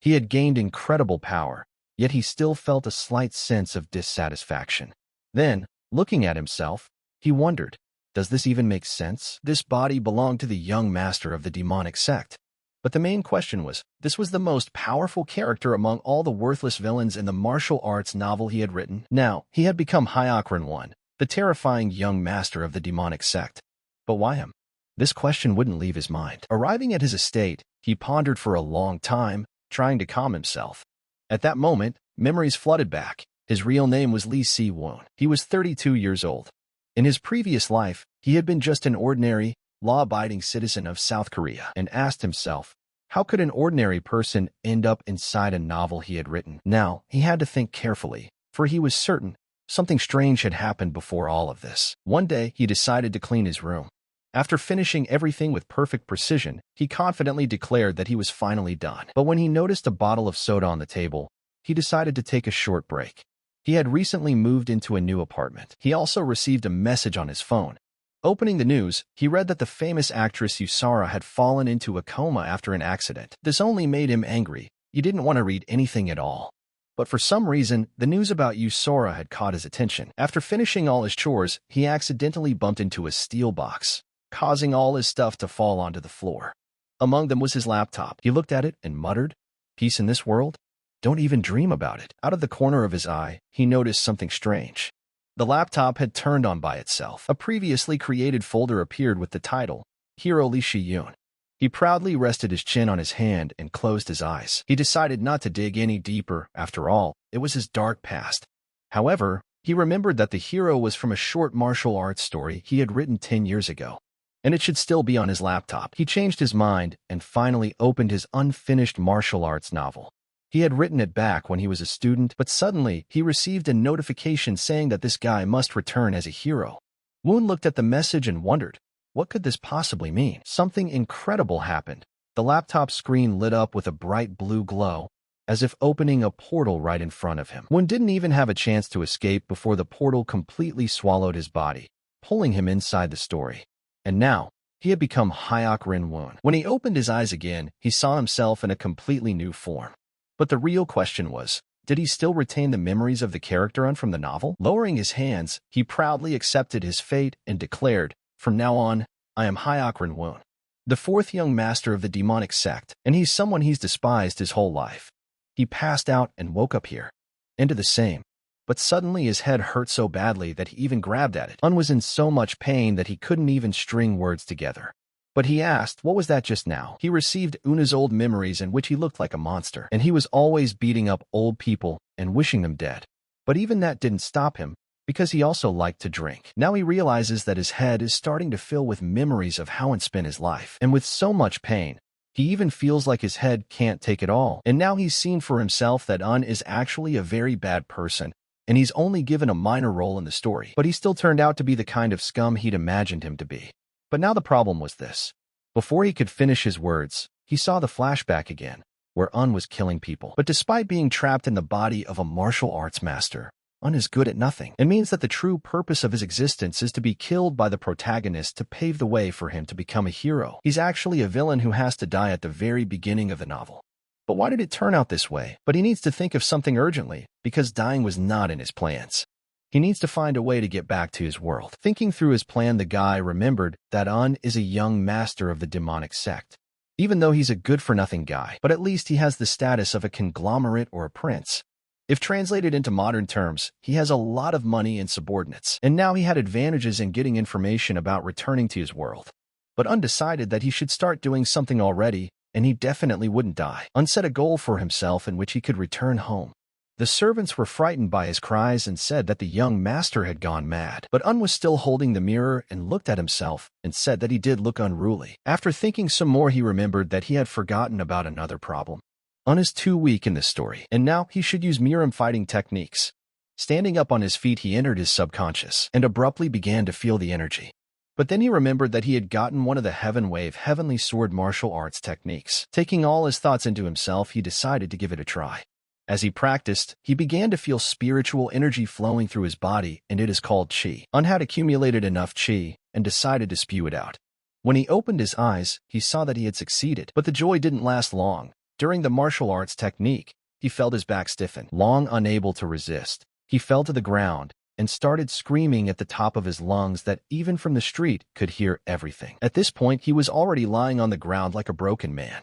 He had gained incredible power, yet he still felt a slight sense of dissatisfaction. Then, looking at himself, he wondered, does this even make sense? This body belonged to the young master of the demonic sect. But the main question was, this was the most powerful character among all the worthless villains in the martial arts novel he had written. Now, he had become Hyakran I, the terrifying young master of the demonic sect. But why him? This question wouldn't leave his mind. Arriving at his estate, he pondered for a long time, trying to calm himself. At that moment, memories flooded back. His real name was Lee Si-woon. He was 32 years old. In his previous life, he had been just an ordinary, law-abiding citizen of South Korea, and asked himself, how could an ordinary person end up inside a novel he had written? Now, he had to think carefully, for he was certain something strange had happened before all of this. One day, he decided to clean his room. After finishing everything with perfect precision, he confidently declared that he was finally done. But when he noticed a bottle of soda on the table, he decided to take a short break. He had recently moved into a new apartment. He also received a message on his phone. Opening the news, he read that the famous actress Yusara had fallen into a coma after an accident. This only made him angry. He didn't want to read anything at all. But for some reason, the news about Yusara had caught his attention. After finishing all his chores, he accidentally bumped into a steel box, causing all his stuff to fall onto the floor. Among them was his laptop. He looked at it and muttered, "Peace in this world? Don't even dream about it." Out of the corner of his eye, he noticed something strange. The laptop had turned on by itself. A previously created folder appeared with the title, Hero Lee Si-yoon. He proudly rested his chin on his hand and closed his eyes. He decided not to dig any deeper. After all, it was his dark past. However, he remembered that the hero was from a short martial arts story he had written 10 years ago, and it should still be on his laptop. He changed his mind and finally opened his unfinished martial arts novel. He had written it back when he was a student, but suddenly he received a notification saying that this guy must return as a hero. Woon looked at the message and wondered, what could this possibly mean? Something incredible happened. The laptop screen lit up with a bright blue glow, as if opening a portal right in front of him. Woon didn't even have a chance to escape before the portal completely swallowed his body, pulling him inside the story. And now, he had become Hyakran Woon. When he opened his eyes again, he saw himself in a completely new form. But the real question was, did he still retain the memories of the character from the novel? Lowering his hands, he proudly accepted his fate and declared, from now on, I am Hyakran Woon, the fourth young master of the demonic sect, and he's someone he's despised his whole life. He passed out and woke up here, into the same. But suddenly his head hurt so badly that he even grabbed at it. Un was in so much pain that he couldn't even string words together. But he asked, what was that just now? He received Una's old memories in which he looked like a monster, and he was always beating up old people and wishing them dead. But even that didn't stop him, because he also liked to drink. Now he realizes that his head is starting to fill with memories of how he spent his life, and with so much pain, he even feels like his head can't take it all. And now he's seen for himself that Un is actually a very bad person, and he's only given a minor role in the story, but he still turned out to be the kind of scum he'd imagined him to be. But now the problem was this. Before he could finish his words, he saw the flashback again, where Un was killing people. But despite being trapped in the body of a martial arts master, Un is good at nothing. It means that the true purpose of his existence is to be killed by the protagonist to pave the way for him to become a hero. He's actually a villain who has to die at the very beginning of the novel. But why did it turn out this way? But he needs to think of something urgently, because dying was not in his plans. He needs to find a way to get back to his world. Thinking through his plan, the guy remembered that Un is a young master of the demonic sect. Even though he's a good-for-nothing guy, but at least he has the status of a conglomerate or a prince. If translated into modern terms, he has a lot of money and subordinates, and now he had advantages in getting information about returning to his world. But Un decided that he should start doing something already, and he definitely wouldn't die. Un set a goal for himself in which he could return home. The servants were frightened by his cries and said that the young master had gone mad. But Un was still holding the mirror and looked at himself and said that he did look unruly. After thinking some more, he remembered that he had forgotten about another problem. Un is too weak in this story, and now he should use Miram fighting techniques. Standing up on his feet, he entered his subconscious and abruptly began to feel the energy. But then he remembered that he had gotten one of the Heaven Wave Heavenly Sword martial arts techniques. Taking all his thoughts into himself, he decided to give it a try. As he practiced, he began to feel spiritual energy flowing through his body, and it is called qi. Un had accumulated enough qi and decided to spew it out. When he opened his eyes, he saw that he had succeeded, but the joy didn't last long. During the martial arts technique, he felt his back stiffen. Long unable to resist, he fell to the ground and started screaming at the top of his lungs that even from the street could hear everything. At this point, he was already lying on the ground like a broken man,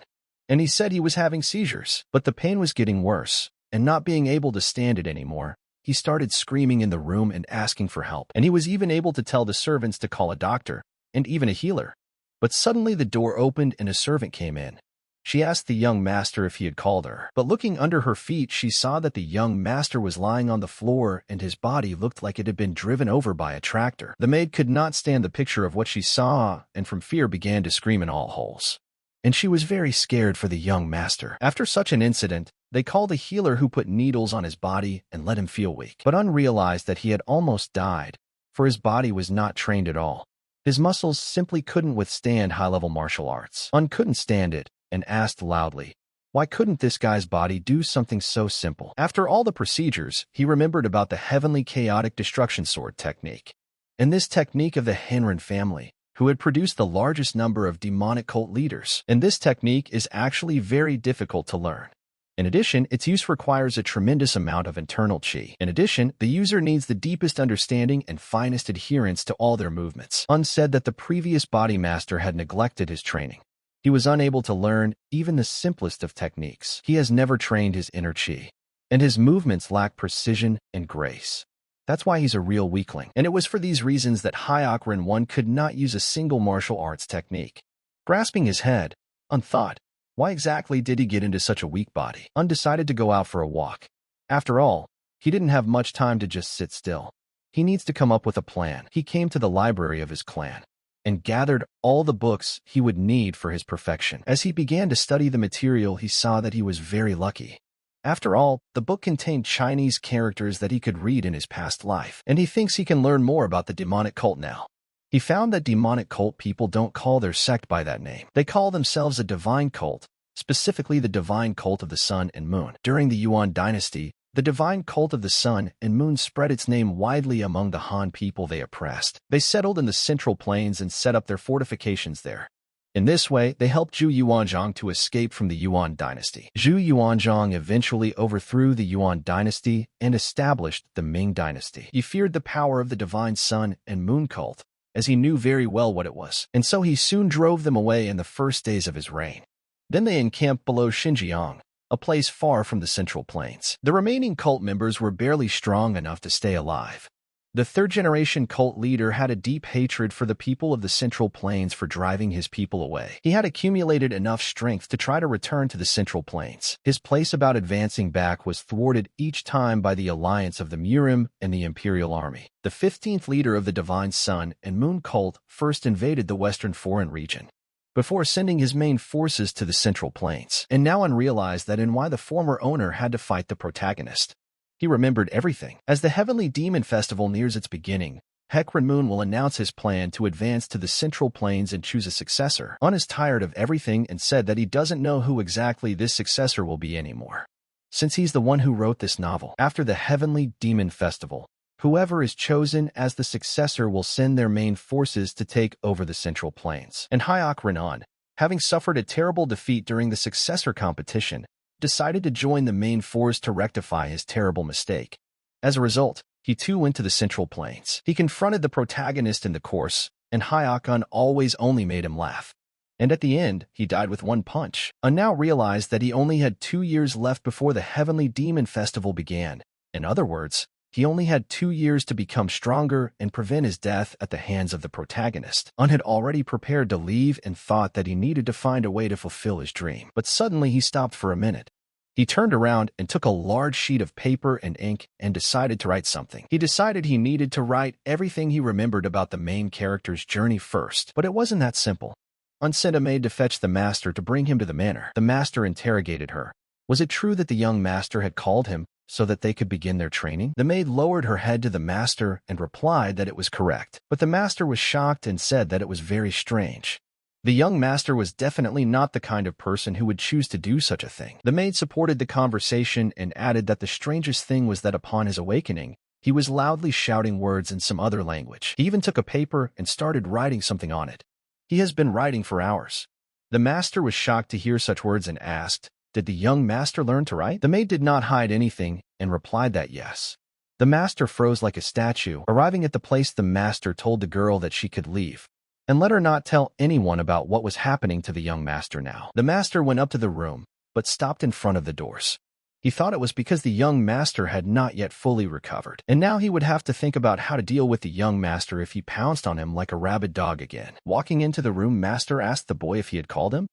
and he said he was having seizures. But the pain was getting worse, and not being able to stand it anymore, he started screaming in the room and asking for help. And he was even able to tell the servants to call a doctor and even a healer. But suddenly the door opened and a servant came in. She asked the young master if he had called her, but looking under her feet, she saw that the young master was lying on the floor and his body looked like it had been driven over by a tractor. The maid could not stand the picture of what she saw and from fear began to scream in all holes. And she was very scared for the young master. After such an incident, they called a healer who put needles on his body and let him feel weak. But unrealized that he had almost died, for his body was not trained at all. His muscles simply couldn't withstand high-level martial arts. Un couldn't stand it and asked loudly, why couldn't this guy's body do something so simple? After all the procedures, he remembered about the heavenly chaotic destruction sword technique. And this technique of the Henron family, who had produced the largest number of demonic cult leaders. And this technique is actually very difficult to learn. In addition, its use requires a tremendous amount of internal chi. In addition, the user needs the deepest understanding and finest adherence to all their movements. Un said that the previous body master had neglected his training. He was unable to learn even the simplest of techniques. He has never trained his inner chi, and his movements lack precision and grace. That's why he's a real weakling. And it was for these reasons that Hyokrin 1 could not use a single martial arts technique. Grasping his head, Un thought, why exactly did he get into such a weak body? Un decided to go out for a walk. After all, he didn't have much time to just sit still. He needs to come up with a plan. He came to the library of his clan and gathered all the books he would need for his perfection. As he began to study the material, he saw that he was very lucky. After all, the book contained Chinese characters that he could read in his past life, and he thinks he can learn more about the demonic cult now. He found that demonic cult people don't call their sect by that name. They call themselves a divine cult, specifically the divine cult of the sun and moon. During the Yuan dynasty, the divine cult of the sun and moon spread its name widely among the Han people they oppressed. They settled in the Central Plains and set up their fortifications there. In this way, they helped Zhu Yuanzhang to escape from the Yuan dynasty. Zhu Yuanzhang eventually overthrew the Yuan dynasty and established the Ming dynasty. He feared the power of the divine sun and moon cult, as he knew very well what it was, and so he soon drove them away in the first days of his reign. Then they encamped below Xinjiang, a place far from the Central Plains. The remaining cult members were barely strong enough to stay alive. The third-generation cult leader had a deep hatred for the people of the Central Plains for driving his people away. He had accumulated enough strength to try to return to the Central Plains. His place about advancing back was thwarted each time by the alliance of the Murim and the Imperial Army. The 15th leader of the Divine Sun and Moon cult first invaded the Western Foreign region, before sending his main forces to the Central Plains. And now Un realized that in why the former owner had to fight the protagonist. He remembered everything. As the Heavenly Demon Festival nears its beginning, Hekren Moon will announce his plan to advance to the Central Plains and choose a successor. Un is tired of everything and said that he doesn't know who exactly this successor will be anymore, since he's the one who wrote this novel. After the Heavenly Demon Festival, whoever is chosen as the successor will send their main forces to take over the Central Plains. And Hyokrin 1, having suffered a terrible defeat during the successor competition, decided to join the main force to rectify his terrible mistake. As a result, he too went to the Central Plains. He confronted the protagonist in the course, and Hyokun always only made him laugh. And at the end, he died with one punch. Un now realized that he only had 2 years left before the Heavenly Demon Festival began. In other words, he only had 2 years to become stronger and prevent his death at the hands of the protagonist. Un had already prepared to leave and thought that he needed to find a way to fulfill his dream. But suddenly he stopped for a minute. He turned around and took a large sheet of paper and ink and decided to write something. He decided he needed to write everything he remembered about the main character's journey first. But it wasn't that simple. Un sent a maid to fetch the master to bring him to the manor. The master interrogated her. Was it true that the young master had called him so that they could begin their training? The maid lowered her head to the master and replied that it was correct. But the master was shocked and said that it was very strange. The young master was definitely not the kind of person who would choose to do such a thing. The maid supported the conversation and added that the strangest thing was that upon his awakening, he was loudly shouting words in some other language. He even took a paper and started writing something on it. He has been writing for hours. The master was shocked to hear such words and asked, Did the young master learn to write? The maid did not hide anything and replied that yes. The master froze like a statue. Arriving at the place, the master told the girl that she could leave and let her not tell anyone about what was happening to the young master now. The master went up to the room, but stopped in front of the doors. He thought it was because the young master had not yet fully recovered, and now he would have to think about how to deal with the young master if he pounced on him like a rabid dog again. Walking into the room, master asked the boy if he had called him.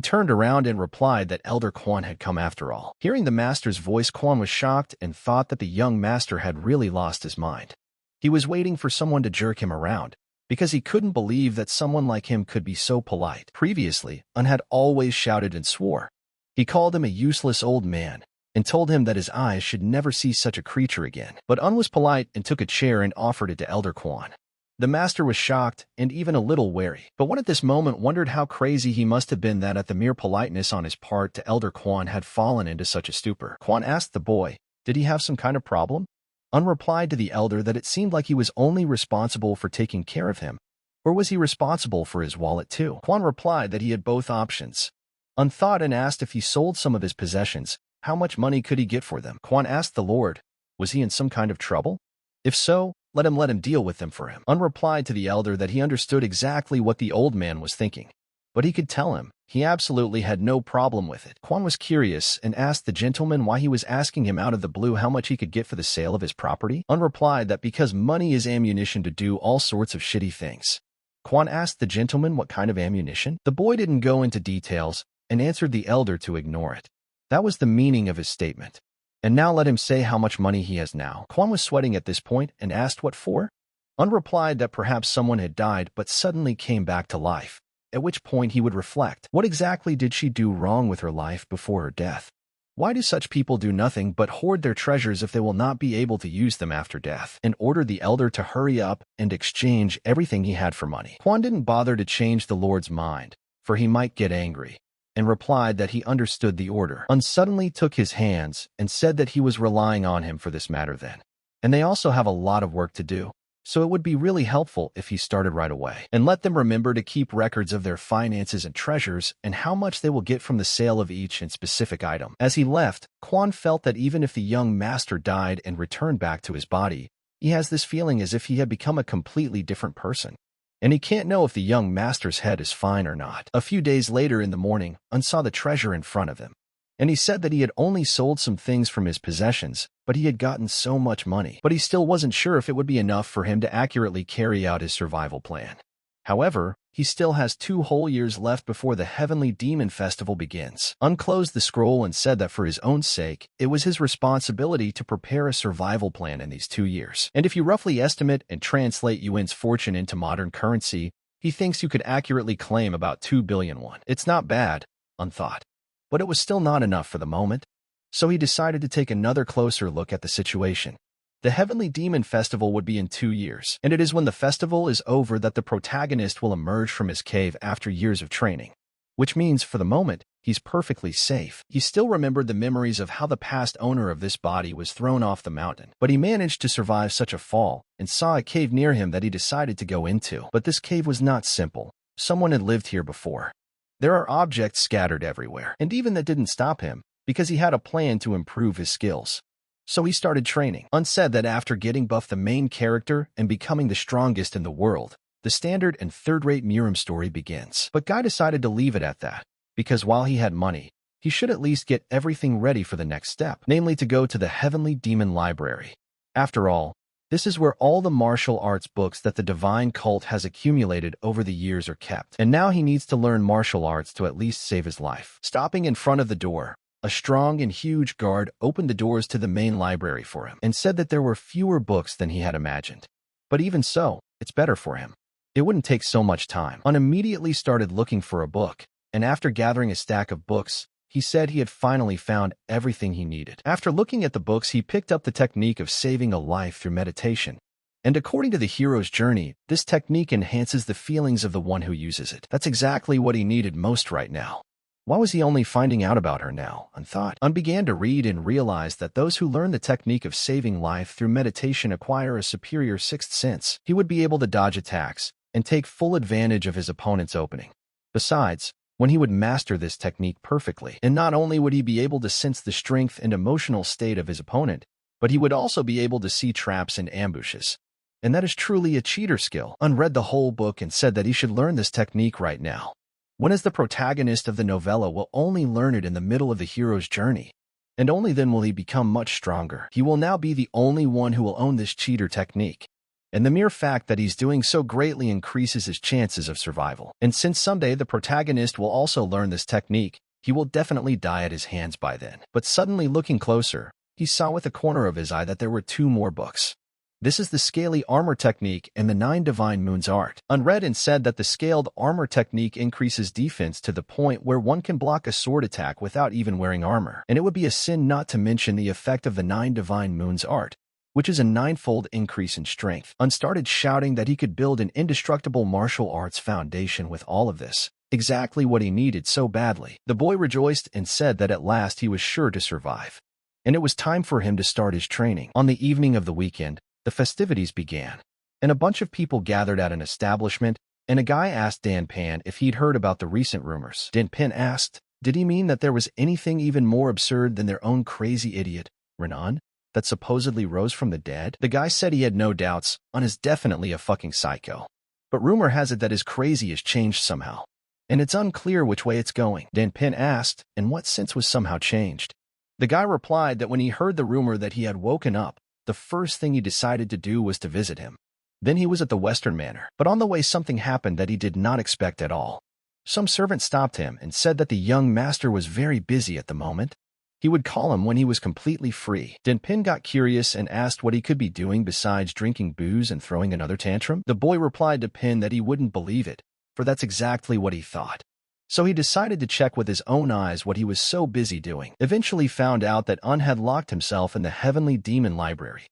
Turned around and replied that Elder Quan had come after all. Hearing the master's voice, Quan was shocked and thought that the young master had really lost his mind. He was waiting for someone to jerk him around, because he couldn't believe that someone like him could be so polite. Previously, Un had always shouted and swore. He called him a useless old man and told him that his eyes should never see such a creature again. But Un was polite and took a chair and offered it to Elder Quan. The master was shocked and even a little wary, but one at this moment wondered how crazy he must have been that at the mere politeness on his part to Elder Quan had fallen into such a stupor. Quan asked the boy, did he have some kind of problem? Un replied to the elder that it seemed like he was only responsible for taking care of him, or was he responsible for his wallet too? Quan replied that he had both options. Un thought and asked if he sold some of his possessions, how much money could he get for them? Quan asked the Lord, was he in some kind of trouble? If so, let him deal with them for him. Un replied to the elder that he understood exactly what the old man was thinking, but he could tell him he absolutely had no problem with it. Quan was curious and asked the gentleman why he was asking him out of the blue how much he could get for the sale of his property. Un replied that because money is ammunition to do all sorts of shitty things. Quan asked the gentleman what kind of ammunition. The boy didn't go into details and answered the elder to ignore it. That was the meaning of his statement. And now let him say how much money he has now. Quan was sweating at this point and asked what for. Un replied that perhaps someone had died but suddenly came back to life, at which point he would reflect. What exactly did she do wrong with her life before her death? Why do such people do nothing but hoard their treasures if they will not be able to use them after death? And ordered the elder to hurry up and exchange everything he had for money. Quan didn't bother to change the Lord's mind, for he might get angry, and replied that he understood the order. Un suddenly took his hands and said that he was relying on him for this matter then. And they also have a lot of work to do, so it would be really helpful if he started right away. And let them remember to keep records of their finances and treasures and how much they will get from the sale of each and specific item. As he left, Quan felt that even if the young master died and returned back to his body, he has this feeling as if he had become a completely different person. And he can't know if the young master's head is fine or not. A few days later in the morning, Un saw the treasure in front of him, and he said that he had only sold some things from his possessions, but he had gotten so much money. But he still wasn't sure if it would be enough for him to accurately carry out his survival plan. However, he still has 2 whole years left before the Heavenly Demon Festival begins. Un closed the scroll and said that for his own sake, it was his responsibility to prepare a survival plan in these 2 years. And if you roughly estimate and translate Yuan's fortune into modern currency, he thinks you could accurately claim about 2 billion won. It's not bad, Un thought, but it was still not enough for the moment. So he decided to take another closer look at the situation. The Heavenly Demon Festival would be in 2 years, and it is when the festival is over that the protagonist will emerge from his cave after years of training. Which means, for the moment, he's perfectly safe. He still remembered the memories of how the past owner of this body was thrown off the mountain, but he managed to survive such a fall and saw a cave near him that he decided to go into. But this cave was not simple. Someone had lived here before. There are objects scattered everywhere, and even that didn't stop him, because he had a plan to improve his skills. So he started training. Un said that after getting buffed the main character and becoming the strongest in the world, the standard and third-rate Miram story begins. But Guy decided to leave it at that, because while he had money, he should at least get everything ready for the next step, namely to go to the Heavenly Demon Library. After all, this is where all the martial arts books that the divine cult has accumulated over the years are kept, and now he needs to learn martial arts to at least save his life. Stopping in front of the door, a strong and huge guard opened the doors to the main library for him and said that there were fewer books than he had imagined. But even so, it's better for him. It wouldn't take so much time. Un immediately started looking for a book, and after gathering a stack of books, he said he had finally found everything he needed. After looking at the books, he picked up the technique of saving a life through meditation. And according to the hero's journey, this technique enhances the feelings of the one who uses it. That's exactly what he needed most right now. Why was he only finding out about her now? Un thought. Un began to read and realized that those who learn the technique of saving life through meditation acquire a superior sixth sense. He would be able to dodge attacks and take full advantage of his opponent's opening. Besides, when he would master this technique perfectly. And not only would he be able to sense the strength and emotional state of his opponent, but he would also be able to see traps and ambushes. And that is truly a cheater skill. Un read the whole book and said that he should learn this technique right now. When as the protagonist of the novella will only learn it in the middle of the hero's journey, and only then will he become much stronger. He will now be the only one who will own this cheater technique. And the mere fact that he's doing so greatly increases his chances of survival. And since someday the protagonist will also learn this technique, he will definitely die at his hands by then. But suddenly looking closer, he saw with the corner of his eye that there were 2 more books. This is the Scaly Armor Technique and the 9 Divine Moons Art. Unread and said that the Scaled Armor Technique increases defense to the point where one can block a sword attack without even wearing armor. And it would be a sin not to mention the effect of the 9 Divine Moons Art, which is a 9-fold increase in strength. Un started shouting that he could build an indestructible martial arts foundation with all of this. Exactly what he needed so badly. The boy rejoiced and said that at last he was sure to survive. And it was time for him to start his training. On the evening of the weekend, the festivities began, and a bunch of people gathered at an establishment, and a guy asked Dan Pan if he'd heard about the recent rumors. Dan Pan asked, did he mean that there was anything even more absurd than their own crazy idiot, Renan, that supposedly rose from the dead? The guy said he had no doubts. Un is definitely a fucking psycho. But rumor has it that his crazy has changed somehow, and it's unclear which way it's going. Dan Pan asked, in what sense was somehow changed? The guy replied that when he heard the rumor that he had woken up, the first thing he decided to do was to visit him. Then he was at the Western Manor, but on the way something happened that he did not expect at all. Some servant stopped him and said that the young master was very busy at the moment. He would call him when he was completely free. Dan Pin got curious and asked what he could be doing besides drinking booze and throwing another tantrum. The boy replied to Pin that he wouldn't believe it, for that's exactly what he thought. So he decided to check with his own eyes what he was so busy doing. Eventually found out that Un had locked himself in the Heavenly Demon Library.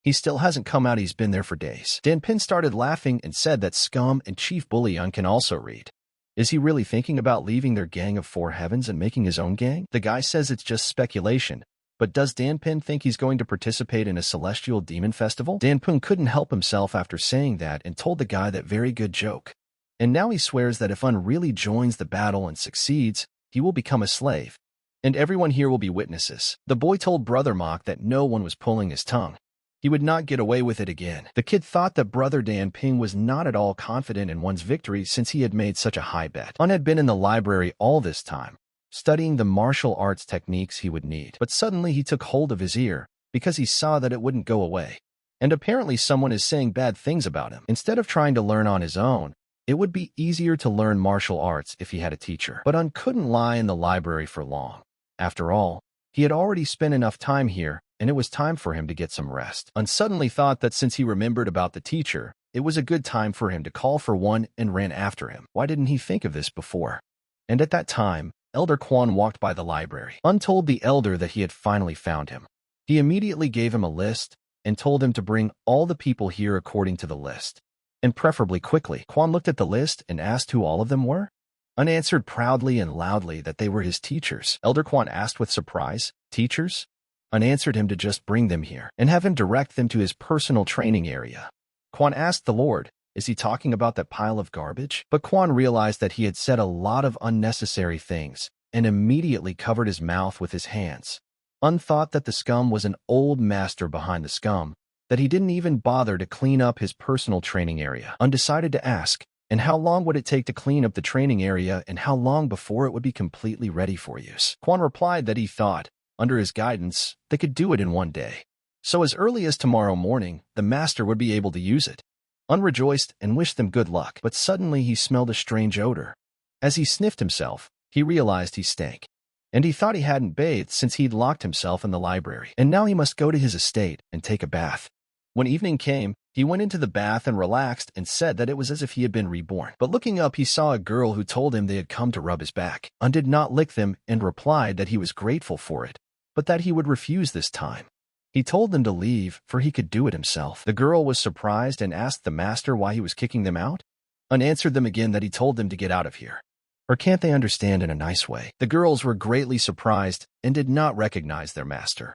He still hasn't come out. He's been there for days. Dan Pin started laughing and said that Scum and Chief Bully Un can also read. Is he really thinking about leaving their gang of 4 heavens and making his own gang? The guy says it's just speculation, but does Dan Pin think he's going to participate in a celestial demon festival? Dan Pin couldn't help himself after saying that and told the guy that very good joke. And now he swears that if Un really joins the battle and succeeds, he will become a slave. And everyone here will be witnesses. The boy told Brother Mock that no one was pulling his tongue. He would not get away with it again. The kid thought that Brother Dan Ping was not at all confident in one's victory since he had made such a high bet. Un had been in the library all this time, studying the martial arts techniques he would need. But suddenly he took hold of his ear, because he saw that it wouldn't go away. And apparently someone is saying bad things about him. Instead of trying to learn on his own, it would be easier to learn martial arts if he had a teacher. But Un couldn't lie in the library for long. After all, he had already spent enough time here, and it was time for him to get some rest. Un suddenly thought that since he remembered about the teacher, it was a good time for him to call for one and ran after him. Why didn't he think of this before? And at that time, Elder Quan walked by the library. Un told the elder that he had finally found him. He immediately gave him a list and told him to bring all the people here according to the list, and preferably quickly. Quan looked at the list and asked who all of them were. Un answered proudly and loudly that they were his teachers. Elder Quan asked with surprise, teachers? Un answered him to just bring them here and have him direct them to his personal training area. Quan asked the Lord, is he talking about that pile of garbage? But Quan realized that he had said a lot of unnecessary things and immediately covered his mouth with his hands. Un thought that the scum was an old master behind the scum, that he didn't even bother to clean up his personal training area. Un decided to ask, and how long would it take to clean up the training area and how long before it would be completely ready for use? Quan replied that he thought, under his guidance, they could do it in 1 day. So as early as tomorrow morning, the master would be able to use it. Un rejoiced and wished them good luck, but suddenly he smelled a strange odor. As he sniffed himself, he realized he stank. And he thought he hadn't bathed since he'd locked himself in the library. And now he must go to his estate and take a bath. When evening came, he went into the bath and relaxed and said that it was as if he had been reborn. But looking up, he saw a girl who told him they had come to rub his back. Un did not lick them and replied that he was grateful for it, but that he would refuse this time. He told them to leave, for he could do it himself. The girl was surprised and asked the master why he was kicking them out. Un answered them again that he told them to get out of here. Or can't they understand in a nice way? The girls were greatly surprised and did not recognize their master.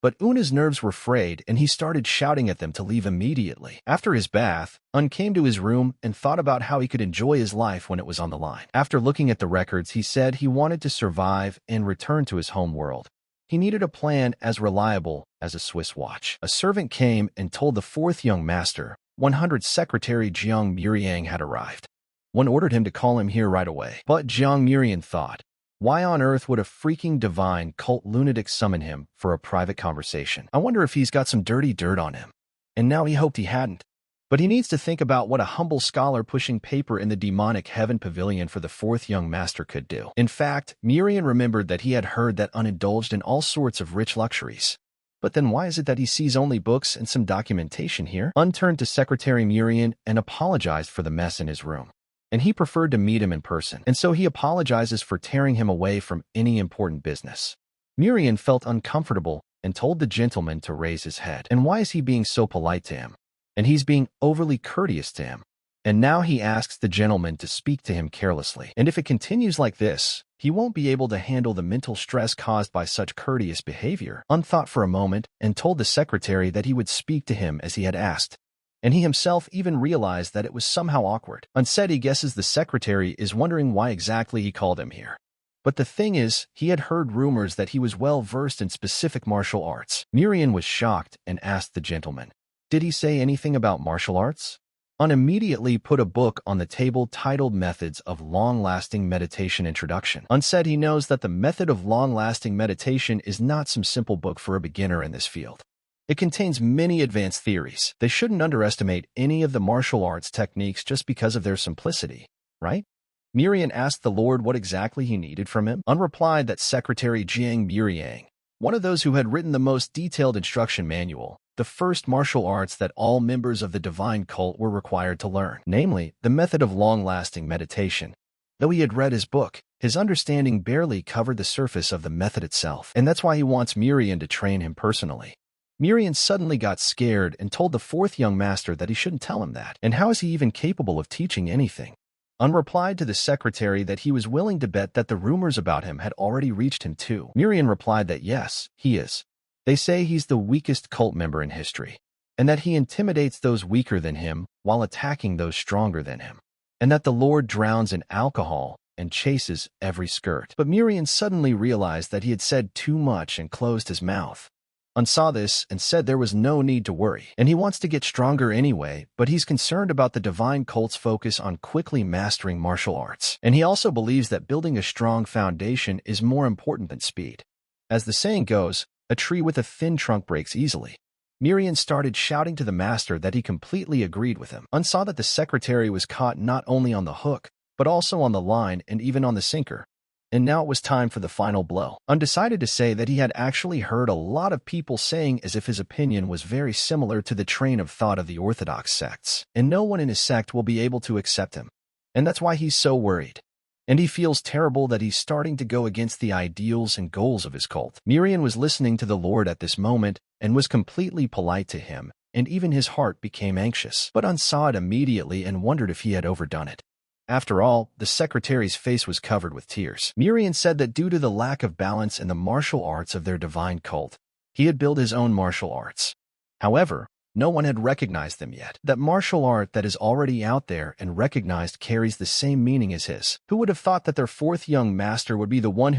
But Una's nerves were frayed and he started shouting at them to leave immediately. After his bath, Un came to his room and thought about how he could enjoy his life when it was on the line. After looking at the records, he said he wanted to survive and return to his home world. He needed a plan as reliable as a Swiss watch. A servant came and told the fourth young master, 100 Secretary Jiang Murian had arrived. One ordered him to call him here right away. But Jiang Murian thought, why on earth would a freaking divine cult lunatic summon him for a private conversation? I wonder if he's got some dirty dirt on him. And now he hoped he hadn't. But he needs to think about what a humble scholar pushing paper in the demonic heaven pavilion for the fourth young master could do. In fact, Murian remembered that he had heard that Un indulged in all sorts of rich luxuries. But then why is it that he sees only books and some documentation here? Un turned to Secretary Murian and apologized for the mess in his room. And he preferred to meet him in person, and so he apologizes for tearing him away from any important business. Murian felt uncomfortable and told the gentleman to raise his head. And why is he being so polite to him? And he's being overly courteous to him. And now he asks the gentleman to speak to him carelessly. And if it continues like this, he won't be able to handle the mental stress caused by such courteous behavior. Un thought for a moment and told the secretary that he would speak to him as he had asked. And he himself even realized that it was somehow awkward. Unsaid he guesses the secretary is wondering why exactly he called him here. But the thing is, he had heard rumors that he was well versed in specific martial arts. Murian was shocked and asked the gentleman, did he say anything about martial arts? Un immediately put a book on the table titled Methods of Long-Lasting Meditation Introduction. Un said he knows that the method of long-lasting meditation is not some simple book for a beginner in this field. It contains many advanced theories. They shouldn't underestimate any of the martial arts techniques just because of their simplicity, right? Murian asked the Lord what exactly he needed from him. Un replied that Secretary Jiang Murian, one of those who had written the most detailed instruction manual, the first martial arts that all members of the divine cult were required to learn, namely, the method of long-lasting meditation. Though he had read his book, his understanding barely covered the surface of the method itself, and that's why he wants Murian to train him personally. Murian suddenly got scared and told the fourth young master that he shouldn't tell him that, and how is he even capable of teaching anything? Un replied to the secretary that he was willing to bet that the rumors about him had already reached him too. Murian replied that yes, he is. They say he's the weakest cult member in history, and that he intimidates those weaker than him while attacking those stronger than him, and that the Lord drowns in alcohol and chases every skirt. But Murian suddenly realized that he had said too much and closed his mouth. Un saw this and said there was no need to worry, and he wants to get stronger anyway, but he's concerned about the divine cult's focus on quickly mastering martial arts. And he also believes that building a strong foundation is more important than speed. As the saying goes, a tree with a thin trunk breaks easily. Murian started shouting to the master that he completely agreed with him. Un saw that the secretary was caught not only on the hook, but also on the line and even on the sinker. And now it was time for the final blow. Un decided to say that he had actually heard a lot of people saying as if his opinion was very similar to the train of thought of the orthodox sects, and no one in his sect will be able to accept him. And that's why he's so worried. And he feels terrible that he's starting to go against the ideals and goals of his cult. Murian was listening to the Lord at this moment and was completely polite to him, and even his heart became anxious. But Un saw it immediately and wondered if he had overdone it. After all, the secretary's face was covered with tears. Murian said that due to the lack of balance in the martial arts of their divine cult, he had built his own martial arts. However, no one had recognized them yet. That martial art that is already out there and recognized carries the same meaning as his. Who would have thought that their fourth young master would be the one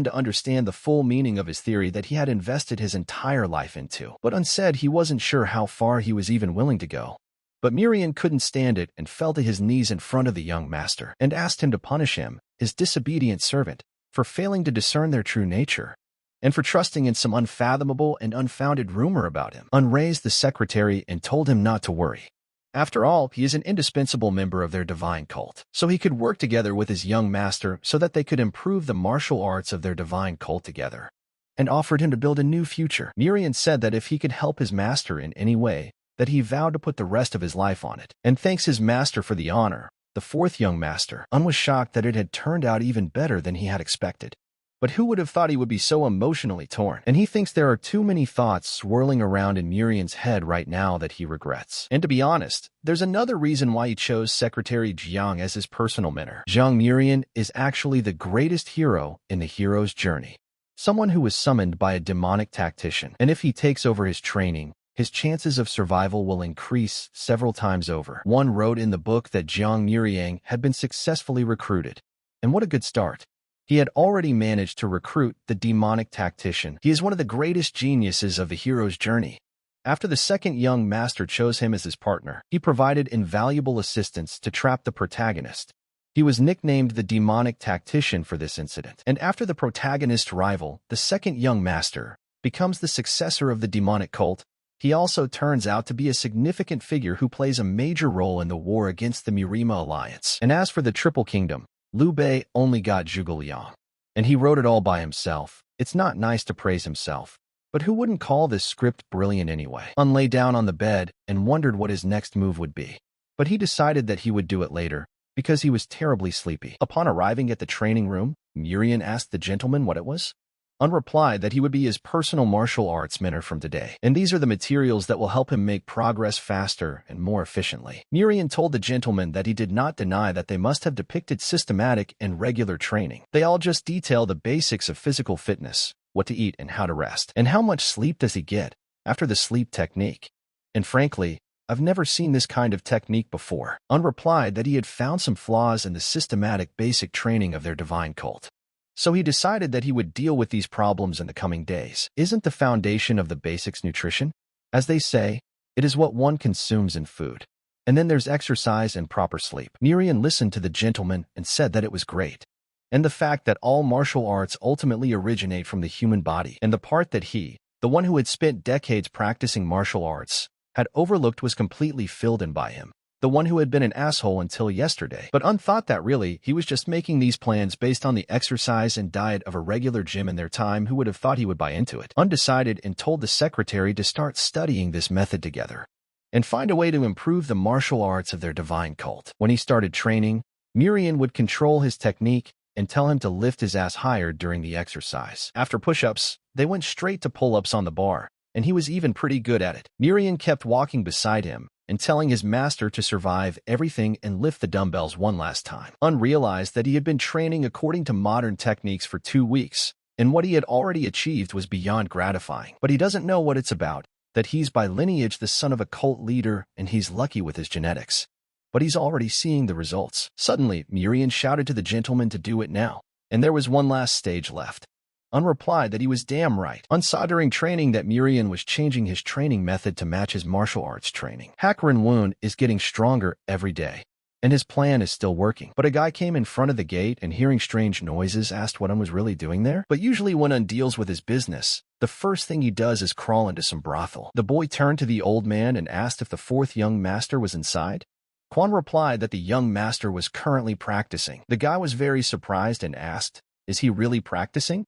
to understand the full meaning of his theory that he had invested his entire life into? But unsaid, he wasn't sure how far he was even willing to go. But Murian couldn't stand it and fell to his knees in front of the young master and asked him to punish him, his disobedient servant, for failing to discern their true nature, and for trusting in some unfathomable and unfounded rumor about him. Un raised the secretary and told him not to worry. After all, he is an indispensable member of their divine cult, so he could work together with his young master so that they could improve the martial arts of their divine cult together, and offered him to build a new future. Murian said that if he could help his master in any way, that he vowed to put the rest of his life on it, and thanks his master for the honor. The fourth young master, Un was shocked that it had turned out even better than he had expected. But who would have thought he would be so emotionally torn? And he thinks there are too many thoughts swirling around in Murian's head right now that he regrets. And to be honest, there's another reason why he chose Secretary Jiang as his personal mentor. Jiang Murian is actually the greatest hero in the hero's journey. someone who was summoned by a demonic tactician. And if he takes over his training, his chances of survival will increase several times over. One wrote in the book that Jiang Muriang had been successfully recruited. And what a good start. He had already managed to recruit the demonic tactician. He is one of the greatest geniuses of the hero's journey. After the second young master chose him as his partner, he provided invaluable assistance to trap the protagonist. He was nicknamed the demonic tactician for this incident. And after the protagonist's rival, the second young master, becomes the successor of the demonic cult, he also turns out to be a significant figure who plays a major role in the war against the Murima alliance. And as for the Triple Kingdom, Liu Bei only got Zhuge Liang. And he wrote it all by himself. It's not nice to praise himself, but who wouldn't call this script brilliant anyway? Un lay down on the bed and wondered what his next move would be. But he decided that he would do it later, because he was terribly sleepy. Upon arriving at the training room, Murian asked the gentleman what it was. Un replied that he would be his personal martial arts mentor from today, and these are the materials that will help him make progress faster and more efficiently. Murian told the gentleman that he did not deny that they must have depicted systematic and regular training. They all just detail the basics of physical fitness, what to eat and how to rest. And how much sleep does he get after the sleep technique? And frankly, I've never seen this kind of technique before. Un replied that he had found some flaws in the systematic basic training of their divine cult. So he decided that he would deal with these problems in the coming days. Isn't the foundation of the basics nutrition? As they say, it is what one consumes in food. And then there's exercise and proper sleep. Murian listened to the gentleman and said that it was great. And the fact that all martial arts ultimately originate from the human body, and the part that he, the one who had spent decades practicing martial arts, had overlooked was completely filled in by him, the one who had been an asshole until yesterday. But Un thought that really, he was just making these plans based on the exercise and diet of a regular gym in their time. Who would have thought he would buy into it? Undecided and told the secretary to start studying this method together and find a way to improve the martial arts of their divine cult. When he started training, Murian would control his technique and tell him to lift his ass higher during the exercise. After push-ups, they went straight to pull-ups on the bar, and he was even pretty good at it. Murian kept walking beside him and telling his master to survive everything and lift the dumbbells one last time. Un realized that he had been training according to modern techniques for 2 weeks, and what he had already achieved was beyond gratifying. But he doesn't know what it's about, that he's by lineage the son of a cult leader and he's lucky with his genetics. But he's already seeing the results. Suddenly, Murian shouted to the gentleman to do it now, and there was one last stage left. Un replied that he was damn right. Un saw during training that Murian was changing his training method to match his martial arts training. Hakren Woon is getting stronger every day, and his plan is still working. But a guy came in front of the gate and hearing strange noises asked what Un was really doing there. But usually when Un deals with his business, the first thing he does is crawl into some brothel. The boy turned to the old man and asked if the fourth young master was inside. Quan replied that the young master was currently practicing. The guy was very surprised and asked, "Is he really practicing?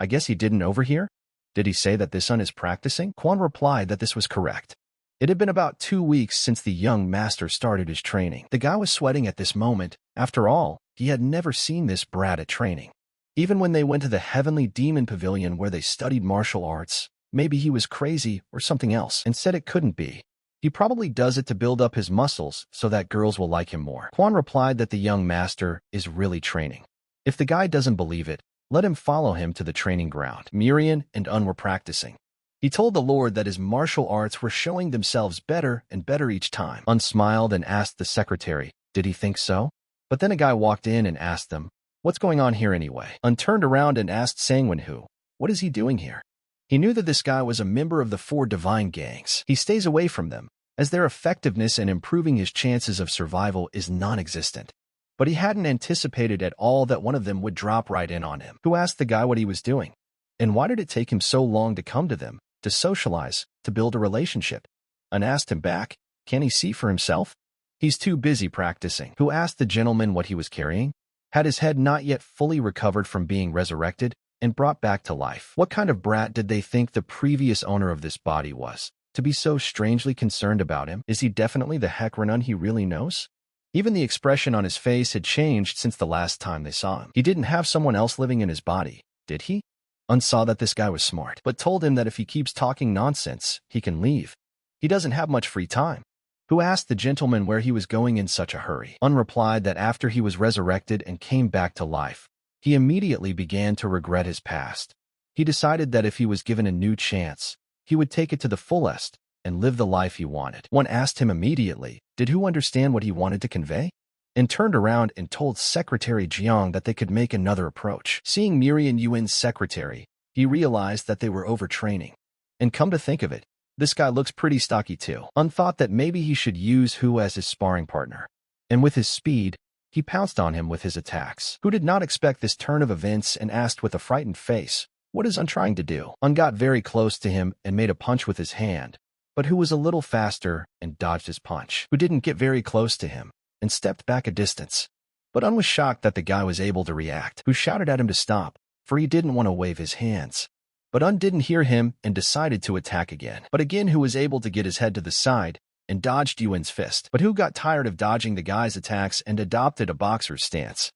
I guess he didn't overhear? Did he say that this son is practicing?" Quan replied that this was correct. It had been about 2 weeks since the young master started his training. The guy was sweating at this moment. After all, he had never seen this brat at training. Even when they went to the Heavenly Demon Pavilion where they studied martial arts, maybe he was crazy or something else and said it couldn't be. He probably does it to build up his muscles so that girls will like him more. Quan replied that the young master is really training. If the guy doesn't believe it, let him follow him to the training ground. Murian and Un were practicing. He told the Lord that his martial arts were showing themselves better and better each time. Un smiled and asked the secretary, did he think so? But then a guy walked in and asked them, what's going on here anyway? Un turned around and asked Sangwon who, what is he doing here? He knew that this guy was a member of the 4 divine gangs. He stays away from them, as their effectiveness in improving his chances of survival is non-existent. But he hadn't anticipated at all that one of them would drop right in on him. Who asked the guy what he was doing? And why did it take him so long to come to them, to socialize, to build a relationship? Un asked him back, can he see for himself? He's too busy practicing. Who asked the gentleman what he was carrying? Had his head not yet fully recovered from being resurrected and brought back to life? What kind of brat did they think the previous owner of this body was, to be so strangely concerned about him? Is he definitely the Hekrenon he really knows? Even the expression on his face had changed since the last time they saw him. He didn't have someone else living in his body, did he? Un saw that this guy was smart, but told him that if he keeps talking nonsense, he can leave. He doesn't have much free time. Who asked the gentleman where he was going in such a hurry? Un replied that after he was resurrected and came back to life, he immediately began to regret his past. He decided that if he was given a new chance, he would take it to the fullest and live the life he wanted. One asked him immediately, did Hu understand what he wanted to convey? And turned around and told Secretary Jiang that they could make another approach. Seeing Miri and Yuan's secretary, he realized that they were overtraining. And come to think of it, this guy looks pretty stocky too. Thought that maybe he should use Hu as his sparring partner. And with his speed, he pounced on him with his attacks. Hu did not expect this turn of events and asked with a frightened face, what is Un trying to do? Un got very close to him and made a punch with his hand, but Hu was a little faster and dodged his punch. Hu didn't get very close to him and stepped back a distance. But Un was shocked that the guy was able to react. Hu shouted at him to stop, for he didn't want to wave his hands. But Un didn't hear him and decided to attack again. But again Hu was able to get his head to the side and dodged Yuan's fist. But Hu got tired of dodging the guy's attacks and adopted a boxer's stance.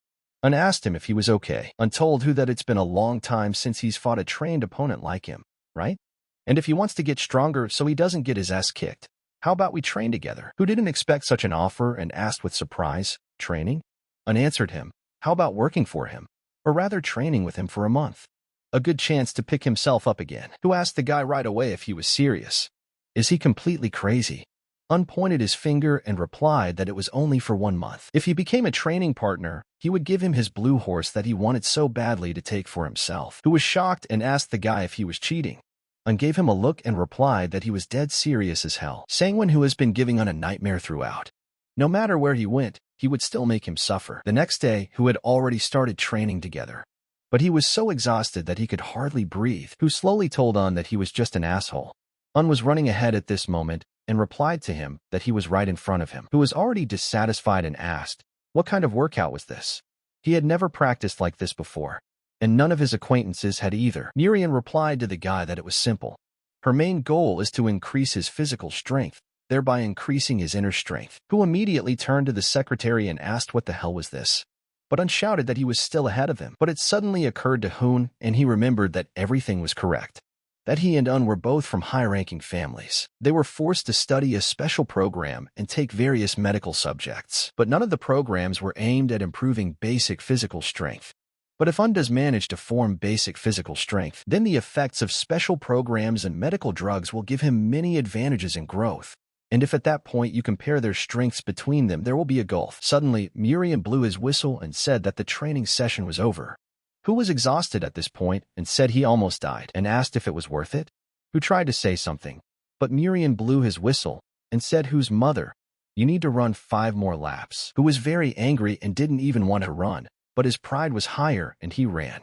Un asked him if he was okay. Un told Hu that it's been a long time since he's fought a trained opponent like him, right? And if he wants to get stronger so he doesn't get his ass kicked, how about we train together? Hu didn't expect such an offer and asked with surprise, training? Un answered him, how about working for him? Or rather training with him for a month? A good chance to pick himself up again. Hu asked the guy right away if he was serious. Is he completely crazy? Un pointed his finger and replied that it was only for 1 month. If he became a training partner, he would give him his blue horse that he wanted so badly to take for himself. Hu was shocked and asked the guy if he was cheating. Un gave him a look and replied that he was dead serious as hell. Sangwon, who has been giving Un a nightmare throughout. No matter where he went, he would still make him suffer. The next day, Hu had already started training together. But he was so exhausted that he could hardly breathe. Hu slowly told Un that he was just an asshole. Un was running ahead at this moment and replied to him that he was right in front of him. Hu was already dissatisfied and asked, what kind of workout was this? He had never practiced like this before, and none of his acquaintances had either. Miriam replied to the guy that it was simple. Her main goal is to increase his physical strength, thereby increasing his inner strength. Hu immediately turned to the secretary and asked what the hell was this. But Un shouted that he was still ahead of him. But it suddenly occurred to Hun, and he remembered that everything was correct. That he and Un were both from high-ranking families. They were forced to study a special program and take various medical subjects. But none of the programs were aimed at improving basic physical strength. But if Un does manage to form basic physical strength, then the effects of special programs and medical drugs will give him many advantages in growth. And if at that point you compare their strengths between them, there will be a gulf. Suddenly, Miriam blew his whistle and said that the training session was over. Hu was exhausted at this point and said he almost died and asked if it was worth it. Hu tried to say something, but Miriam blew his whistle and said Hu's mother, you need to run 5 more laps. Hu was very angry and didn't even want to run, but his pride was higher and he ran.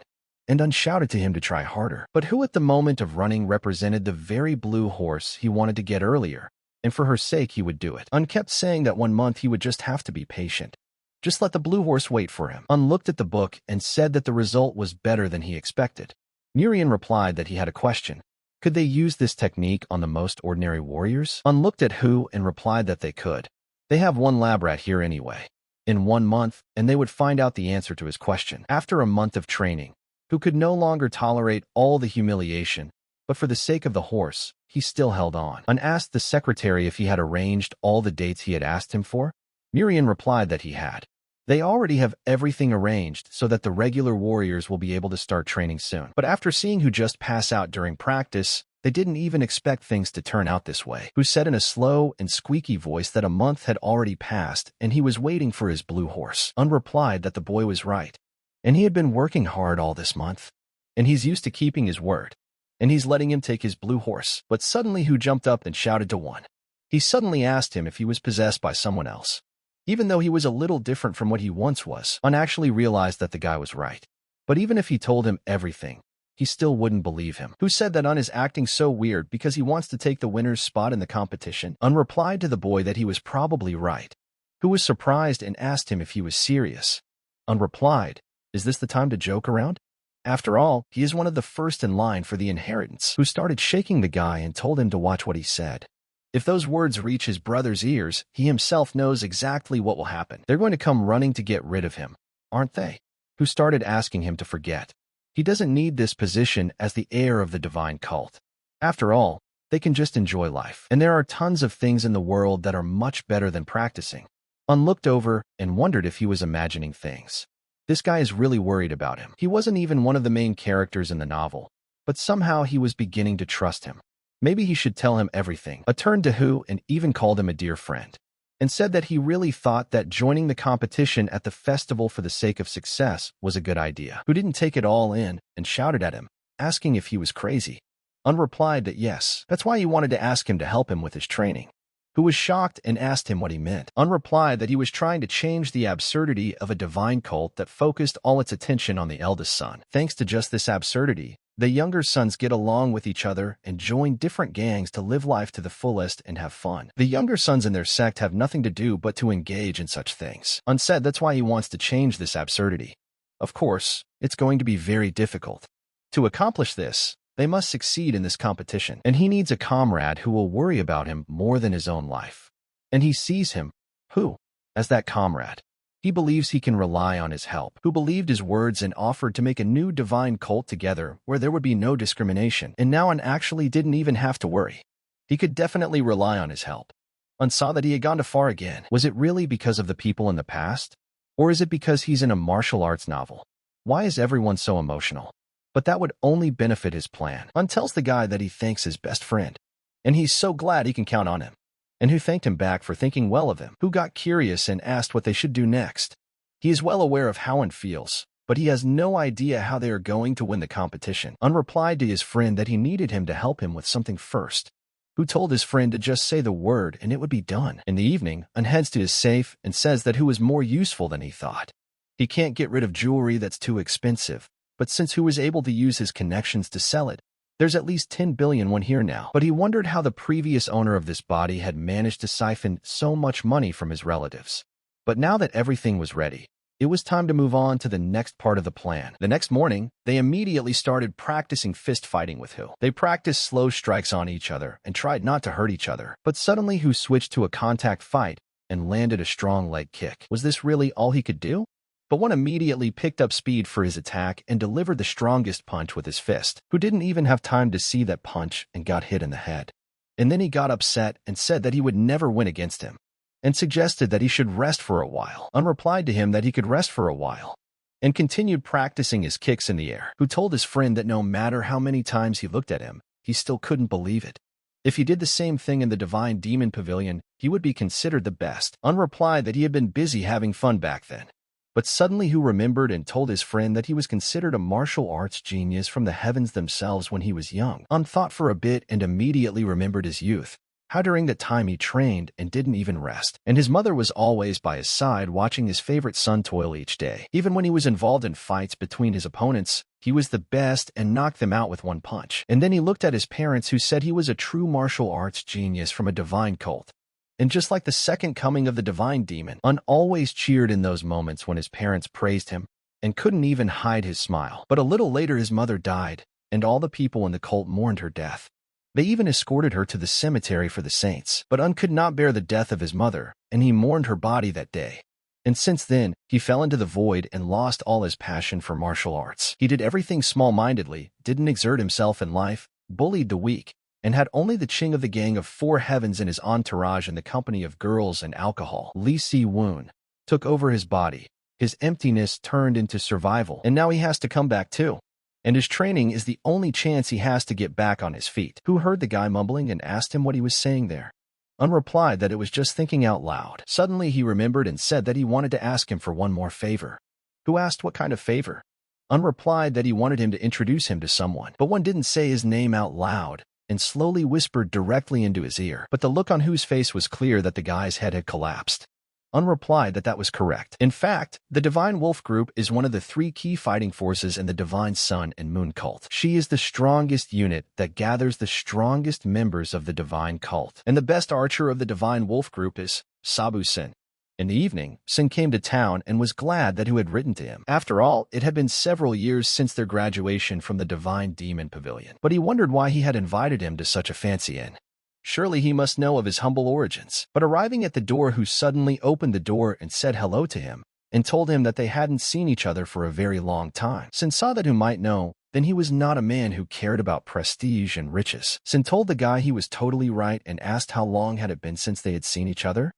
And Un shouted to him to try harder. But Hu at the moment of running represented the very blue horse he wanted to get earlier, and for her sake he would do it. Un kept saying that 1 month he would just have to be patient. Just let the blue horse wait for him. Un looked at the book and said that the result was better than he expected. Miriam replied that he had a question. Could they use this technique on the most ordinary warriors? Un looked at Hu and replied that they could. They have 1 lab rat here anyway. In 1 month, and they would find out the answer to his question. After a month of training, Hu could no longer tolerate all the humiliation, but for the sake of the horse, he still held on. Un asked the secretary if he had arranged all the dates he had asked him for. Miriam replied that he had. They already have everything arranged so that the regular warriors will be able to start training soon. But after seeing Hu just pass out during practice, they didn't even expect things to turn out this way. Hu said in a slow and squeaky voice that a month had already passed and he was waiting for his blue horse. Un replied that the boy was right, and he had been working hard all this month, and he's used to keeping his word, and he's letting him take his blue horse. But suddenly Hu jumped up and shouted to one. He suddenly asked him if he was possessed by someone else. Even though he was a little different from what he once was, Un actually realized that the guy was right. But even if he told him everything, he still wouldn't believe him. Hu said that Un is acting so weird because he wants to take the winner's spot in the competition. Un replied to the boy that he was probably right. Hu was surprised and asked him if he was serious. Un replied, is this the time to joke around? After all, he is one of the first in line for the inheritance. Hu started shaking the guy and told him to watch what he said. If those words reach his brother's ears, he himself knows exactly what will happen. They're going to come running to get rid of him, aren't they? Hu started asking him to forget. He doesn't need this position as the heir of the divine cult. After all, they can just enjoy life. And there are tons of things in the world that are much better than practicing. Un looked over and wondered if he was imagining things. This guy is really worried about him. He wasn't even one of the main characters in the novel, but somehow he was beginning to trust him. Maybe he should tell him everything. A turned to Hu and even called him a dear friend, and said that he really thought that joining the competition at the festival for the sake of success was a good idea. Hu didn't take it all in and shouted at him, asking if he was crazy. Un replied that yes, that's why he wanted to ask him to help him with his training. Hu was shocked and asked him what he meant. Un replied that he was trying to change the absurdity of a divine cult that focused all its attention on the eldest son. Thanks to just this absurdity, the younger sons get along with each other and join different gangs to live life to the fullest and have fun. The younger sons in their sect have nothing to do but to engage in such things. Un said that's why he wants to change this absurdity. Of course, it's going to be very difficult. To accomplish this, they must succeed in this competition, and he needs a comrade who will worry about him more than his own life. And he sees him, Hu, as that comrade. He believes he can rely on his help. Hu believed his words and offered to make a new divine cult together where there would be no discrimination, and now Un actually didn't even have to worry. He could definitely rely on his help. Un saw that he had gone too far again. Was it really because of the people in the past? Or is it because he's in a martial arts novel? Why is everyone so emotional? But that would only benefit his plan. Un tells the guy that he thanks his best friend, and he's so glad he can count on him. And Hu thanked him back for thinking well of him. Hu got curious and asked what they should do next. He is well aware of how Un feels, but he has no idea how they are going to win the competition. Un replied to his friend that he needed him to help him with something first. Hu told his friend to just say the word and it would be done. In the evening, Un heads to his safe and says that Hu is more useful than he thought. He can't get rid of jewelry that's too expensive, but since Hu was able to use his connections to sell it, there's at least 10 billion won here now. But he wondered how the previous owner of this body had managed to siphon so much money from his relatives. But now that everything was ready, it was time to move on to the next part of the plan. The next morning, they immediately started practicing fist fighting with Hu. They practiced slow strikes on each other and tried not to hurt each other. But suddenly Hu switched to a contact fight and landed a strong leg kick. Was this really all he could do? But one immediately picked up speed for his attack and delivered the strongest punch with his fist. Hu didn't even have time to see that punch and got hit in the head. And then he got upset and said that he would never win against him, and suggested that he should rest for a while. Un replied to him that he could rest for a while, and continued practicing his kicks in the air. Hu told his friend that no matter how many times he looked at him, he still couldn't believe it. If he did the same thing in the Divine Demon Pavilion, he would be considered the best. Un replied that he had been busy having fun back then. But suddenly Hu remembered and told his friend that he was considered a martial arts genius from the heavens themselves when he was young. Un thought for a bit and immediately remembered his youth, how during that time he trained and didn't even rest. And his mother was always by his side watching his favorite son toil each day. Even when he was involved in fights between his opponents, he was the best and knocked them out with one punch. And then he looked at his parents who said he was a true martial arts genius from a divine cult. And just like the second coming of the divine demon, Un always cheered in those moments when his parents praised him and couldn't even hide his smile. But a little later his mother died, and all the people in the cult mourned her death. They even escorted her to the cemetery for the saints. But Un could not bear the death of his mother, and he mourned her body that day. And since then, he fell into the void and lost all his passion for martial arts. He did everything small-mindedly, didn't exert himself in life, bullied the weak, and had only the Ching of the Gang of Four Heavens in his entourage in the company of girls and alcohol. Li Si-woon took over his body. His emptiness turned into survival, and now he has to come back too. And his training is the only chance he has to get back on his feet. Hu heard the guy mumbling and asked him what he was saying there. Un replied that it was just thinking out loud. Suddenly he remembered and said that he wanted to ask him for one more favor. Hu asked what kind of favor. Un replied that he wanted him to introduce him to someone, but one didn't say his name out loud, and slowly whispered directly into his ear. But the look on Hu's face was clear that the guy's head had collapsed. Un replied that that was correct. In fact, the Divine Wolf Group is one of the three key fighting forces in the Divine Sun and Moon cult. She is the strongest unit that gathers the strongest members of the Divine cult. And the best archer of the Divine Wolf Group is Sabu-sen. In the evening, Sin came to town and was glad that Hu had written to him. After all, it had been several years since their graduation from the Divine Demon Pavilion. But he wondered why he had invited him to such a fancy inn. Surely he must know of his humble origins. But arriving at the door, Hu suddenly opened the door and said hello to him, and told him that they hadn't seen each other for a very long time. Sin saw that Hu might know, then he was not a man who cared about prestige and riches. Sin told the guy he was totally right and asked how long had it been since they had seen each other?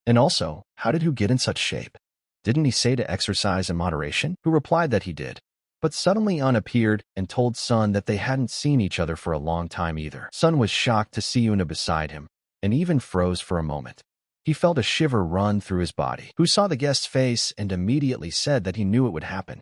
And also, how did Hu get in such shape? Didn't he say to exercise in moderation? Hu replied that he did. But suddenly Un appeared and told Sun that they hadn't seen each other for a long time either. Sun was shocked to see Una beside him, and even froze for a moment. He felt a shiver run through his body. Who saw the guest's face and immediately said that he knew it would happen.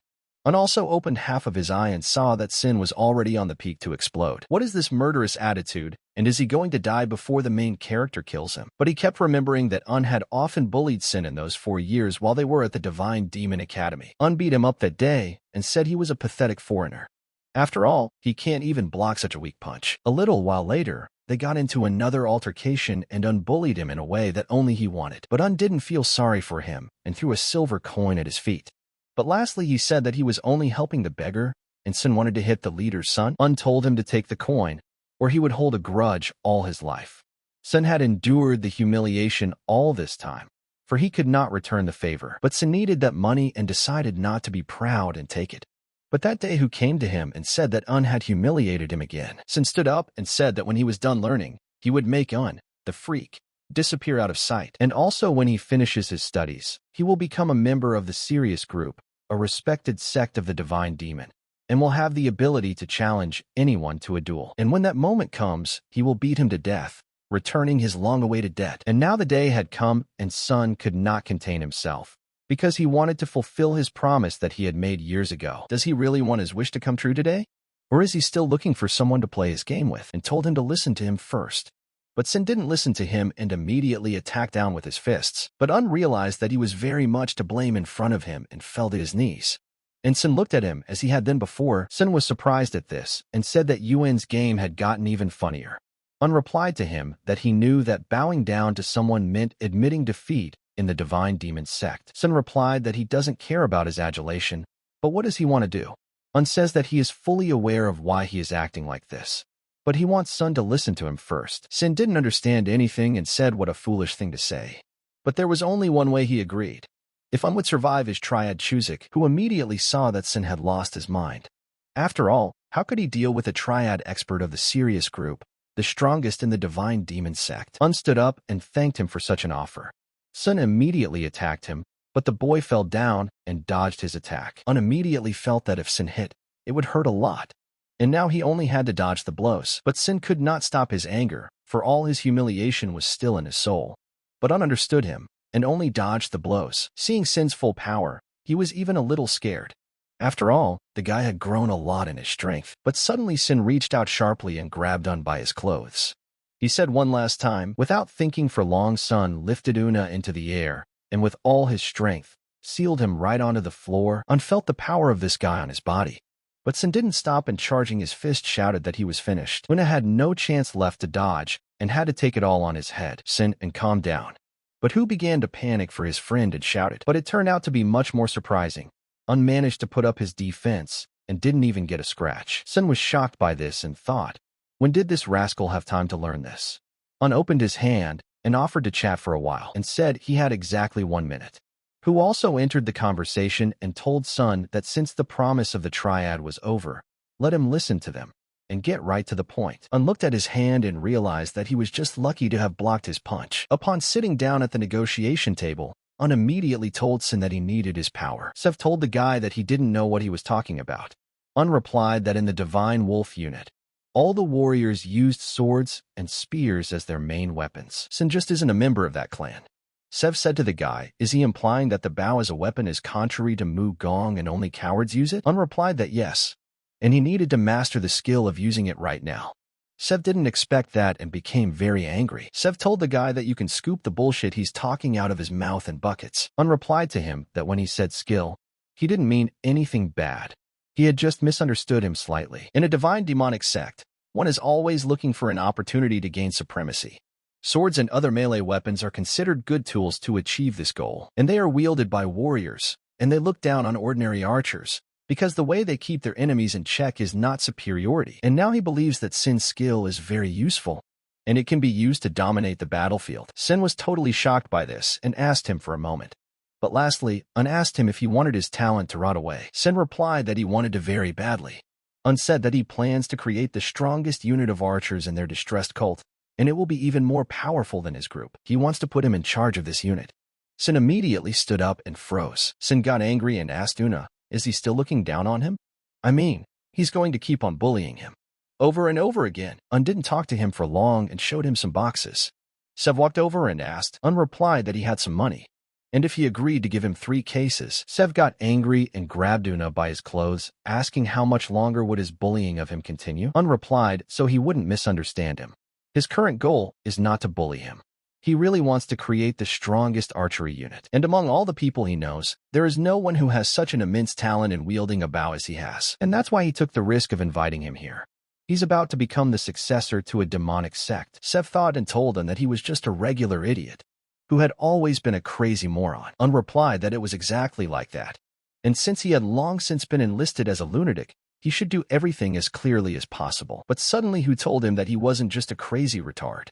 Un also opened half of his eye and saw that Sin was already on the peak to explode. What is this murderous attitude, and is he going to die before the main character kills him? But he kept remembering that Un had often bullied Sin in those 4 years while they were at the Divine Demon Academy. Un beat him up that day and said he was a pathetic foreigner. After all, he can't even block such a weak punch. A little while later, they got into another altercation and Un bullied him in a way that only he wanted. But Un didn't feel sorry for him and threw a silver coin at his feet. But lastly, he said that he was only helping the beggar, and Sin wanted to hit the leader's son. Un told him to take the coin, or he would hold a grudge all his life. Sin had endured the humiliation all this time, for he could not return the favor. But Sin needed that money and decided not to be proud and take it. But that day Who came to him and said that Un had humiliated him again. Sin stood up and said that when he was done learning, he would make Un, the freak, disappear out of sight. And also when he finishes his studies, he will become a member of the serious group, a respected sect of the Divine Demon, and will have the ability to challenge anyone to a duel. And when that moment comes, he will beat him to death, returning his long-awaited debt. And now the day had come, and Sun could not contain himself, because he wanted to fulfill his promise that he had made years ago. Does he really want his wish to come true today? Or is he still looking for someone to play his game with? And told him to listen to him first. But Sin didn't listen to him and immediately attacked down with his fists. But Un realized that he was very much to blame in front of him and fell to his knees. And Sin looked at him as he had then before. Sin was surprised at this and said that Yuan's game had gotten even funnier. Un replied to him that he knew that bowing down to someone meant admitting defeat in the Divine Demon sect. Sin replied that he doesn't care about his adulation, but what does he want to do? Un says that he is fully aware of why he is acting like this, but he wants Sun to listen to him first. Sin didn't understand anything and said what a foolish thing to say. But there was only one way he agreed. If Un would survive his triad Chuzik, who immediately saw that Sin had lost his mind. After all, how could he deal with a triad expert of the serious group, the strongest in the Divine Demon sect? Un stood up and thanked him for such an offer. Sun immediately attacked him, but the boy fell down and dodged his attack. Un immediately felt that if Sin hit, it would hurt a lot. And now he only had to dodge the blows. But Sin could not stop his anger, for all his humiliation was still in his soul. But Un understood him, and only dodged the blows. Seeing Sin's full power, he was even a little scared. After all, the guy had grown a lot in his strength. But suddenly Sin reached out sharply and grabbed Un by his clothes. He said one last time. Without thinking for long, Sun lifted Una into the air, and with all his strength, sealed him right onto the floor. Un felt the power of this guy on his body. But Sin didn't stop and charging his fist shouted that he was finished. Una had no chance left to dodge and had to take it all on his head. Sin and calm down. But Who began to panic for his friend and shouted. But it turned out to be much more surprising. Un managed to put up his defense and didn't even get a scratch. Sin was shocked by this and thought, when did this rascal have time to learn this? Un opened his hand and offered to chat for a while and said he had exactly 1 minute. Who also entered the conversation and told Sun that since the promise of the triad was over, let him listen to them and get right to the point. Un looked at his hand and realized that he was just lucky to have blocked his punch. Upon sitting down at the negotiation table, Un immediately told Sin that he needed his power. Sev told the guy that he didn't know what he was talking about. Un replied that in the Divine Wolf unit, all the warriors used swords and spears as their main weapons. Sin just isn't a member of that clan. Sev said to the guy, is he implying that the bow as a weapon is contrary to Mu Gong and only cowards use it? Un replied that yes, and he needed to master the skill of using it right now. Sev didn't expect that and became very angry. Sev told the guy that you can scoop the bullshit he's talking out of his mouth in buckets. Un replied to him that when he said skill, he didn't mean anything bad. He had just misunderstood him slightly. In a divine demonic sect, one is always looking for an opportunity to gain supremacy. Swords and other melee weapons are considered good tools to achieve this goal, and they are wielded by warriors, and they look down on ordinary archers, because the way they keep their enemies in check is not superiority. And now he believes that Sin's skill is very useful, and it can be used to dominate the battlefield. Sin was totally shocked by this and asked him for a moment. But lastly, Un asked him if he wanted his talent to rot away. Sin replied that he wanted to very badly. Un said that he plans to create the strongest unit of archers in their distressed cult, and it will be even more powerful than his group. He wants to put him in charge of this unit. Sin immediately stood up and froze. Sin got angry and asked Una, is he still looking down on him? I mean, he's going to keep on bullying him. Over and over again, didn't talk to him for long and showed him some boxes. Sev walked over and asked. Replied that he had some money, and if he agreed to give him 3 cases. Sev got angry and grabbed Una by his clothes, asking how much longer would his bullying of him continue. Replied so he wouldn't misunderstand him. His current goal is not to bully him. He really wants to create the strongest archery unit. And among all the people he knows, there is no one who has such an immense talent in wielding a bow as he has. And that's why he took the risk of inviting him here. He's about to become the successor to a demonic sect. Sev thought and told him that he was just a regular idiot who had always been a crazy moron. Replied that it was exactly like that. And since he had long since been enlisted as a lunatic, he should do everything as clearly as possible. But suddenly Hu told him that he wasn't just a crazy retard.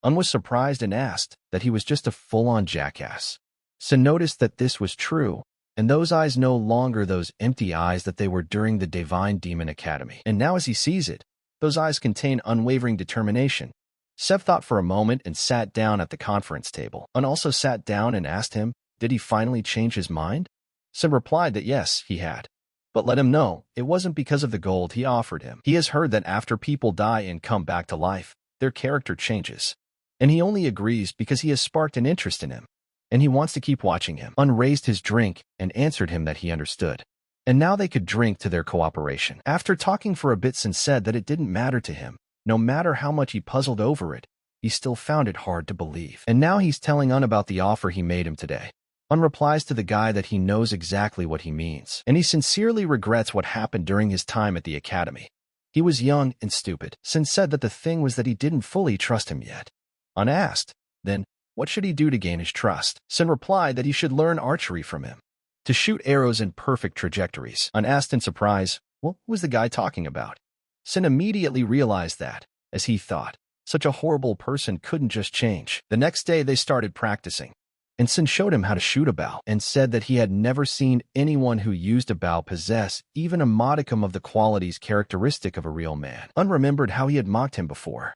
Was surprised and asked that he was just a full-on jackass. Sin noticed that this was true, and those eyes no longer those empty eyes that they were during the Divine Demon Academy. And now as he sees it, those eyes contain unwavering determination. Sev thought for a moment and sat down at the conference table. Also sat down and asked him, did he finally change his mind? Sin replied that yes, he had. But let him know, it wasn't because of the gold he offered him. He has heard that after people die and come back to life, their character changes. And he only agrees because he has sparked an interest in him, and he wants to keep watching him. Raised his drink and answered him that he understood. And now they could drink to their cooperation. After talking for a bit, Sin said that it didn't matter to him. No matter how much he puzzled over it, he still found it hard to believe. And now he's telling about the offer he made him today. Replies to the guy that he knows exactly what he means, and he sincerely regrets what happened during his time at the academy. He was young and stupid. Sin said that the thing was that he didn't fully trust him yet. Asked, then, what should he do to gain his trust? Sin replied that he should learn archery from him, to shoot arrows in perfect trajectories. Asked in surprise, what was the guy talking about? Sin immediately realized that, as he thought, such a horrible person couldn't just change. The next day they started practicing, and Sin showed him how to shoot a bow, and said that he had never seen anyone who used a bow possess even a modicum of the qualities characteristic of a real man. Remembered how he had mocked him before,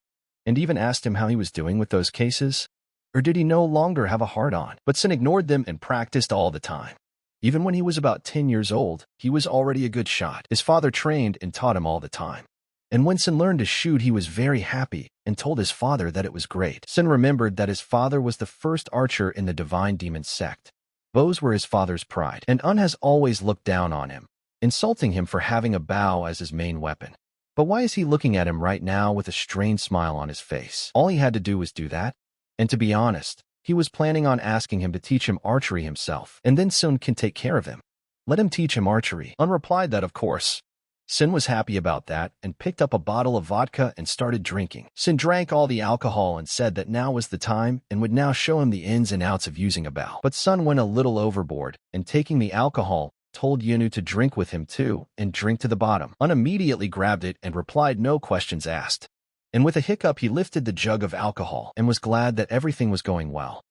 and even asked him how he was doing with those cases, or did he no longer have a heart-on? But Sin ignored them and practiced all the time. Even when he was about 10 years old, he was already a good shot. His father trained and taught him all the time. And when Sin learned to shoot, he was very happy and told his father that it was great. Sin remembered that his father was the first archer in the Divine Demon sect. Bows were his father's pride, and has always looked down on him, insulting him for having a bow as his main weapon. But why is he looking at him right now with a strained smile on his face? All he had to do was do that. And to be honest, he was planning on asking him to teach him archery himself, and then Sin can take care of him. Let him teach him archery. Replied that of course. Sin was happy about that and picked up a bottle of vodka and started drinking. Sin drank all the alcohol and said that now was the time and would now show him the ins and outs of using a bow. But Sun went a little overboard, and taking the alcohol, told Yunu to drink with him too and drink to the bottom. Immediately grabbed it and replied no questions asked. And with a hiccup he lifted the jug of alcohol and was glad that everything was going well.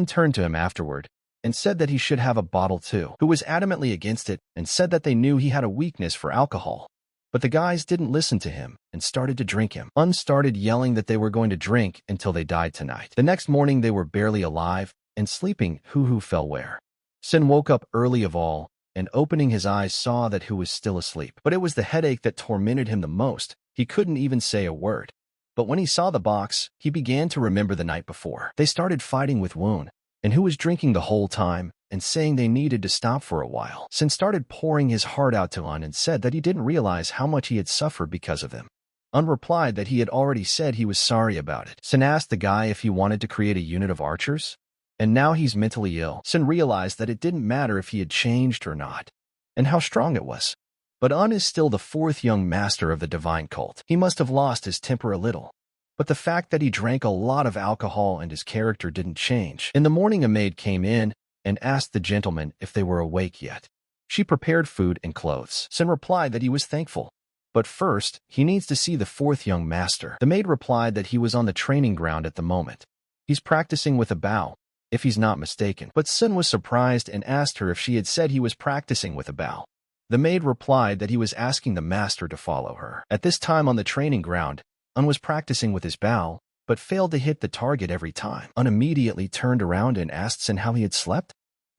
Turned to him afterward and said that he should have a bottle too, who was adamantly against it and said that they knew he had a weakness for alcohol. But the guys didn't listen to him and started to drink him. Started yelling that they were going to drink until they died tonight. The next morning they were barely alive and sleeping who fell where. Sin woke up early of all and opening his eyes saw that Hu was still asleep. But it was the headache that tormented him the most. He couldn't even say a word. But when he saw the box, he began to remember the night before. They started fighting with Woon, and Hu was drinking the whole time and saying they needed to stop for a while. Sin started pouring his heart out to Un and said that he didn't realize how much he had suffered because of him. Un replied that he had already said he was sorry about it. Sin asked the guy if he wanted to create a unit of archers, and now he's mentally ill. Sin realized that it didn't matter if he had changed or not, and how strong it was. But Un is still the fourth young master of the divine cult. He must have lost his temper a little. But the fact that he drank a lot of alcohol and his character didn't change. In the morning a maid came in and asked the gentleman if they were awake yet. She prepared food and clothes. Sin replied that he was thankful. But first, he needs to see the fourth young master. The maid replied that he was on the training ground at the moment. He's practicing with a bow, if he's not mistaken. But Sin was surprised and asked her if she had said he was practicing with a bow. The maid replied that he was asking the master to follow her. At this time on the training ground, Un was practicing with his bow, but failed to hit the target every time. Un immediately turned around and asked Sin how he had slept.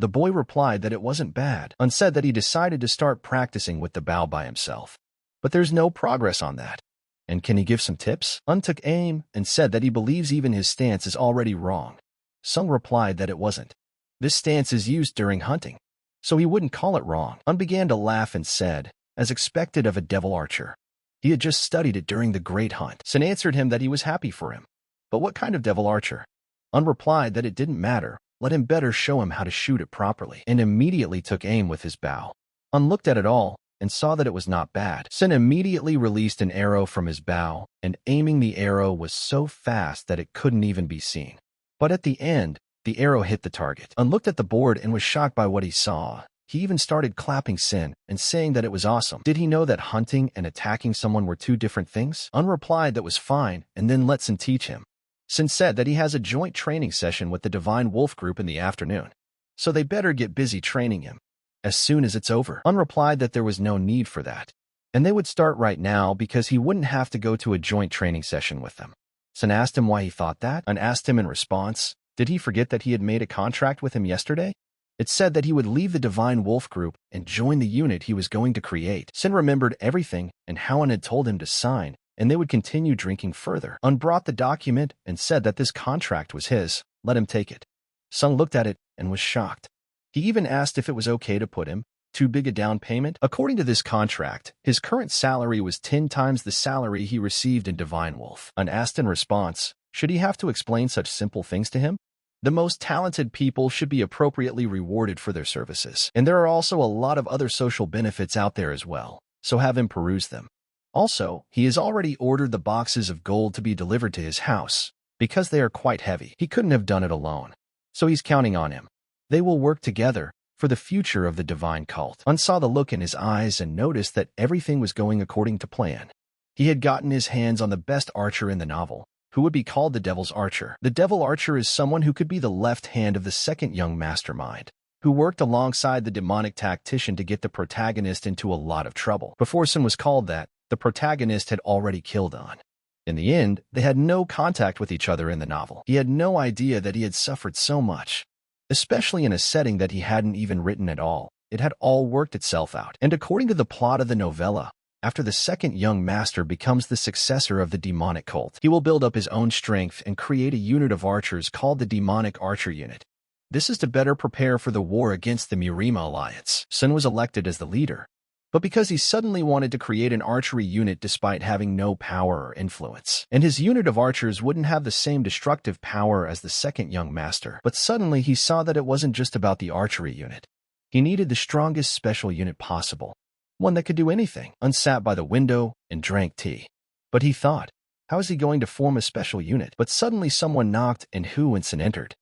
The boy replied that it wasn't bad, and said that he decided to start practicing with the bow by himself. But there's no progress on that. And can he give some tips? Un took aim and said that he believes even his stance is already wrong. Sung replied that it wasn't. This stance is used during hunting, so he wouldn't call it wrong. Un began to laugh and said, as expected of a devil archer, he had just studied it during the great hunt. Sun answered him that he was happy for him. But what kind of devil archer? Un replied that it didn't matter, let him better show him how to shoot it properly, and immediately took aim with his bow. Un looked at it all and saw that it was not bad. Sun immediately released an arrow from his bow, and aiming the arrow was so fast that it couldn't even be seen. But at the end, the arrow hit the target. Un looked at the board and was shocked by what he saw. He even started clapping Sin and saying that it was awesome. Did he know that hunting and attacking someone were two different things? Un replied that was fine and then let Sin teach him. Sin said that he has a joint training session with the Divine Wolf group in the afternoon, so they better get busy training him as soon as it's over. Un replied that there was no need for that, and they would start right now because he wouldn't have to go to a joint training session with them. Sin asked him why he thought that, and asked him in response, did he forget that he had made a contract with him yesterday? It said that he would leave the Divine Wolf group and join the unit he was going to create. Sin remembered everything and how Un had told him to sign, and they would continue drinking further. Un brought the document and said that this contract was his, let him take it. Sung looked at it and was shocked. He even asked if it was okay to put him too big a down payment. According to this contract, his current salary was 10 times the salary he received in Divine Wolf. Un asked in response, should he have to explain such simple things to him? The most talented people should be appropriately rewarded for their services, and there are also a lot of other social benefits out there as well, so have him peruse them. Also, he has already ordered the boxes of gold to be delivered to his house, because they are quite heavy. He couldn't have done it alone, so he's counting on him. They will work together for the future of the divine cult. Un saw the look in his eyes and noticed that everything was going according to plan. He had gotten his hands on the best archer in the novel, who would be called the Devil's Archer. The Devil Archer is someone who could be the left hand of the second young mastermind, who worked alongside the demonic tactician to get the protagonist into a lot of trouble. Before Sun was called that, the protagonist had already killed On. In the end, they had no contact with each other in the novel. He had no idea that he had suffered so much, especially in a setting that he hadn't even written at all. It had all worked itself out. And according to the plot of the novella, after the second young master becomes the successor of the demonic cult, he will build up his own strength and create a unit of archers called the Demonic Archer Unit. This is to better prepare for the war against the Murima Alliance. Sun was elected as the leader, but because he suddenly wanted to create an archery unit despite having no power or influence. And his unit of archers wouldn't have the same destructive power as the second young master. But suddenly he saw that it wasn't just about the archery unit. He needed the strongest special unit possible, one that could do anything. Un sat by the window and drank tea. But he thought, how is he going to form a special unit? But suddenly someone knocked and Hu and Sun entered.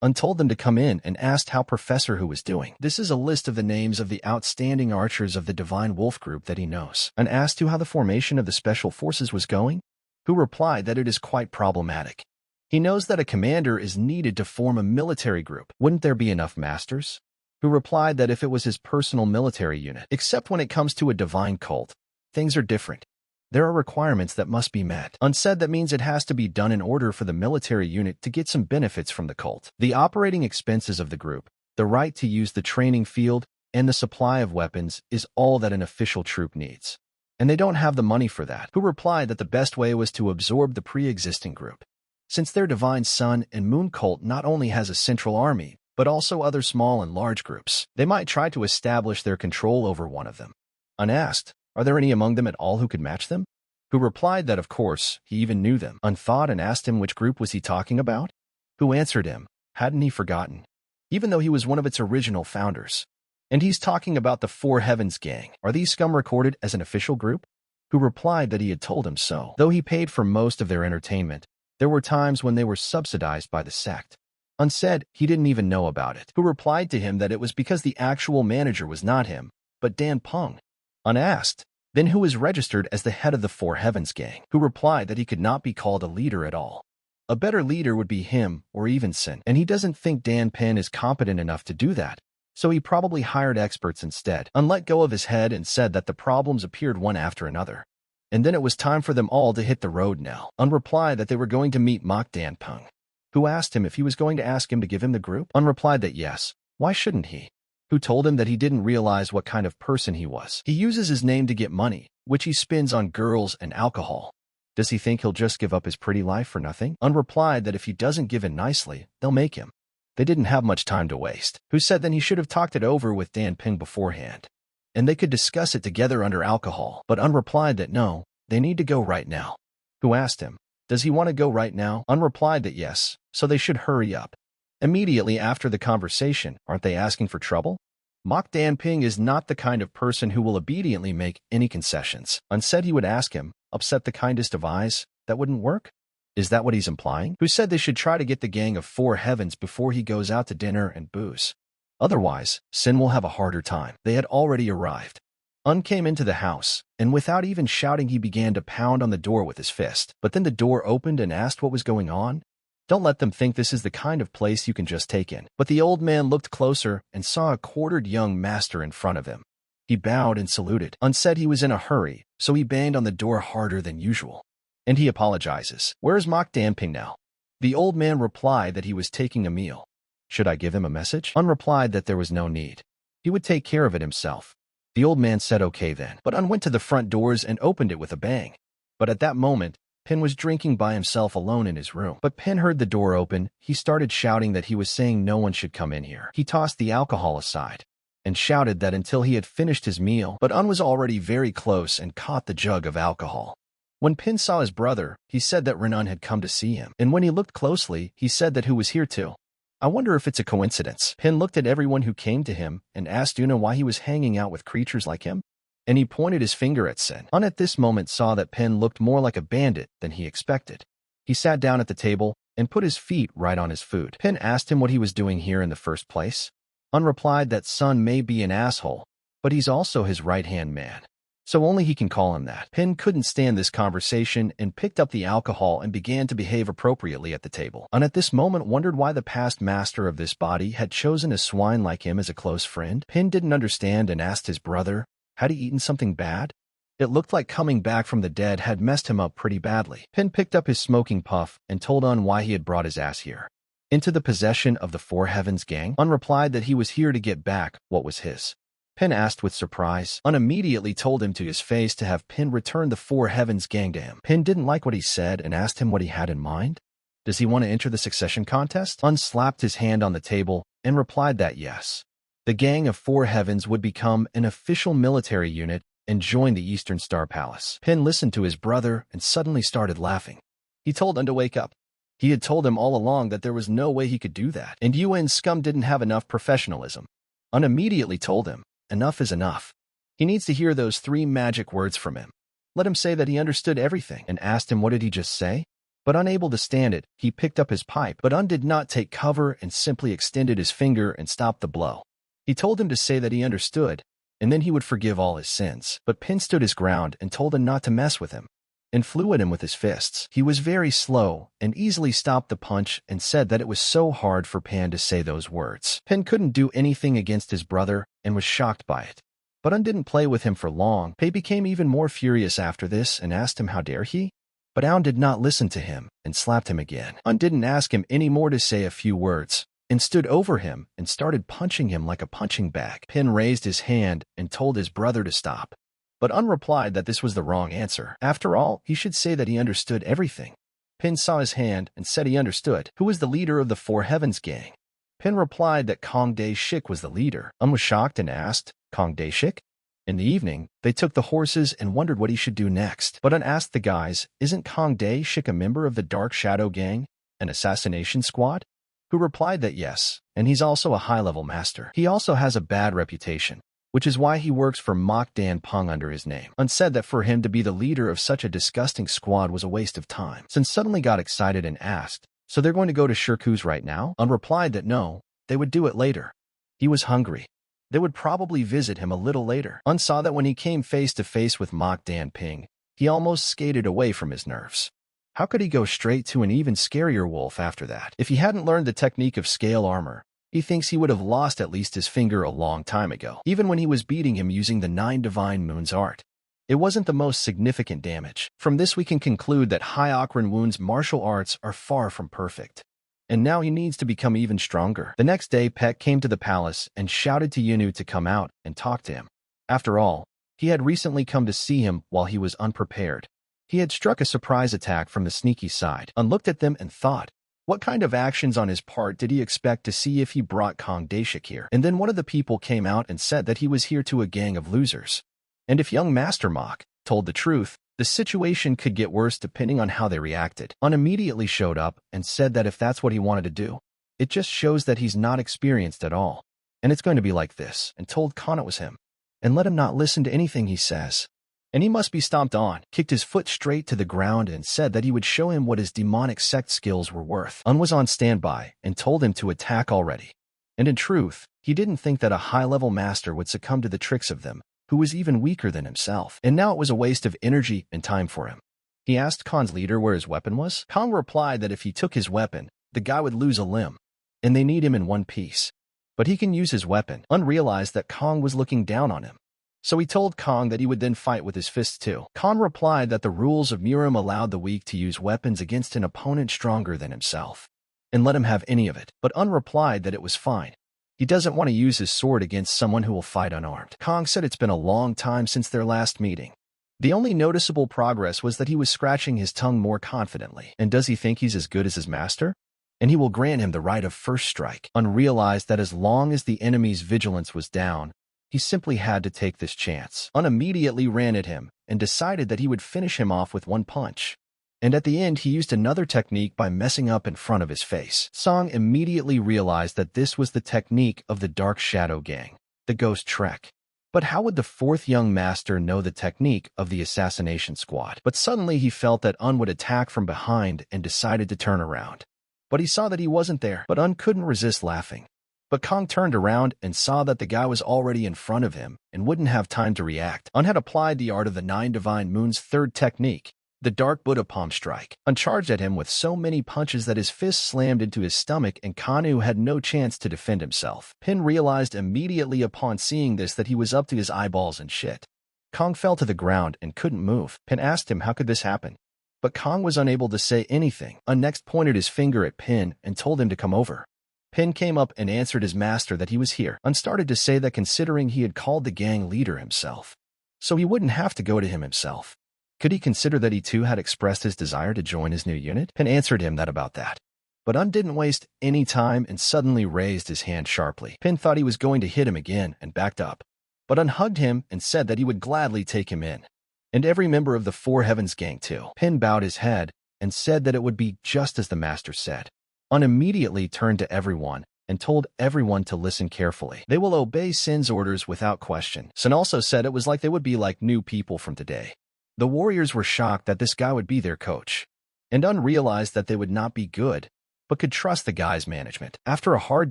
Un told them to come in and asked how Professor Hu was doing. This is a list of the names of the outstanding archers of the Divine Wolf group that he knows. Un asked Hu how the formation of the special forces was going. Hu replied that it is quite problematic. He knows that a commander is needed to form a military group. Wouldn't there be enough masters? Who replied that if it was his personal military unit, except when it comes to a divine cult, things are different. There are requirements that must be met. Un said that means it has to be done in order for the military unit to get some benefits from the cult. The operating expenses of the group, the right to use the training field, and the supply of weapons is all that an official troop needs. And they don't have the money for that. Who replied that the best way was to absorb the pre-existing group. Since their divine sun and moon cult not only has a central army, but also other small and large groups, they might try to establish their control over one of them. Un asked, are there any among them at all who could match them? Who replied that of course, he even knew them. Un thought and asked him which group was he talking about? Who answered him, hadn't he forgotten? Even though he was one of its original founders. And he's talking about the Four Heavens Gang. Are these scum recorded as an official group? Who replied that he had told him so. Though he paid for most of their entertainment, there were times when they were subsidized by the sect. Un said he didn't even know about it. Who replied to him that it was because the actual manager was not him, but Dan Peng. Un asked, then who is registered as the head of the Four Heavens Gang? Who replied that he could not be called a leader at all. A better leader would be him or even Sin, and he doesn't think Dan Peng is competent enough to do that, so he probably hired experts instead. Un let go of his head and said that the problems appeared one after another. And then it was time for them all to hit the road now. Un replied that they were going to meet mock Dan Peng. Who asked him if he was going to ask him to give him the group. Un replied that yes, Why shouldn't he? Who told him that he didn't realize what kind of person he was? He uses his name to get money, which he spends on girls and alcohol. Does he think he'll just give up his pretty life for nothing? Un replied that if he doesn't give in nicely, they'll make him. They didn't have much time to waste. Who said then he should have talked it over with Dan Ping beforehand, and they could discuss it together under alcohol. But Un replied that no, they need to go right now. Who asked him, does he want to go right now? Un replied that yes, so they should hurry up. Immediately after the conversation, aren't they asking for trouble? Mock Dan Ping is not the kind of person who will obediently make any concessions. Un said he would ask him, upset the kindest of eyes, that wouldn't work? Is that what he's implying? Who said they should try to get the gang of Four Heavens before he goes out to dinner and booze? Otherwise, Sin will have a harder time. They had already arrived. Un came into the house, and without even shouting he began to pound on the door with his fist. But then the door opened and asked what was going on. Don't let them think this is the kind of place you can just take in. But the old man looked closer and saw a quartered young master in front of him. He bowed and saluted. Un said he was in a hurry, so he banged on the door harder than usual. And he apologizes. Where's Mock Dan Ping now? The old man replied that he was taking a meal. Should I give him a message? Un replied that there was no need. He would take care of it himself. The old man said okay then, but Un went to the front doors and opened it with a bang. But at that moment, Pin was drinking by himself alone in his room. But Pin heard the door open. He started shouting that he was saying no one should come in here. He tossed the alcohol aside and shouted that until he had finished his meal, but Un was already very close and caught the jug of alcohol. When Pin saw his brother, he said that Renan had come to see him, and when he looked closely, he said that who was here too. I wonder if it's a coincidence. Pin looked at everyone who came to him and asked Una why he was hanging out with creatures like him, and he pointed his finger at Sin. Un at this moment saw that Pin looked more like a bandit than he expected. He sat down at the table and put his feet right on his food. Pin asked him what he was doing here in the first place. Un replied that Sun may be an asshole, but he's also his right-hand man, so only he can call him that. Pin couldn't stand this conversation and picked up the alcohol and began to behave appropriately at the table. Un at this moment wondered why the past master of this body had chosen a swine like him as a close friend. Pin didn't understand and asked his brother, had he eaten something bad? It looked like coming back from the dead had messed him up pretty badly. Pin picked up his smoking puff and told Un why he had brought his ass here. Into the possession of the Four Heavens gang? Un replied that he was here to get back what was his. Pin asked with surprise. Un immediately told him to his face to have Pin return the Four Heavens gang to him. Pin didn't like what he said and asked him what he had in mind. Does he want to enter the succession contest? Un slapped his hand on the table and replied that yes. The gang of Four Heavens would become an official military unit and join the Eastern Star Palace. Pin listened to his brother and suddenly started laughing. He told Un to wake up. He had told him all along that there was no way he could do that, and UN scum didn't have enough professionalism. Un immediately told him, enough is enough. He needs to hear those 3 magic words from him. Let him say that he understood everything, and asked him what did he just say? But unable to stand it, he picked up his pipe, but Un did not take cover and simply extended his finger and stopped the blow. He told him to say that he understood, and then he would forgive all his sins. But Pin stood his ground and told him not to mess with him, and flew at him with his fists. He was very slow and easily stopped the punch and said that it was so hard for Pan to say those words. Pin couldn't do anything against his brother and was shocked by it. But Un didn't play with him for long. Pei became even more furious after this and asked him how dare he? But Un did not listen to him and slapped him again. Un didn't ask him any more to say a few words, and stood over him and started punching him like a punching bag. Pin raised his hand and told his brother to stop. But Un replied that this was the wrong answer. After all, he should say that he understood everything. Pin saw his hand and said he understood. Who was the leader of the Four Heavens gang? Pin replied that Kong Dae Shik was the leader. Un was shocked and asked, Kong Dae Shik? In the evening, they took the horses and wondered what he should do next. But Un asked the guys, isn't Kong Dae Shik a member of the Dark Shadow gang, an assassination squad? Who replied that yes, and he's also a high-level master. He also has a bad reputation, which is why he works for Mok Dan Pung under his name. Un said that for him to be the leader of such a disgusting squad was a waste of time. Sin suddenly got excited and asked, so they're going to go to Shirku's right now? Un replied that no, they would do it later. He was hungry. They would probably visit him a little later. Un saw that when he came face to face with Mok Dan Ping, he almost skated away from his nerves. How could he go straight to an even scarier wolf after that? If he hadn't learned the technique of scale armor, he thinks he would have lost at least his finger a long time ago, even when he was beating him using the 9 Divine Moons art. It wasn't the most significant damage. From this we can conclude that High Akron Wound's martial arts are far from perfect. and now he needs to become even stronger. The next day, Peck came to the palace and shouted to Yunu to come out and talk to him. After all, he had recently come to see him while he was unprepared. He had struck a surprise attack from the sneaky side, and looked at them and thought, what kind of actions on his part did he expect to see if he brought Kong Daeshik here? And then one of the people came out and said that he was here to a gang of losers. And if young Master Mok told the truth, the situation could get worse depending on how they reacted. Un immediately showed up and said that if that's what he wanted to do, it just shows that he's not experienced at all. And it's going to be like this, and told Khan it was him. And let him not listen to anything he says. And he must be stomped on, kicked his foot straight to the ground and said that he would show him what his demonic sect skills were worth. Un was on standby and told him to attack already. And in truth, he didn't think that a high-level master would succumb to the tricks of them, who was even weaker than himself. And now it was a waste of energy and time for him. He asked Khan's leader where his weapon was. Khan replied that if he took his weapon, the guy would lose a limb, and they need him in one piece. But he can use his weapon. Un realized that Kong was looking down on him. So he told Kong that he would then fight with his fists too. Kong replied that the rules of Murim allowed the weak to use weapons against an opponent stronger than himself, and let him have any of it. But Un replied that it was fine. He doesn't want to use his sword against someone who will fight unarmed. Kong said it's been a long time since their last meeting. The only noticeable progress was that he was scratching his tongue more confidently. And does he think he's as good as his master? And he will grant him the right of first strike. Un realized that as long as the enemy's vigilance was down, he simply had to take this chance. Un immediately ran at him and decided that he would finish him off with one punch. And at the end, he used another technique by messing up in front of his face. Song immediately realized that this was the technique of the Dark Shadow Gang, the Ghost Trek. But how would the fourth young master know the technique of the Assassination Squad? But suddenly he felt that Un would attack from behind and decided to turn around. But he saw that he wasn't there, but Un couldn't resist laughing. But Kong turned around and saw that the guy was already in front of him and wouldn't have time to react. Un had applied the art of the 9 Divine Moon's third technique, the Dark Buddha Palm Strike. Un charged at him with so many punches that his fist slammed into his stomach and Kanu had no chance to defend himself. Pin realized immediately upon seeing this that he was up to his eyeballs in shit. Kong fell to the ground and couldn't move. Pin asked him how could this happen, but Kong was unable to say anything. Un next pointed his finger at Pin and told him to come over. Pin came up and answered his master that he was here, and started to say that considering he had called the gang leader himself, so he wouldn't have to go to him himself. Could he consider that he too had expressed his desire to join his new unit? Pin answered him that about that. But Un didn't waste any time and suddenly raised his hand sharply. Pin thought he was going to hit him again and backed up. But Un hugged him and said that he would gladly take him in. And every member of the Four Heavens gang too. Pin bowed his head and said that it would be just as the master said. Un immediately turned to everyone and told everyone to listen carefully. They will obey Sin's orders without question. Sin also said it was like they would be like new people from today. The warriors were shocked that this guy would be their coach, and Un realized that they would not be good, but could trust the guy's management. After a hard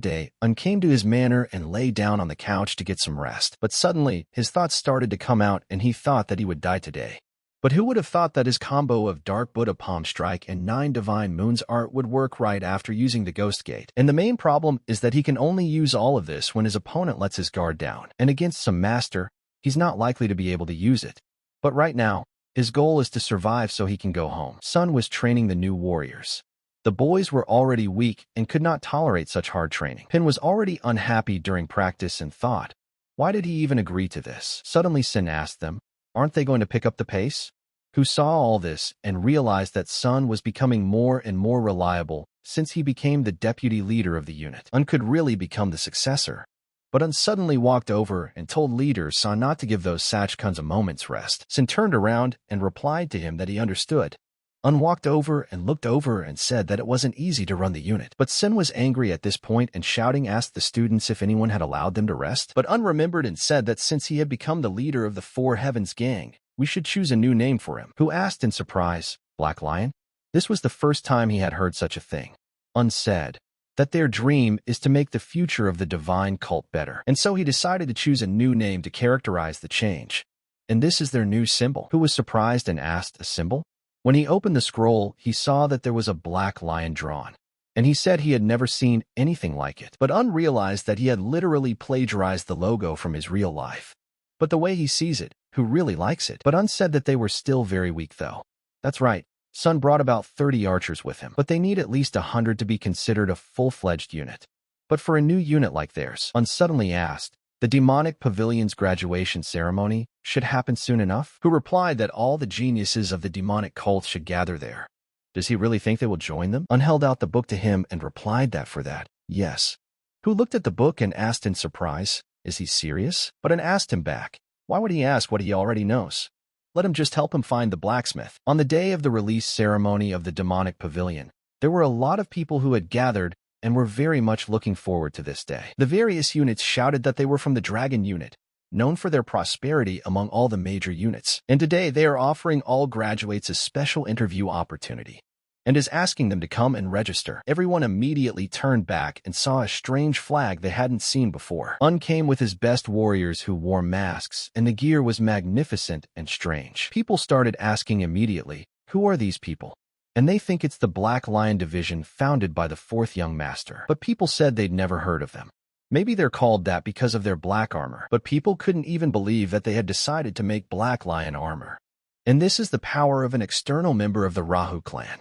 day, Un came to his manor and lay down on the couch to get some rest. But suddenly, his thoughts started to come out and he thought that he would die today. But who would have thought that his combo of Dark Buddha Palm Strike and 9 Divine Moons art would work right after using the Ghost Gate? And the main problem is that he can only use all of this when his opponent lets his guard down. And against some master, he's not likely to be able to use it. But right now, his goal is to survive so he can go home. Sun was training the new warriors. The boys were already weak and could not tolerate such hard training. Pin was already unhappy during practice and thought, why did he even agree to this? Suddenly Sin asked them, aren't they going to pick up the pace? Who saw all this and realized that Sun was becoming more and more reliable since he became the deputy leader of the unit. Un could really become the successor. But Un suddenly walked over and told leader Sun not to give those Sachkuns a moment's rest. Sin turned around and replied to him that he understood. Un walked over and looked over and said that it wasn't easy to run the unit. But Sin was angry at this point and shouting asked the students if anyone had allowed them to rest. But Un remembered and said that since he had become the leader of the Four Heavens gang, we should choose a new name for him. Who asked in surprise, Black Lion? This was the first time he had heard such a thing. Un said that their dream is to make the future of the divine cult better. And so he decided to choose a new name to characterize the change. And this is their new symbol. Who was surprised and asked a symbol? When he opened the scroll, he saw that there was a black lion drawn, and he said he had never seen anything like it. But Un realized that he had literally plagiarized the logo from his real life. But the way he sees it, who really likes it? But Un said that they were still very weak though. That's right, Sun brought about 30 archers with him, but they need at least 100 to be considered a full-fledged unit. But for a new unit like theirs, Un suddenly asked, the demonic pavilion's graduation ceremony should happen soon enough? Who replied that all the geniuses of the demonic cult should gather there. Does he really think they will join them? Un held out the book to him and replied that for that, yes. Who looked at the book and asked in surprise, is he serious? But Un asked him back, why would he ask what he already knows? Let him just help him find the blacksmith. On the day of the release ceremony of the demonic pavilion, there were a lot of people who had gathered and were very much looking forward to this day. The various units shouted that they were from the Dragon unit, known for their prosperity among all the major units. And today they are offering all graduates a special interview opportunity and is asking them to come and register. Everyone immediately turned back and saw a strange flag they hadn't seen before. Un came with his best warriors who wore masks, and the gear was magnificent and strange. People started asking immediately, who are these people? And they think it's the Black Lion division founded by the fourth young master. But people said they'd never heard of them. Maybe they're called that because of their black armor, but people couldn't even believe that they had decided to make Black Lion armor. And this is the power of an external member of the Rahu clan.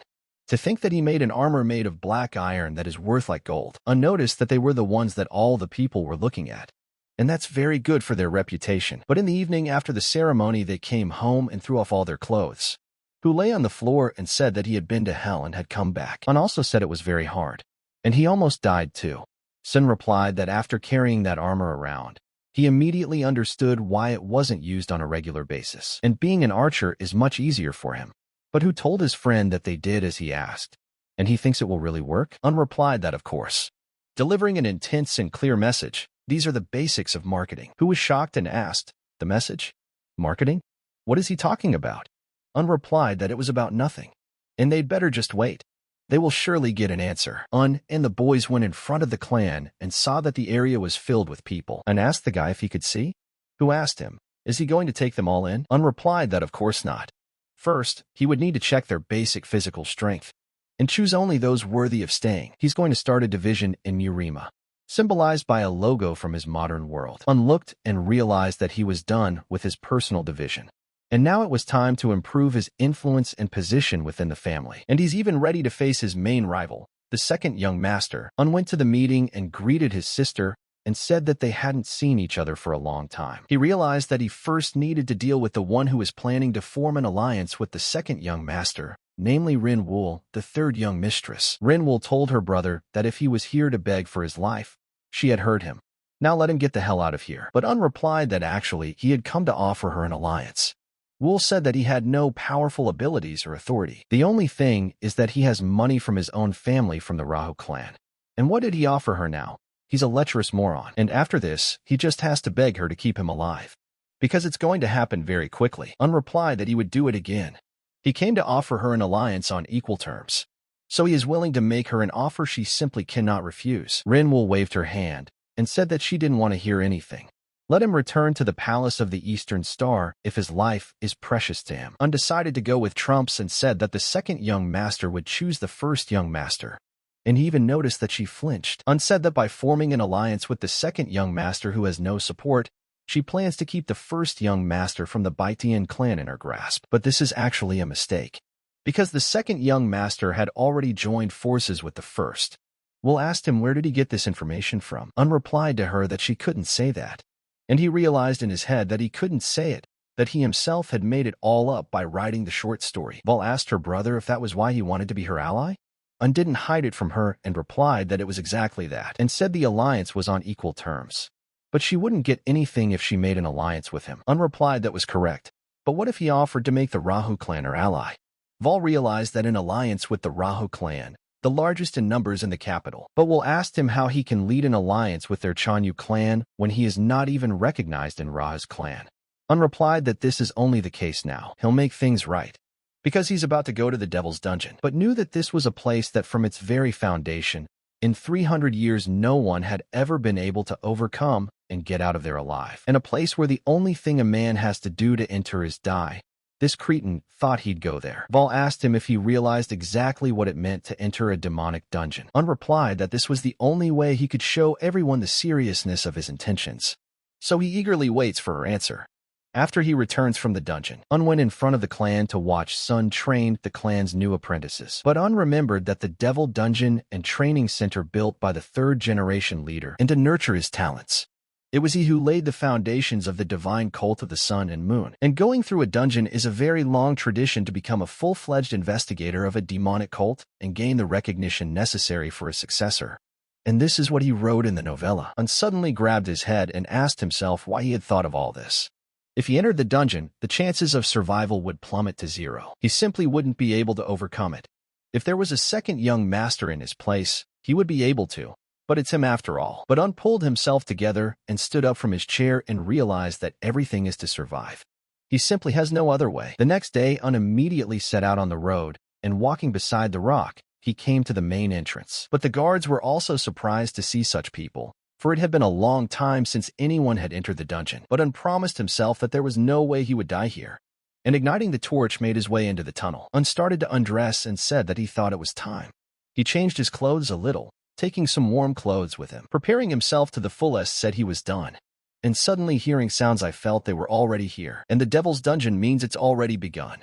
To think that he made an armor made of black iron that is worth like gold. Unnoticed that they were the ones that all the people were looking at. And that's very good for their reputation. But in the evening after the ceremony, they came home and threw off all their clothes. Who lay on the floor and said that he had been to hell and had come back. Un also said it was very hard. And he almost died too. Sun replied that after carrying that armor around, he immediately understood why it wasn't used on a regular basis. And being an archer is much easier for him. But who told his friend that they did as he asked? And he thinks it will really work? Un replied that of course. Delivering an intense and clear message, these are the basics of marketing. Who was shocked and asked, the message? Marketing? What is he talking about? Un replied that it was about nothing. And they'd better just wait. They will surely get an answer. Un and the boys went in front of the clan and saw that the area was filled with people. Un asked the guy if he could see. Who asked him, is he going to take them all in? Un replied that of course not. First, he would need to check their basic physical strength and choose only those worthy of staying. He's going to start a division in Murima, symbolized by a logo from his modern world. Un looked and realized that he was done with his personal division. And now it was time to improve his influence and position within the family. And he's even ready to face his main rival, the second young master. Un went to the meeting and greeted his sister and said that they hadn't seen each other for a long time. He realized that he first needed to deal with the one who was planning to form an alliance with the second young master, namely Rin Wool, the third young mistress. Rin Wool told her brother that if he was here to beg for his life, she had heard him. Now let him get the hell out of here. But Un replied that actually he had come to offer her an alliance. Wool said that he had no powerful abilities or authority. The only thing is that he has money from his own family from the Rahu clan. And what did he offer her now? He's a lecherous moron. And after this, he just has to beg her to keep him alive. Because it's going to happen very quickly. Un replied that he would do it again. He came to offer her an alliance on equal terms. So he is willing to make her an offer she simply cannot refuse. Rin Wool waved her hand and said that she didn't want to hear anything. Let him return to the palace of the Eastern Star if his life is precious to him. Un decided to go with trumps and said that the second young master would choose the first young master. And he even noticed that she flinched. Un said that by forming an alliance with the second young master who has no support, she plans to keep the first young master from the Baitian clan in her grasp. But this is actually a mistake, because the second young master had already joined forces with the first. Will asked him where did he get this information from. Un replied to her that she couldn't say that. And he realized in his head that he couldn't say it, that he himself had made it all up by writing the short story. Val asked her brother if that was why he wanted to be her ally. Un didn't hide it from her and replied that it was exactly that, and said the alliance was on equal terms. But she wouldn't get anything if she made an alliance with him. Un replied that was correct. But what if he offered to make the Rahu clan her ally? Val realized that an alliance with the Rahu clan, the largest in numbers in the capital. But Will asked him how he can lead an alliance with their Chanyu clan when he is not even recognized in Ra's clan. Un replied that this is only the case now. He'll make things right, because he's about to go to the Devil's Dungeon, but knew that this was a place that from its very foundation, in 300 years no one had ever been able to overcome and get out of there alive, and a place where the only thing a man has to do to enter is die. This Cretan thought he'd go there. Val asked him if he realized exactly what it meant to enter a demonic dungeon. Un replied that this was the only way he could show everyone the seriousness of his intentions. So he eagerly waits for her answer. After he returns from the dungeon, Un went in front of the clan to watch Sun train the clan's new apprentices. But Un remembered that the Devil Dungeon and Training Center built by the third-generation leader and to nurture his talents. It was he who laid the foundations of the divine cult of the sun and moon. And going through a dungeon is a very long tradition to become a full-fledged investigator of a demonic cult and gain the recognition necessary for a successor. And this is what he wrote in the novella. Un suddenly grabbed his head and asked himself why he had thought of all this. If he entered the dungeon, the chances of survival would plummet to zero. He simply wouldn't be able to overcome it. If there was a second young master in his place, he would be able to. But it's him after all. But Un pulled himself together and stood up from his chair and realized that everything is to survive. He simply has no other way. The next day, Un immediately set out on the road, and walking beside the rock, he came to the main entrance. But the guards were also surprised to see such people, for it had been a long time since anyone had entered the dungeon. But Un promised himself that there was no way he would die here. And igniting the torch made his way into the tunnel. Un started to undress and said that he thought it was time. He changed his clothes a little, taking some warm clothes with him. Preparing himself to the fullest, said he was done. And suddenly hearing sounds, I felt they were already here. And the devil's dungeon means it's already begun.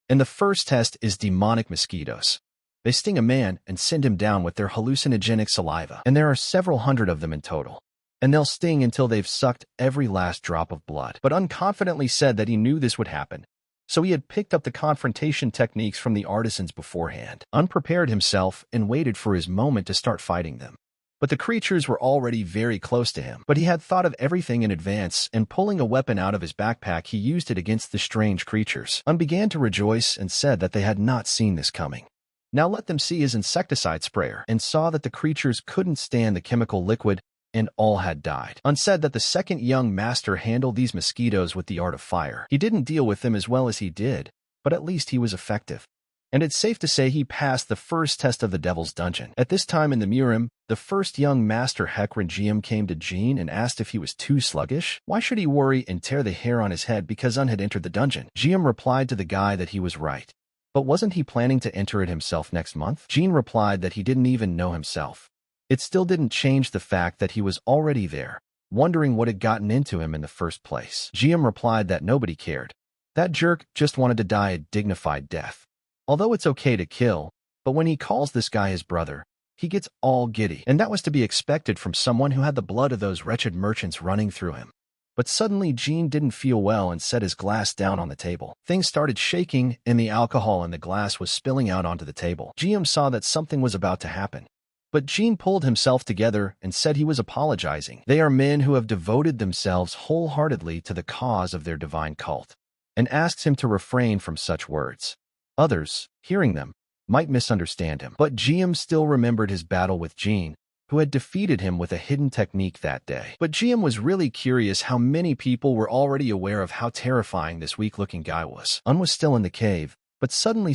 And the first test is demonic mosquitoes. They sting a man and send him down with their hallucinogenic saliva. And there are several hundred of them in total. And they'll sting until they've sucked every last drop of blood. But Un confidently said that he knew this would happen. So he had picked up the confrontation techniques from the artisans beforehand. Un prepared himself and waited for his moment to start fighting them. But the creatures were already very close to him. But he had thought of everything in advance, and pulling a weapon out of his backpack, he used it against the strange creatures. Un began to rejoice and said that they had not seen this coming. Now let them see his insecticide sprayer, and saw that the creatures couldn't stand the chemical liquid, and all had died. Un said that the second young master handled these mosquitoes with the art of fire. He didn't deal with them as well as he did, but at least he was effective. And it's safe to say he passed the first test of the Devil's Dungeon. At this time in the Murim, the first young master Hekran came to Jean and asked if he was too sluggish. Why should he worry and tear the hair on his head because Un had entered the dungeon? Jean replied to the guy that he was right. But wasn't he planning to enter it himself next month? Jean replied that he didn't even know himself. It still didn't change the fact that he was already there, wondering what had gotten into him in the first place. Jean replied that nobody cared. That jerk just wanted to die a dignified death. Although it's okay to kill, but when he calls this guy his brother, he gets all giddy. And that was to be expected from someone who had the blood of those wretched merchants running through him. But suddenly Jean didn't feel well and set his glass down on the table. Things started shaking and the alcohol in the glass was spilling out onto the table. Jean saw that something was about to happen. But Jean pulled himself together and said he was apologizing. They are men who have devoted themselves wholeheartedly to the cause of their divine cult, and asked him to refrain from such words. Others, hearing them, might misunderstand him. But Jean still remembered his battle with Jean, who had defeated him with a hidden technique that day. But Jean was really curious how many people were already aware of how terrifying this weak-looking guy was. Un was still in the cave, but suddenly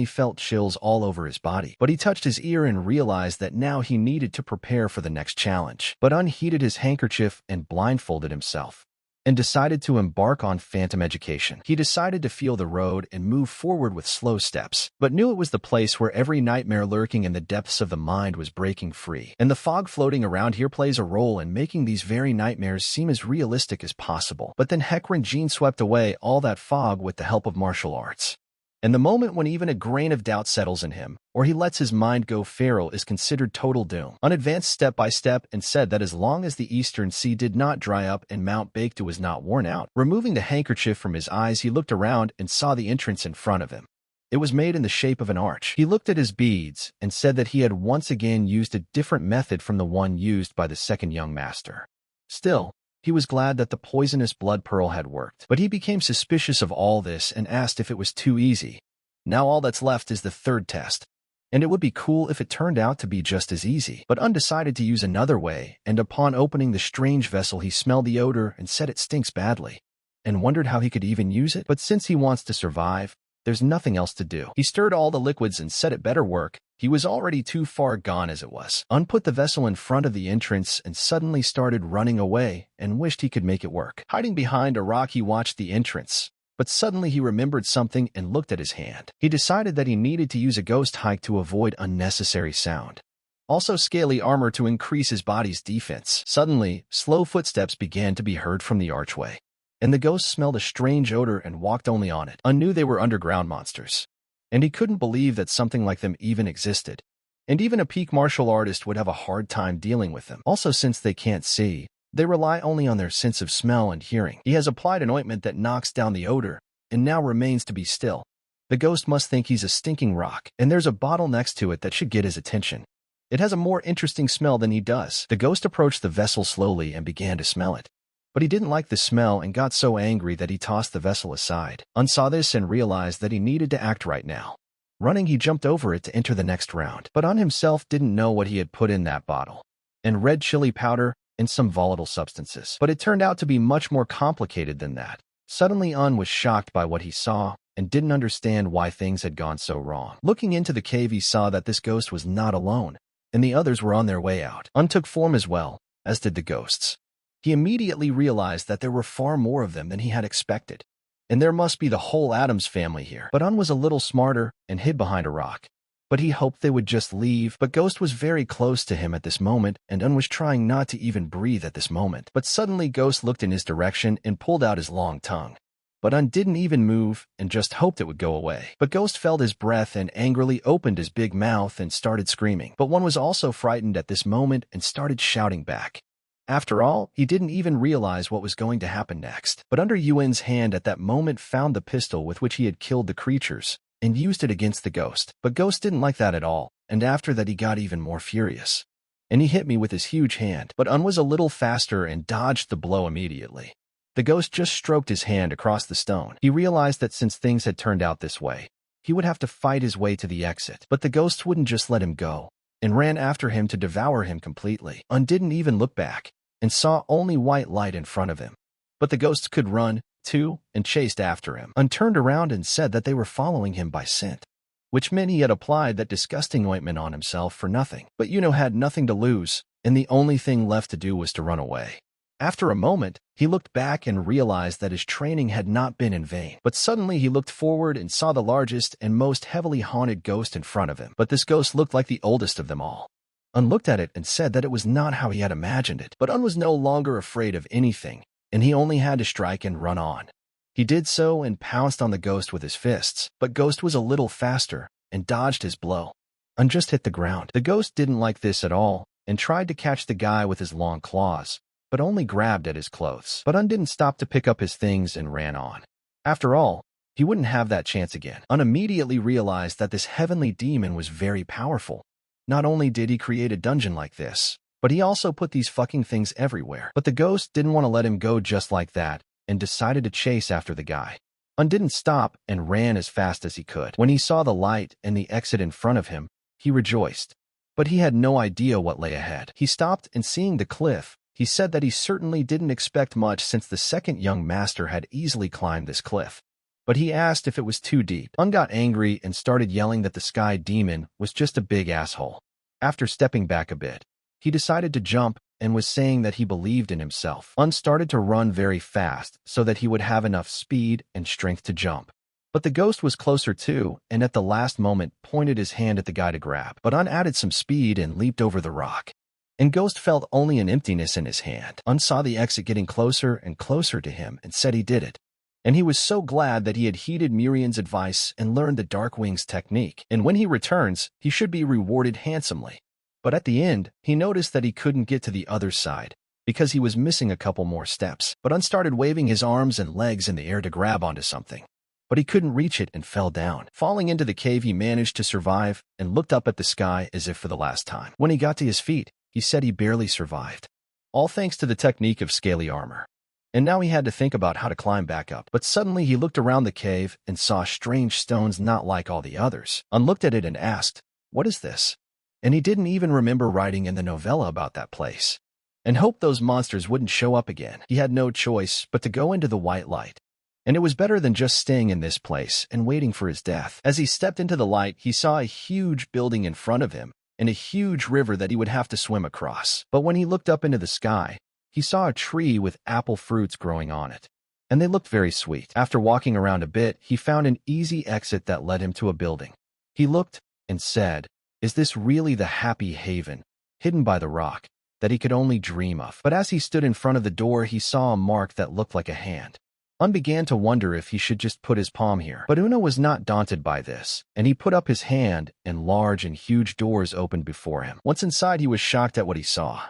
felt chills all over his body. But he touched his ear and realized that now he needed to prepare for the next challenge. But Un heated his handkerchief and blindfolded himself, and decided to embark on phantom education. He decided to feel the road and move forward with slow steps, but knew it was the place where every nightmare lurking in the depths of the mind was breaking free. And the fog floating around here plays a role in making these very nightmares seem as realistic as possible. But then Hekran swept away all that fog with the help of martial arts. And the moment when even a grain of doubt settles in him, or he lets his mind go feral, is considered total doom. Un advanced step by step and said that as long as the eastern sea did not dry up and Mount Baekdu was not worn out. Removing the handkerchief from his eyes, he looked around and saw the entrance in front of him. It was made in the shape of an arch. He looked at his beads and said that he had once again used a different method from the one used by the second young master. Still, he was glad that the poisonous blood pearl had worked, but he became suspicious of all this and asked if it was too easy. Now all that's left is the third test, and it would be cool if it turned out to be just as easy. But Un decided to use another way, and upon opening the strange vessel he smelled the odor and said it stinks badly, and wondered how he could even use it. But since he wants to survive, there's nothing else to do. He stirred all the liquids and said it better work. He was already too far gone as it was. Un put the vessel in front of the entrance and suddenly started running away and wished he could make it work. Hiding behind a rock, he watched the entrance, but suddenly he remembered something and looked at his hand. He decided that he needed to use a ghost hike to avoid unnecessary sound. Also scaly armor to increase his body's defense. Suddenly, slow footsteps began to be heard from the archway, and the ghost smelled a strange odor and walked only on it. Un knew they were underground monsters, and he couldn't believe that something like them even existed. And even a peak martial artist would have a hard time dealing with them. Also, since they can't see, they rely only on their sense of smell and hearing. He has applied an ointment that knocks down the odor, and now remains to be still. The ghost must think he's a stinking rock, and there's a bottle next to it that should get his attention. It has a more interesting smell than he does. The ghost approached the vessel slowly and began to smell it. But he didn't like the smell and got so angry that he tossed the vessel aside. Un saw this and realized that he needed to act right now. Running, he jumped over it to enter the next round. But Un himself didn't know what he had put in that bottle. And red chili powder and some volatile substances. But it turned out to be much more complicated than that. Suddenly, Un was shocked by what he saw and didn't understand why things had gone so wrong. Looking into the cave, he saw that this ghost was not alone, and the others were on their way out. Un took form as well, as did the ghosts. He immediately realized that there were far more of them than he had expected, and there must be the whole Addams family here. But Un was a little smarter and hid behind a rock. But he hoped they would just leave. But Ghost was very close to him at this moment, and Un was trying not to even breathe at this moment. But suddenly Ghost looked in his direction and pulled out his long tongue. But Un didn't even move and just hoped it would go away. But Ghost felt his breath and angrily opened his big mouth and started screaming. But one was also frightened at this moment and started shouting back. After all, he didn't even realize what was going to happen next. But under Yuan's hand at that moment found the pistol with which he had killed the creatures and used it against the ghost. But Ghost didn't like that at all, and after that he got even more furious. And he hit me with his huge hand. But Un was a little faster and dodged the blow immediately. The ghost just stroked his hand across the stone. He realized that since things had turned out this way, he would have to fight his way to the exit. But the ghost wouldn't just let him go, and ran after him to devour him completely. Un didn't even look back, and saw only white light in front of him. But the ghosts could run, too, and chased after him. Un turned around and said that they were following him by scent, which meant he had applied that disgusting ointment on himself for nothing. But had nothing to lose, and the only thing left to do was to run away. After a moment, he looked back and realized that his training had not been in vain. But suddenly he looked forward and saw the largest and most heavily haunted ghost in front of him. But this ghost looked like the oldest of them all. Un looked at it and said that it was not how he had imagined it. But Un was no longer afraid of anything, and he only had to strike and run on. He did so and pounced on the ghost with his fists. But Ghost was a little faster and dodged his blow. Un just hit the ground. The ghost didn't like this at all and tried to catch the guy with his long claws, but only grabbed at his clothes. But Un didn't stop to pick up his things and ran on. After all, he wouldn't have that chance again. Un immediately realized that this heavenly demon was very powerful. Not only did he create a dungeon like this, but he also put these fucking things everywhere. But the ghost didn't want to let him go just like that, and decided to chase after the guy. Un didn't stop and ran as fast as he could. When he saw the light and the exit in front of him, he rejoiced. But he had no idea what lay ahead. He stopped, and seeing the cliff, he said that he certainly didn't expect much since the second young master had easily climbed this cliff. But he asked if it was too deep. Un got angry and started yelling that the sky demon was just a big asshole. After stepping back a bit, he decided to jump and was saying that he believed in himself. Un started to run very fast so that he would have enough speed and strength to jump. But the ghost was closer too, and at the last moment pointed his hand at the guy to grab. But Un added some speed and leaped over the rock. And Ghost felt only an emptiness in his hand. Un saw the exit getting closer and closer to him and said he did it. And he was so glad that he had heeded Murian's advice and learned the Dark Wings technique. And when he returns, he should be rewarded handsomely. But at the end, he noticed that he couldn't get to the other side because he was missing a couple more steps. But Un started waving his arms and legs in the air to grab onto something. But he couldn't reach it and fell down. Falling into the cave, he managed to survive and looked up at the sky as if for the last time. When he got to his feet, he said he barely survived, all thanks to the technique of scaly armor. And now he had to think about how to climb back up. But suddenly he looked around the cave and saw strange stones not like all the others. Un looked at it and asked, "What is this?" And he didn't even remember writing in the novella about that place, and hoped those monsters wouldn't show up again. He had no choice but to go into the white light. And it was better than just staying in this place and waiting for his death. As he stepped into the light, he saw a huge building in front of him, and a huge river that he would have to swim across. But when he looked up into the sky, he saw a tree with apple fruits growing on it, and they looked very sweet. After walking around a bit, he found an easy exit that led him to a building. He looked and said, "Is this really the happy haven, hidden by the rock, that he could only dream of?" But as he stood in front of the door, he saw a mark that looked like a hand. Un began to wonder if he should just put his palm here. But Una was not daunted by this, and he put up his hand, and large and huge doors opened before him. Once inside, he was shocked at what he saw.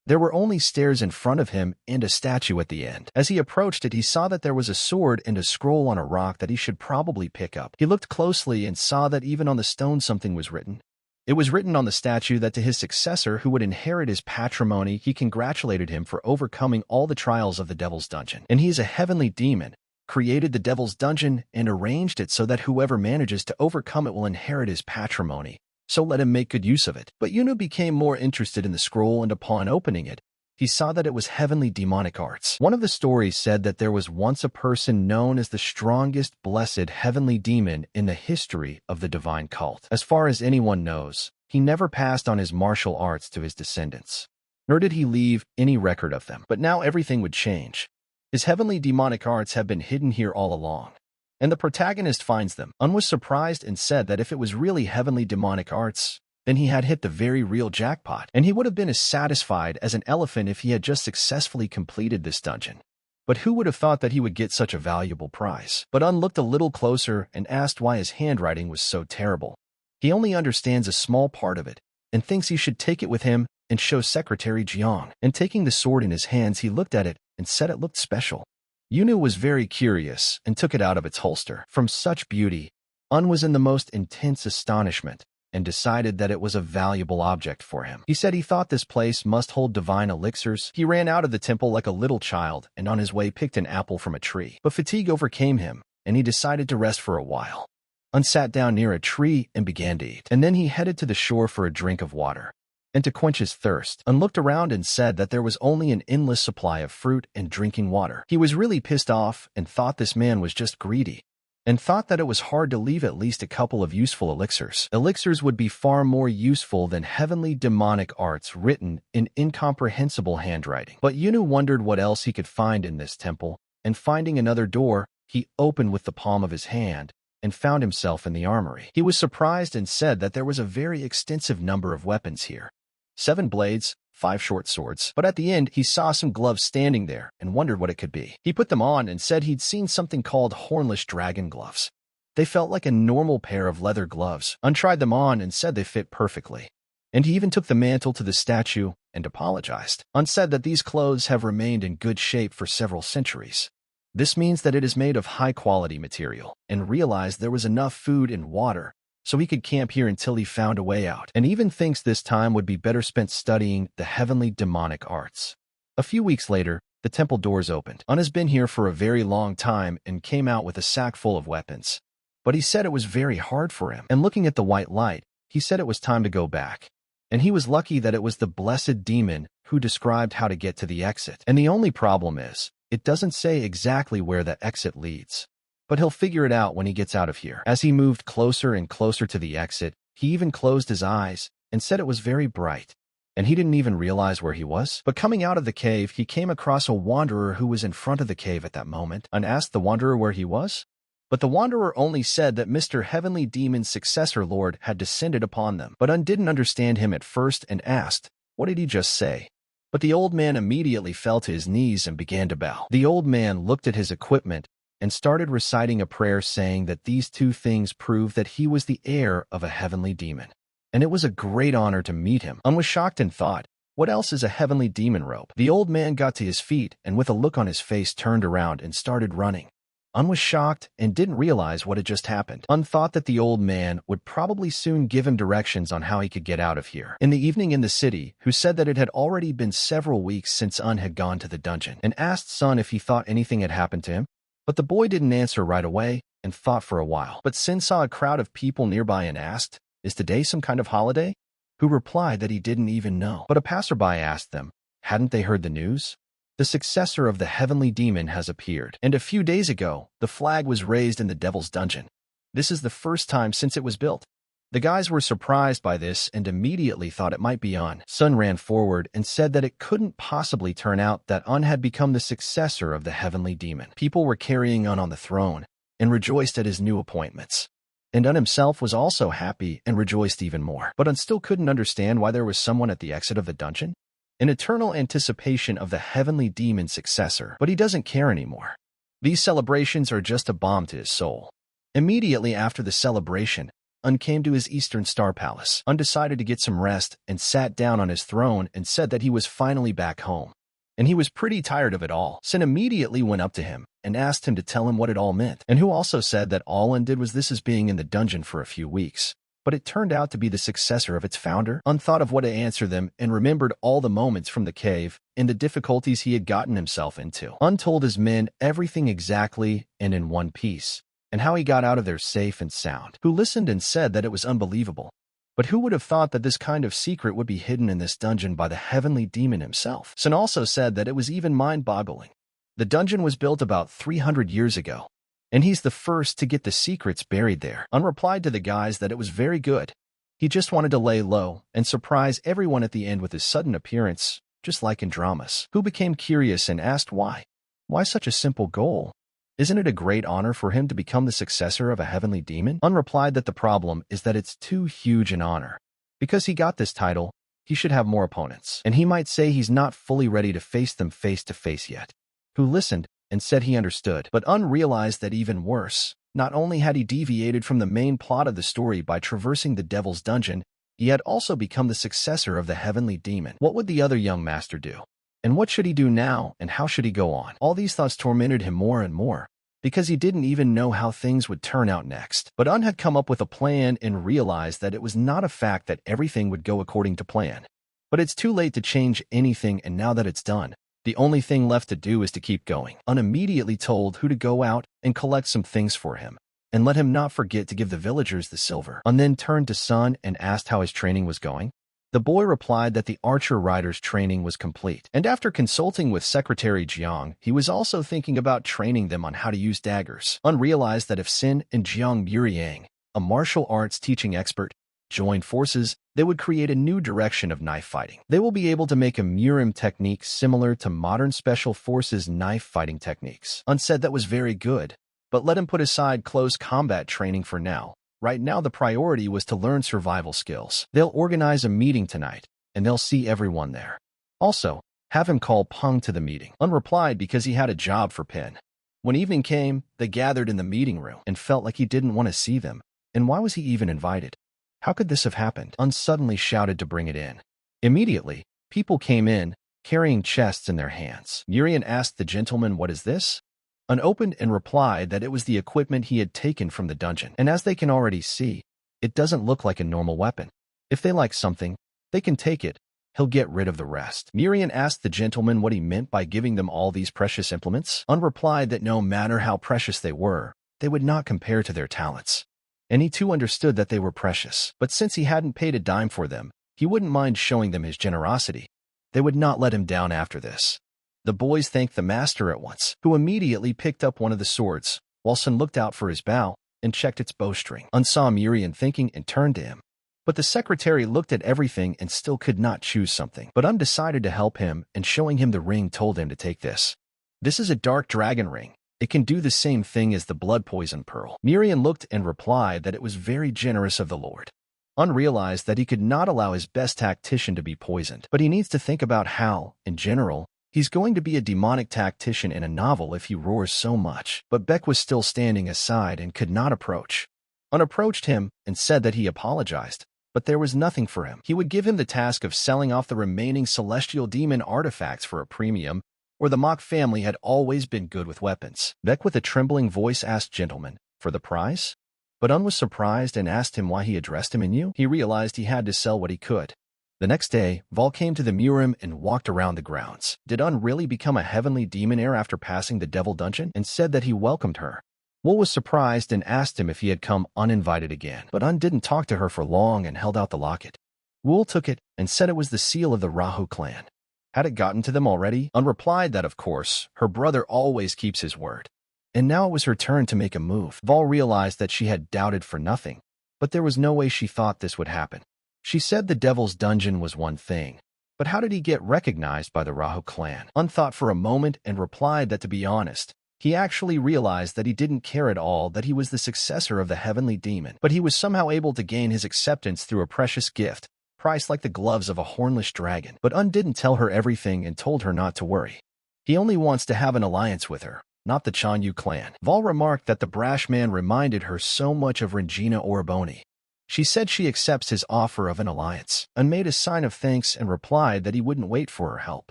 There were only stairs in front of him and a statue at the end. As he approached it, he saw that there was a sword and a scroll on a rock that he should probably pick up. He looked closely and saw that even on the stone something was written. It was written on the statue that to his successor, who would inherit his patrimony, he congratulated him for overcoming all the trials of the Devil's Dungeon. And he is a heavenly demon, created the Devil's Dungeon, and arranged it so that whoever manages to overcome it will inherit his patrimony. So let him make good use of it. But Yunu became more interested in the scroll, and upon opening it, he saw that it was heavenly demonic arts. One of the stories said that there was once a person known as the strongest blessed heavenly demon in the history of the divine cult. As far as anyone knows, he never passed on his martial arts to his descendants, nor did he leave any record of them. But now everything would change. His heavenly demonic arts have been hidden here all along, and the protagonist finds them. Un was surprised and said that if it was really heavenly demonic arts, then he had hit the very real jackpot, and he would have been as satisfied as an elephant if he had just successfully completed this dungeon. But who would have thought that he would get such a valuable prize? But Un looked a little closer and asked why his handwriting was so terrible. He only understands a small part of it, and thinks he should take it with him and show Secretary Jiang. And taking the sword in his hands, he looked at it and said it looked special. Yunu was very curious and took it out of its holster. From such beauty, Un was in the most intense astonishment and decided that it was a valuable object for him. He said he thought this place must hold divine elixirs. He ran out of the temple like a little child and on his way picked an apple from a tree. But fatigue overcame him, and he decided to rest for a while. Un sat down near a tree and began to eat. And then he headed to the shore for a drink of water. And to quench his thirst, Un looked around and said that there was only an endless supply of fruit and drinking water. He was really pissed off and thought this man was just greedy, and thought that it was hard to leave at least a couple of useful elixirs. Elixirs would be far more useful than heavenly demonic arts written in incomprehensible handwriting. But Yunu wondered what else he could find in this temple, and finding another door, he opened with the palm of his hand and found himself in the armory. He was surprised and said that there was a very extensive number of weapons here. 7 blades, 5 short swords. But at the end, he saw some gloves standing there and wondered what it could be. He put them on and said he'd seen something called hornless dragon gloves. They felt like a normal pair of leather gloves. Un tried them on and said they fit perfectly. And he even took the mantle to the statue and apologized. Un said that these clothes have remained in good shape for several centuries. This means that it is made of high-quality material, and realized there was enough food and water so he could camp here until he found a way out, and even thinks this time would be better spent studying the heavenly demonic arts. A few weeks later, the temple doors opened. Un has been here for a very long time and came out with a sack full of weapons. But he said it was very hard for him, and looking at the white light, he said it was time to go back. And he was lucky that it was the blessed demon who described how to get to the exit. And the only problem is, it doesn't say exactly where the exit leads. But he'll figure it out when he gets out of here. As he moved closer and closer to the exit, he even closed his eyes and said it was very bright, and he didn't even realize where he was. But coming out of the cave, he came across a wanderer who was in front of the cave at that moment, and asked the wanderer where he was. But the wanderer only said that Mr. Heavenly Demon's successor lord had descended upon them. But Un didn't understand him at first and asked, "What did he just say?" But the old man immediately fell to his knees and began to bow. The old man looked at his equipment and started reciting a prayer saying that these 2 things prove that he was the heir of a heavenly demon. And it was a great honor to meet him. Un was shocked and thought, what else is a heavenly demon rope? The old man got to his feet and with a look on his face turned around and started running. Un was shocked and didn't realize what had just happened. Un thought that the old man would probably soon give him directions on how he could get out of here. In the evening in the city, who said that it had already been several weeks since Un had gone to the dungeon, and asked Sun if he thought anything had happened to him. But the boy didn't answer right away and thought for a while. But Sin saw a crowd of people nearby and asked, "Is today some kind of holiday?" Who replied that he didn't even know. But a passerby asked them, hadn't they heard the news? The successor of the heavenly demon has appeared, and a few days ago, the flag was raised in the Devil's Dungeon. This is the first time since it was built. The guys were surprised by this and immediately thought it might be Un. Sun ran forward and said that it couldn't possibly turn out that Un had become the successor of the heavenly demon. People were carrying Un on the throne and rejoiced at his new appointments. And Un himself was also happy and rejoiced even more. But Un still couldn't understand why there was someone at the exit of the dungeon. An eternal anticipation of the heavenly demon's successor, but he doesn't care anymore. These celebrations are just a balm to his soul. Immediately after the celebration, Un came to his Eastern Star Palace, undecided to get some rest, and sat down on his throne and said that he was finally back home. And he was pretty tired of it all. Sin immediately went up to him and asked him to tell him what it all meant, and who also said that all Un did was this as being in the dungeon for a few weeks. But it turned out to be the successor of its founder. Un thought of what to answer them and remembered all the moments from the cave and the difficulties he had gotten himself into. Un told his men everything exactly and in one piece, and how he got out of there safe and sound, who listened and said that it was unbelievable. But who would have thought that this kind of secret would be hidden in this dungeon by the heavenly demon himself? Sun also said that it was even mind-boggling. The dungeon was built about 300 years ago, and he's the first to get the secrets buried there. Un replied to the guys that it was very good. He just wanted to lay low and surprise everyone at the end with his sudden appearance, just like in dramas, who became curious and asked why. Why such a simple goal? Isn't it a great honor for him to become the successor of a heavenly demon? Un replied that the problem is that it's too huge an honor. Because he got this title, he should have more opponents, and he might say he's not fully ready to face them face to face yet. Who listened and said he understood, but Un realized that even worse, not only had he deviated from the main plot of the story by traversing the devil's dungeon, he had also become the successor of the heavenly demon. What would the other young master do? And what should he do now, and how should he go on? All these thoughts tormented him more and more, because he didn't even know how things would turn out next. But Un had come up with a plan and realized that it was not a fact that everything would go according to plan. But it's too late to change anything, and now that it's done, the only thing left to do is to keep going. Un immediately told who to go out and collect some things for him, and let him not forget to give the villagers the silver. Un then turned to Sun and asked how his training was going. The boy replied that the archer rider's training was complete, and after consulting with Secretary Jiang, he was also thinking about training them on how to use daggers. Un realized that if Sin and Jiang Muriang, a martial arts teaching expert, joined forces, they would create a new direction of knife fighting. They will be able to make a Murim technique similar to modern special forces knife fighting techniques. Un said that was very good, but let him put aside close combat training for now. Right now, the priority was to learn survival skills. They'll organize a meeting tonight, and they'll see everyone there. Also, have him call Peng to the meeting. Un replied because he had a job for Pin. When evening came, they gathered in the meeting room and felt like he didn't want to see them. And why was he even invited? How could this have happened? Un suddenly shouted to bring it in. Immediately, people came in, carrying chests in their hands. Murian asked the gentleman, "What is this?" Un opened and replied that it was the equipment he had taken from the dungeon, and as they can already see, it doesn't look like a normal weapon. If they like something, they can take it. He'll get rid of the rest. Murian asked the gentleman what he meant by giving them all these precious implements. Un replied that no matter how precious they were, they would not compare to their talents. And he too understood that they were precious, but since he hadn't paid a dime for them, he wouldn't mind showing them his generosity. They would not let him down after this. The boys thanked the master at once, who immediately picked up one of the swords, while Sun looked out for his bow and checked its bowstring. Un saw Murian thinking and turned to him. But the secretary looked at everything and still could not choose something. But Un decided to help him, and showing him the ring told him to take this. This is a dark dragon ring. It can do the same thing as the blood poison pearl. Murian looked and replied that it was very generous of the Lord. Un realized that he could not allow his best tactician to be poisoned, but he needs to think about how, in general, he's going to be a demonic tactician in a novel if he roars so much. But Beck was still standing aside and could not approach. Un approached him and said that he apologized, but there was nothing for him. He would give him the task of selling off the remaining celestial demon artifacts for a premium, or the Mock family had always been good with weapons. Beck with a trembling voice asked, "Gentlemen, for the price?" But Un was surprised and asked him why he addressed him in you. He realized he had to sell what he could. The next day, Vol came to the Murim and walked around the grounds. Did Un really become a heavenly demonair after passing the devil dungeon? And said that he welcomed her. Wol was surprised and asked him if he had come uninvited again. But Un didn't talk to her for long and held out the locket. Wol took it and said it was the seal of the Rahu clan. Had it gotten to them already? Un replied that, of course, her brother always keeps his word. And now it was her turn to make a move. Vol realized that she had doubted for nothing, but there was no way she thought this would happen. She said the devil's dungeon was one thing, but how did he get recognized by the Rahu clan? Un thought for a moment and replied that, to be honest, he actually realized that he didn't care at all that he was the successor of the heavenly demon, but he was somehow able to gain his acceptance through a precious gift, priced like the gloves of a hornless dragon. But Un didn't tell her everything and told her not to worry. He only wants to have an alliance with her, not the Chanyu clan. Vol remarked that the brash man reminded her so much of Regina Oriboni. She said she accepts his offer of an alliance, and made a sign of thanks and replied that he wouldn't wait for her help,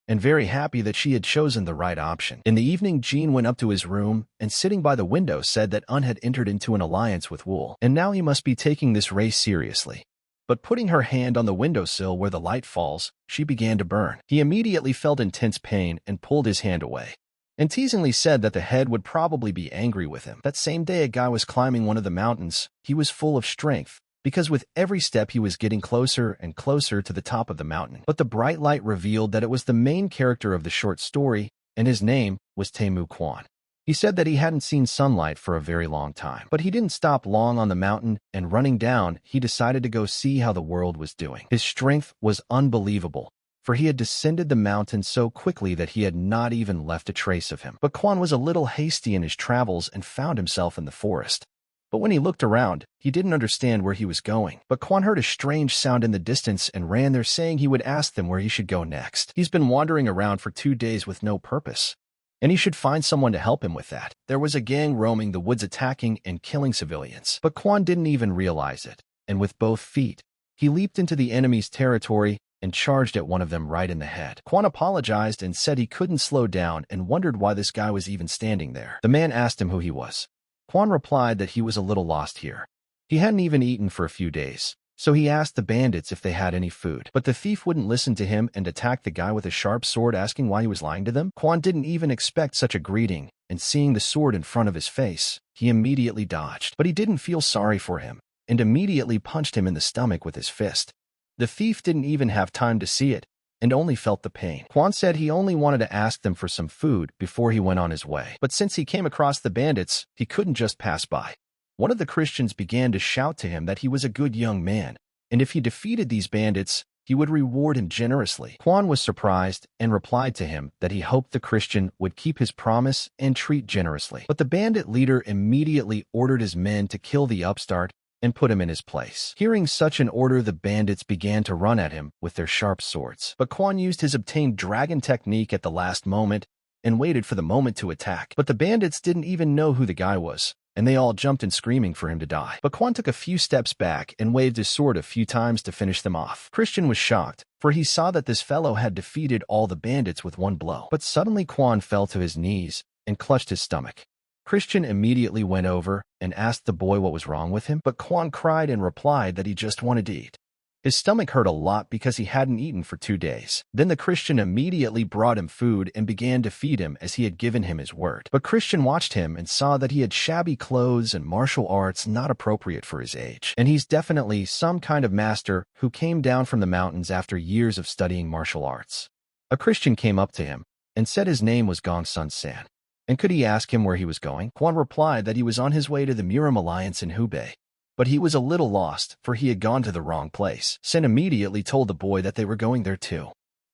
and very happy that she had chosen the right option. In the evening, Jean went up to his room and sitting by the window said that Un had entered into an alliance with Wool, and now he must be taking this race seriously. But putting her hand on the windowsill where the light falls, she began to burn. He immediately felt intense pain and pulled his hand away, and teasingly said that the head would probably be angry with him. That same day, a guy was climbing one of the mountains. He was full of strength, because with every step he was getting closer and closer to the top of the mountain. But the bright light revealed that it was the main character of the short story, and his name was Taemu Quan. He said that he hadn't seen sunlight for a very long time, but he didn't stop long on the mountain, and running down, he decided to go see how the world was doing. His strength was unbelievable, for he had descended the mountain so quickly that he had not even left a trace of him. But Quan was a little hasty in his travels and found himself in the forest. But when he looked around, he didn't understand where he was going. But Quan heard a strange sound in the distance and ran there saying he would ask them where he should go next. He's been wandering around for 2 days with no purpose, and he should find someone to help him with that. There was a gang roaming the woods attacking and killing civilians. But Quan didn't even realize it, and with both feet, he leaped into the enemy's territory and charged at one of them right in the head. Quan apologized and said he couldn't slow down and wondered why this guy was even standing there. The man asked him who he was. Quan replied that he was a little lost here. He hadn't even eaten for a few days, so he asked the bandits if they had any food. But the thief wouldn't listen to him and attacked the guy with a sharp sword, asking why he was lying to them. Quan didn't even expect such a greeting, and seeing the sword in front of his face, he immediately dodged. But he didn't feel sorry for him, and immediately punched him in the stomach with his fist. The thief didn't even have time to see it, and only felt the pain. Quan said he only wanted to ask them for some food before he went on his way. But since he came across the bandits, he couldn't just pass by. One of the Christians began to shout to him that he was a good young man, and if he defeated these bandits, he would reward him generously. Quan was surprised and replied to him that he hoped the Christian would keep his promise and treat generously. But the bandit leader immediately ordered his men to kill the upstart and put him in his place. Hearing such an order, the bandits began to run at him with their sharp swords. But Quan used his obtained dragon technique at the last moment and waited for the moment to attack. But the bandits didn't even know who the guy was, and they all jumped in screaming for him to die. But Quan took a few steps back and waved his sword a few times to finish them off. Christian was shocked, for he saw that this fellow had defeated all the bandits with one blow. But suddenly Quan fell to his knees and clutched his stomach. Christian immediately went over and asked the boy what was wrong with him, but Quan cried and replied that he just wanted to eat. His stomach hurt a lot because he hadn't eaten for 2 days. Then the Christian immediately brought him food and began to feed him as he had given him his word. But Christian watched him and saw that he had shabby clothes and martial arts not appropriate for his age. And he's definitely some kind of master who came down from the mountains after years of studying martial arts. A Christian came up to him and said his name was Gong Sun San, and could he ask him where he was going? Quan replied that he was on his way to the Murim Alliance in Hubei, but he was a little lost, for he had gone to the wrong place. Sen immediately told the boy that they were going there too.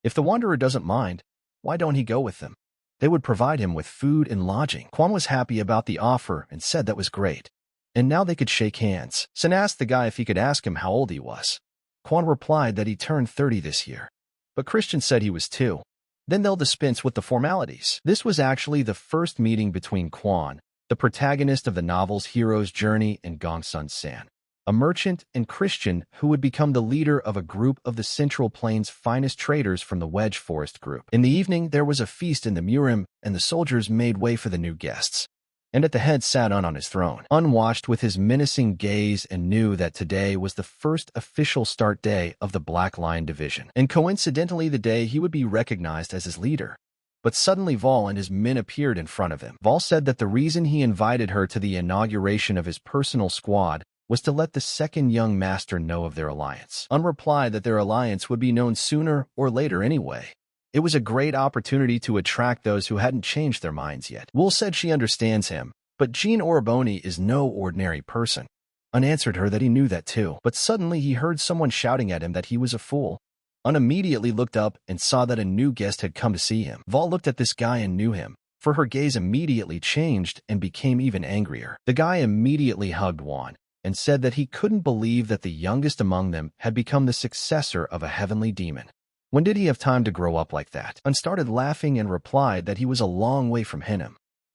If the wanderer doesn't mind, why don't he go with them? They would provide him with food and lodging. Quan was happy about the offer and said that was great, and now they could shake hands. Sen asked the guy if he could ask him how old he was. Quan replied that he turned 30 this year, but Christian said he was 2. Then they'll dispense with the formalities. This was actually the first meeting between Quan, the protagonist of the novel's hero's journey, and Gong Sun San, a merchant and Christian who would become the leader of a group of the Central Plains' finest traders from the Wedge Forest group. In the evening, there was a feast in the Murim, and the soldiers made way for the new guests. And at the head sat Un on his throne, unwashed with his menacing gaze, and knew that today was the first official start day of the Black Lion Division, and coincidentally the day he would be recognized as his leader. But suddenly Vol and his men appeared in front of him. Vol said that the reason he invited her to the inauguration of his personal squad was to let the second young master know of their alliance. Un replied that their alliance would be known sooner or later anyway. It was a great opportunity to attract those who hadn't changed their minds yet. Wool said she understands him, but Jean Oriboni is no ordinary person. Un answered her that he knew that too. But suddenly he heard someone shouting at him that he was a fool. Un immediately looked up and saw that a new guest had come to see him. Vol looked at this guy and knew him, for her gaze immediately changed and became even angrier. The guy immediately hugged Wan and said that he couldn't believe that the youngest among them had become the successor of a heavenly demon. When did he have time to grow up like that? Un started laughing and replied that he was a long way from Henim.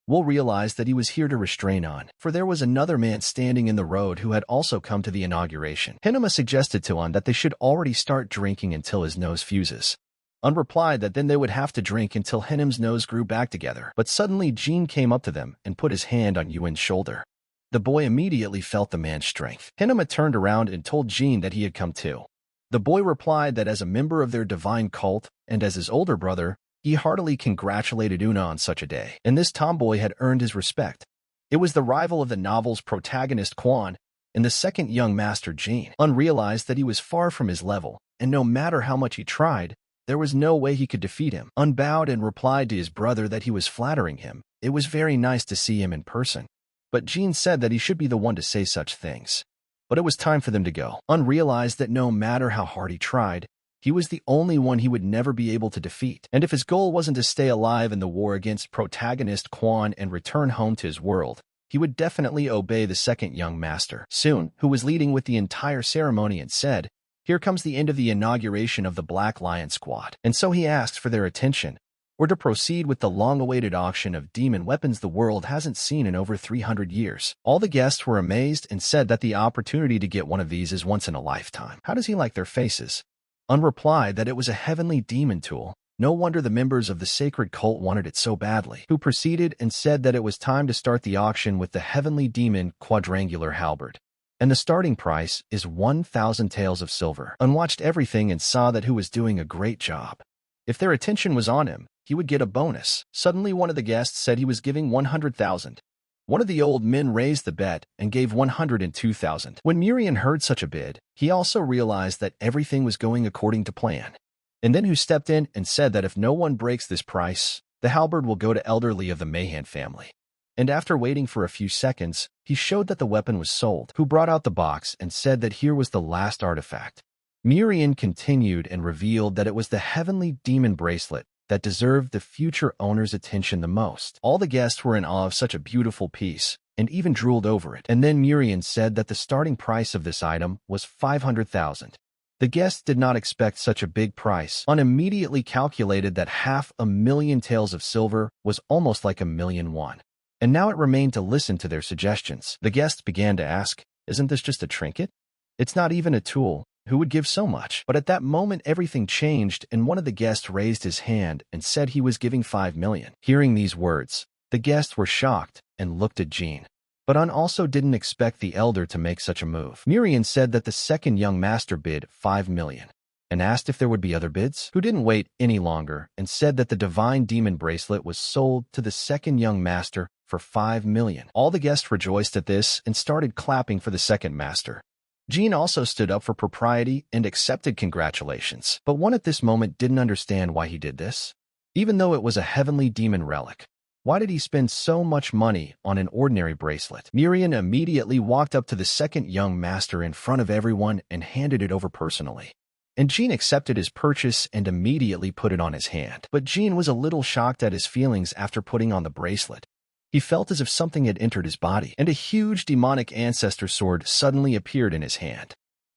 Will realized that he was here to restrain on, for there was another man standing in the road who had also come to the inauguration. Hinama suggested to On that they should already start drinking until his nose fuses. Un replied that then they would have to drink until Hinam's nose grew back together, but suddenly Jean came up to them and put his hand on Yuan's shoulder. The boy immediately felt the man's strength. Hinama turned around and told Jean that he had come too. The boy replied that as a member of their divine cult and as his older brother, he heartily congratulated Una on such a day, and this tomboy had earned his respect. It was the rival of the novel's protagonist Quan and the second young master Jean. Un realized that he was far from his level, and no matter how much he tried, there was no way he could defeat him. Un bowed and replied to his brother that he was flattering him. It was very nice to see him in person. But Jean said that he should be the one to say such things. But it was time for them to go. Un realized that no matter how hard he tried, he was the only one he would never be able to defeat. And if his goal wasn't to stay alive in the war against protagonist Quan and return home to his world, he would definitely obey the second young master, Soon, who was leading with the entire ceremony and said, "Here comes the end of the inauguration of the Black Lion Squad." And so he asked for their attention, or to proceed with the long-awaited auction of demon weapons the world hasn't seen in over 300 years. All the guests were amazed and said that the opportunity to get one of these is once in a lifetime. How does he like their faces? Un replied that it was a heavenly demon tool. No wonder the members of the sacred cult wanted it so badly. Who proceeded and said that it was time to start the auction with the heavenly demon quadrangular halberd. And the starting price is 1,000 taels of silver. Un watched everything and saw that Who was doing a great job. If their attention was on him, he would get a bonus. Suddenly one of the guests said he was giving 100,000. One of the old men raised the bet and gave 102,000. When Murian heard such a bid, he also realized that everything was going according to plan. And then Who stepped in and said that if no one breaks this price, the halberd will go to elderly of the Mahan family. And after waiting for a few seconds, he showed that the weapon was sold. Who brought out the box and said that here was the last artifact. Murian continued and revealed that it was the heavenly demon bracelet that deserved the future owner's attention the most. All the guests were in awe of such a beautiful piece, and even drooled over it. And then Murian said that the starting price of this item was 500,000. The guests did not expect such a big price. Un immediately calculated that 500,000 taels of silver was almost like 1,000,000 won. And now it remained to listen to their suggestions. The guests began to ask, "Isn't this just a trinket? It's not even a tool. Who would give so much?" But at that moment everything changed, and one of the guests raised his hand and said he was giving 5 million. Hearing these words, the guests were shocked and looked at Jean. But Un also didn't expect the elder to make such a move. Murian said that the second young master bid 5 million, and asked if there would be other bids. Who didn't wait any longer and said that the divine demon bracelet was sold to the second young master for 5 million. All the guests rejoiced at this and started clapping for the second master. Jean also stood up for propriety and accepted congratulations, but one at this moment didn't understand why he did this. Even though it was a heavenly demon relic, why did he spend so much money on an ordinary bracelet? Murian immediately walked up to the second young master in front of everyone and handed it over personally. And Jean accepted his purchase and immediately put it on his hand. But Jean was a little shocked at his feelings after putting on the bracelet. He felt as if something had entered his body, and a huge demonic ancestor sword suddenly appeared in his hand.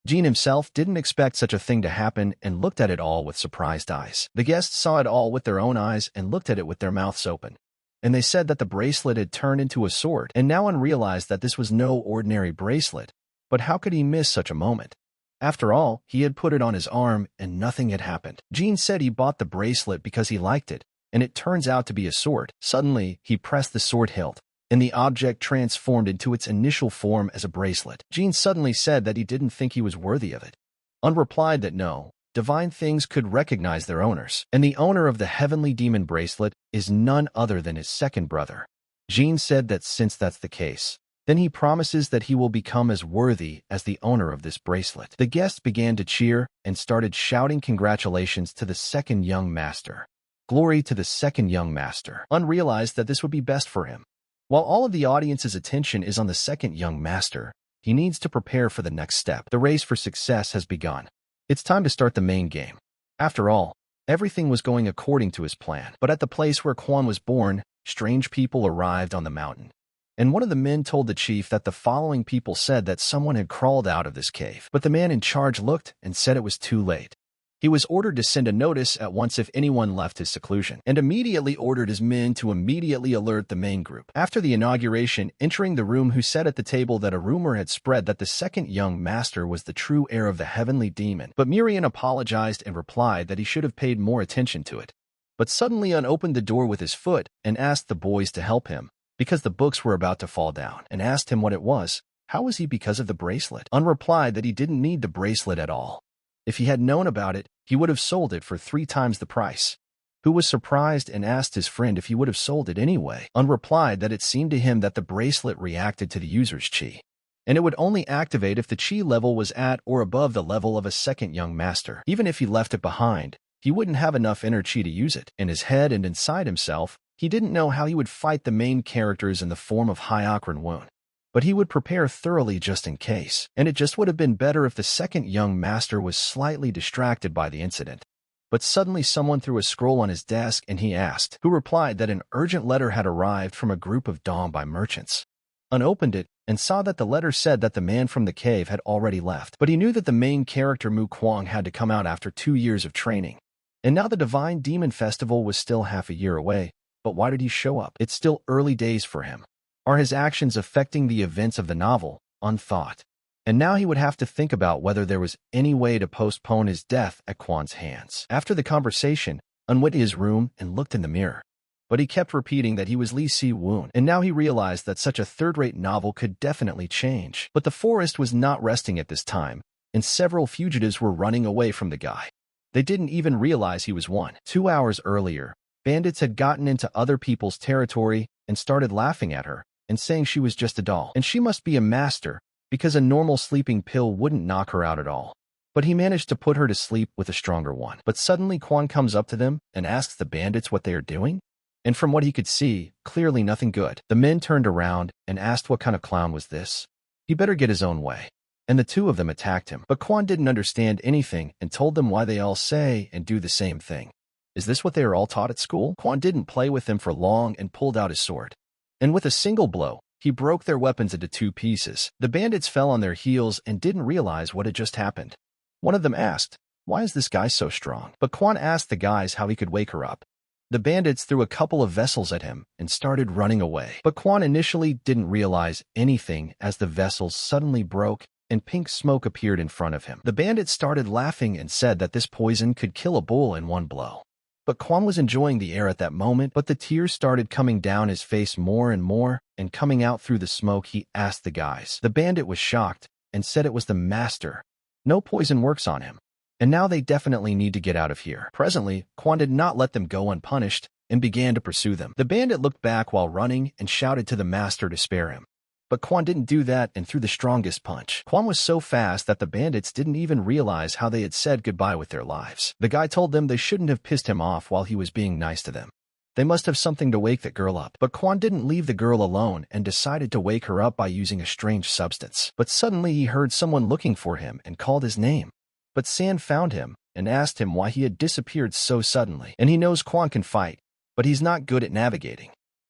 Jean himself didn't expect such a thing to happen and looked at it all with surprised eyes. The guests saw it all with their own eyes and looked at it with their mouths open. And they said that the bracelet had turned into a sword, and now Un realized that this was no ordinary bracelet. But how could he miss such a moment? After all, he had put it on his arm and nothing had happened. Jean said he bought the bracelet because he liked it, and it turns out to be a sword. Suddenly, he pressed the sword hilt, and the object transformed into its initial form as a bracelet. Jean suddenly said that he didn't think he was worthy of it. Un replied that no, divine things could recognize their owners, and the owner of the heavenly demon bracelet is none other than his second brother. Jean said that since that's the case, then he promises that he will become as worthy as the owner of this bracelet. The guests began to cheer and started shouting congratulations to the second young master. Glory to the second young master. Un realized that this would be best for him. While all of the audience's attention is on the second young master, he needs to prepare for the next step. The race for success has begun. It's time to start the main game. After all, everything was going according to his plan. But at the place where Quan was born, strange people arrived on the mountain. And one of the men told the chief that the following people said that someone had crawled out of this cave. But the man in charge looked and said it was too late. He was ordered to send a notice at once if anyone left his seclusion, and immediately ordered his men to immediately alert the main group. After the inauguration, entering the room, who said at the table that a rumor had spread that the second young master was the true heir of the heavenly demon, but Miriam apologized and replied that he should have paid more attention to it. But suddenly unopened the door with his foot and asked the boys to help him, because the books were about to fall down, and asked him what it was. How was he because of the bracelet? Un replied that he didn't need the bracelet at all. If he had known about it, he would have sold it for 3 times the price. Who was surprised and asked his friend if he would have sold it anyway. Un replied that it seemed to him that the bracelet reacted to the user's chi, and it would only activate if the chi level was at or above the level of a second young master. Even if he left it behind, he wouldn't have enough inner chi to use it. In his head and inside himself, he didn't know how he would fight the main characters in the form of Hyokran Woon. But he would prepare thoroughly just in case, and it just would have been better if the second young master was slightly distracted by the incident. But suddenly someone threw a scroll on his desk and he asked, who replied that an urgent letter had arrived from a group of Dong-bai merchants. Unopened it and saw that the letter said that the man from the cave had already left, but he knew that the main character Mu Kwang had to come out after 2 years of training. And now the Divine Demon Festival was still half a year away, but why did he show up? It's still early days for him. Are his actions affecting the events of the novel? Unthought. And now he would have to think about whether there was any way to postpone his death at Kwan's hands. After the conversation, Un went to his room and looked in the mirror. But he kept repeating that he was Lee Si-woon, and now he realized that such a third-rate novel could definitely change. But the forest was not resting at this time, and several fugitives were running away from the guy. They didn't even realize he was one. 2 hours earlier, bandits had gotten into other people's territory and started laughing at her and saying she was just a doll, and she must be a master because a normal sleeping pill wouldn't knock her out at all. But he managed to put her to sleep with a stronger one. But suddenly Kwan comes up to them and asks the bandits what they are doing. And from what he could see, clearly nothing good. The men turned around and asked what kind of clown was this. He better get his own way. And the 2 of them attacked him. But Kwan didn't understand anything and told them why they all say and do the same thing. Is this what they are all taught at school? Kwan didn't play with them for long and pulled out his sword. And with a single blow, he broke their weapons into 2 pieces. The bandits fell on their heels and didn't realize what had just happened. One of them asked, why is this guy so strong? But Kwan asked the guys how he could wake her up. The bandits threw a couple of vessels at him and started running away. But Kwan initially didn't realize anything as the vessels suddenly broke and pink smoke appeared in front of him. The bandits started laughing and said that this poison could kill a bull in 1 blow. But Kwan was enjoying the air at that moment, but the tears started coming down his face more and more, and coming out through the smoke. He asked the guys. The bandit was shocked and said it was the master. No poison works on him. And now they definitely need to get out of here. Presently, Kwan did not let them go unpunished and began to pursue them. The bandit looked back while running and shouted to the master to spare him. But Kwan didn't do that and threw the strongest punch. Kwan was so fast that the bandits didn't even realize how they had said goodbye with their lives. The guy told them they shouldn't have pissed him off while he was being nice to them. They must have something to wake that girl up. But Kwan didn't leave the girl alone and decided to wake her up by using a strange substance. But suddenly he heard someone looking for him and called his name. But San found him and asked him why he had disappeared so suddenly. And he knows Kwan can fight, but he's not good at navigating.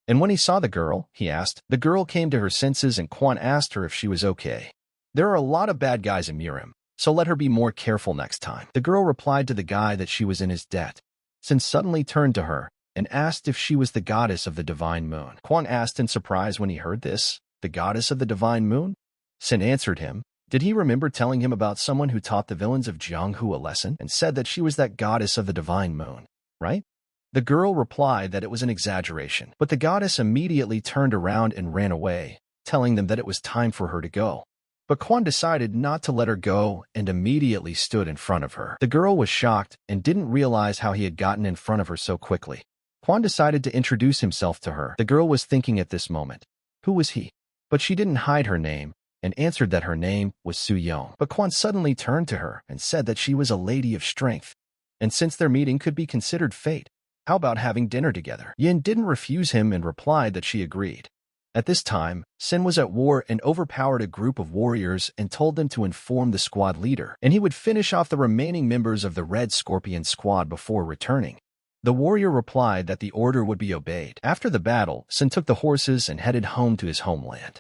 And when he saw the girl, he asked. The girl came to her senses and Kwan asked her if she was okay. There are a lot of bad guys in Mirim, so let her be more careful next time. The girl replied to the guy that she was in his debt. Sin suddenly turned to her and asked if she was the goddess of the divine moon. Kwan asked in surprise when he heard this, the goddess of the divine moon? Sin answered him. Did he remember telling him about someone who taught the villains of Jianghu a lesson and said that she was that goddess of the divine moon, right? The girl replied that it was an exaggeration, but the goddess immediately turned around and ran away, telling them that it was time for her to go. But Kwan decided not to let her go and immediately stood in front of her. The girl was shocked and didn't realize how he had gotten in front of her so quickly. Kwan decided to introduce himself to her. The girl was thinking at this moment, who was he? But she didn't hide her name and answered that her name was Su Yong. But Kwan suddenly turned to her and said that she was a lady of strength. And since their meeting could be considered fate, how about having dinner together? Yin didn't refuse him and replied that she agreed. At this time, Sin was at war and overpowered a group of warriors and told them to inform the squad leader, and he would finish off the remaining members of the Red Scorpion squad before returning. The warrior replied that the order would be obeyed. After the battle, Sin took the horses and headed home to his homeland.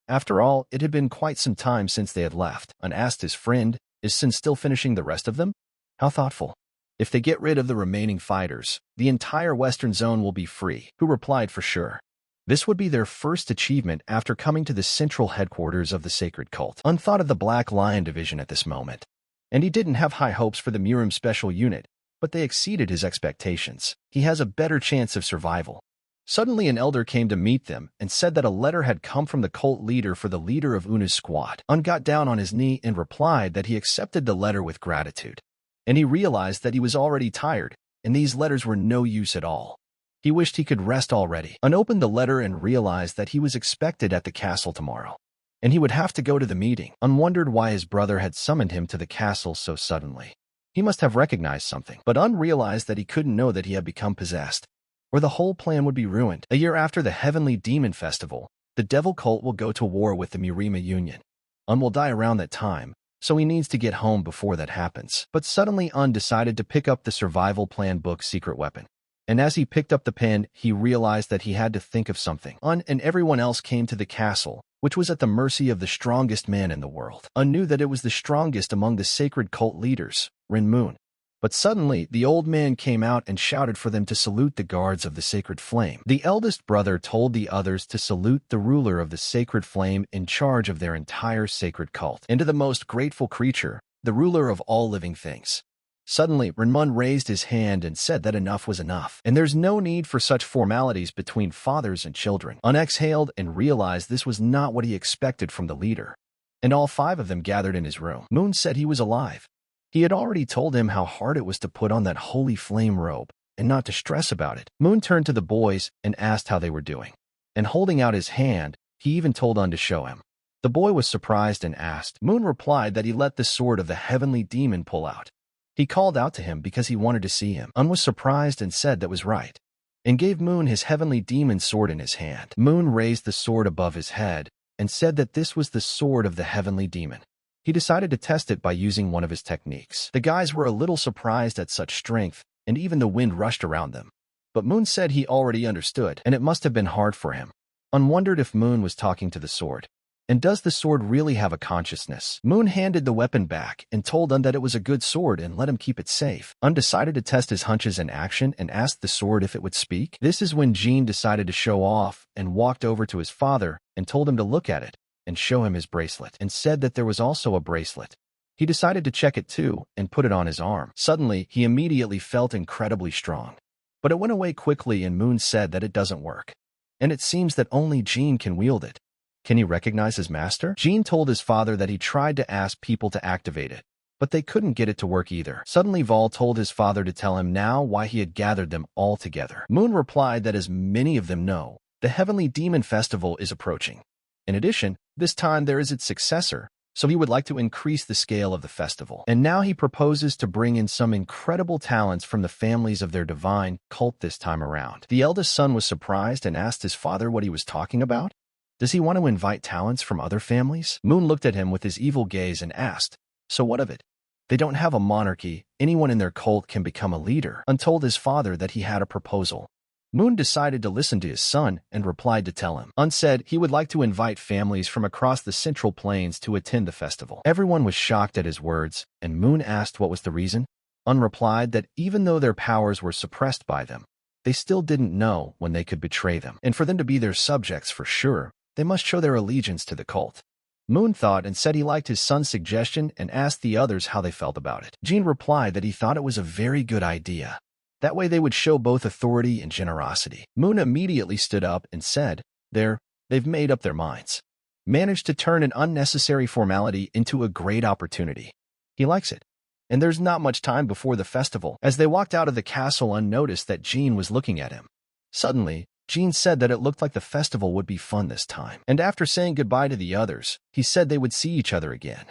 After all, it had been quite some time since they had left, and asked his friend, is Sin still finishing the rest of them? How thoughtful. If they get rid of the remaining fighters, the entire western zone will be free. Who replied for sure. This would be their first achievement after coming to the central headquarters of the sacred cult. Un thought of the Black Lion division at this moment, and he didn't have high hopes for the Murim special unit, but they exceeded his expectations. He has a better chance of survival. Suddenly an elder came to meet them and said that a letter had come from the cult leader for the leader of Una's squad. Un got down on his knee and replied that he accepted the letter with gratitude. And he realized that he was already tired, and these letters were no use at all. He wished he could rest already. Un opened the letter and realized that he was expected at the castle tomorrow, and he would have to go to the meeting. Un wondered why his brother had summoned him to the castle so suddenly. He must have recognized something, but Un realized that he couldn't know that he had become possessed, or the whole plan would be ruined. A year after the Heavenly Demon Festival, the Devil Cult will go to war with the Murima Union. Un will die around that time, so he needs to get home before that happens. But suddenly Un decided to pick up the survival plan book Secret Weapon. And as he picked up the pen, he realized that he had to think of something. Un and everyone else came to the castle, which was at the mercy of the strongest man in the world. Un knew that it was the strongest among the sacred cult leaders, Rin Moon. But suddenly, the old man came out and shouted for them to salute the guards of the sacred flame. The eldest brother told the others to salute the ruler of the sacred flame in charge of their entire sacred cult, and to the most grateful creature, the ruler of all living things. Suddenly, Renmun raised his hand and said that enough was enough, and there's no need for such formalities between fathers and children. Un exhaled and realized this was not what he expected from the leader, and all 5 of them gathered in his room. Moon said he was alive. He had already told him how hard it was to put on that holy flame robe, and not to stress about it. Moon turned to the boys and asked how they were doing, and holding out his hand, he even told Un to show him. The boy was surprised and asked. Moon replied that he let the sword of the heavenly demon pull out. He called out to him because he wanted to see him. Un was surprised and said that was right, and gave Moon his heavenly demon sword in his hand. Moon raised the sword above his head and said that this was the sword of the heavenly demon. He decided to test it by using one of his techniques. The guys were a little surprised at such strength, and even the wind rushed around them. But Moon said he already understood, and it must have been hard for him. Un wondered if Moon was talking to the sword. And does the sword really have a consciousness? Moon handed the weapon back and told Un that it was a good sword and let him keep it safe. Un decided to test his hunches in action and asked the sword if it would speak. This is when Jean decided to show off and walked over to his father and told him to look at it and show him his bracelet, and said that there was also a bracelet. He decided to check it too and put it on his arm. Suddenly, he immediately felt incredibly strong. But it went away quickly and Moon said that it doesn't work. And it seems that only Jean can wield it. Can he recognize his master? Jean told his father that he tried to ask people to activate it, but they couldn't get it to work either. Suddenly Vol told his father to tell him now why he had gathered them all together. Moon replied that as many of them know, the Heavenly Demon Festival is approaching. In addition, this time there is its successor, so he would like to increase the scale of the festival. And now he proposes to bring in some incredible talents from the families of their divine cult this time around. The eldest son was surprised and asked his father what he was talking about. Does he want to invite talents from other families? Moon looked at him with his evil gaze and asked, so what of it? They don't have a monarchy. Anyone in their cult can become a leader. Un told his father that he had a proposal. Moon decided to listen to his son and replied to tell him. Un said he would like to invite families from across the Central Plains to attend the festival. Everyone was shocked at his words, and Moon asked what was the reason. Un replied that even though their powers were suppressed by them, they still didn't know when they could betray them. And for them to be their subjects for sure, they must show their allegiance to the cult. Moon thought and said he liked his son's suggestion and asked the others how they felt about it. Jean replied that he thought it was a very good idea. That way they would show both authority and generosity. Moon immediately stood up and said, they've made up their minds. Managed to turn an unnecessary formality into a great opportunity. He likes it. And there's not much time before the festival. As they walked out of the castle, unnoticed that Jean was looking at him. Suddenly, Jean said that it looked like the festival would be fun this time. And after saying goodbye to the others, he said they would see each other again.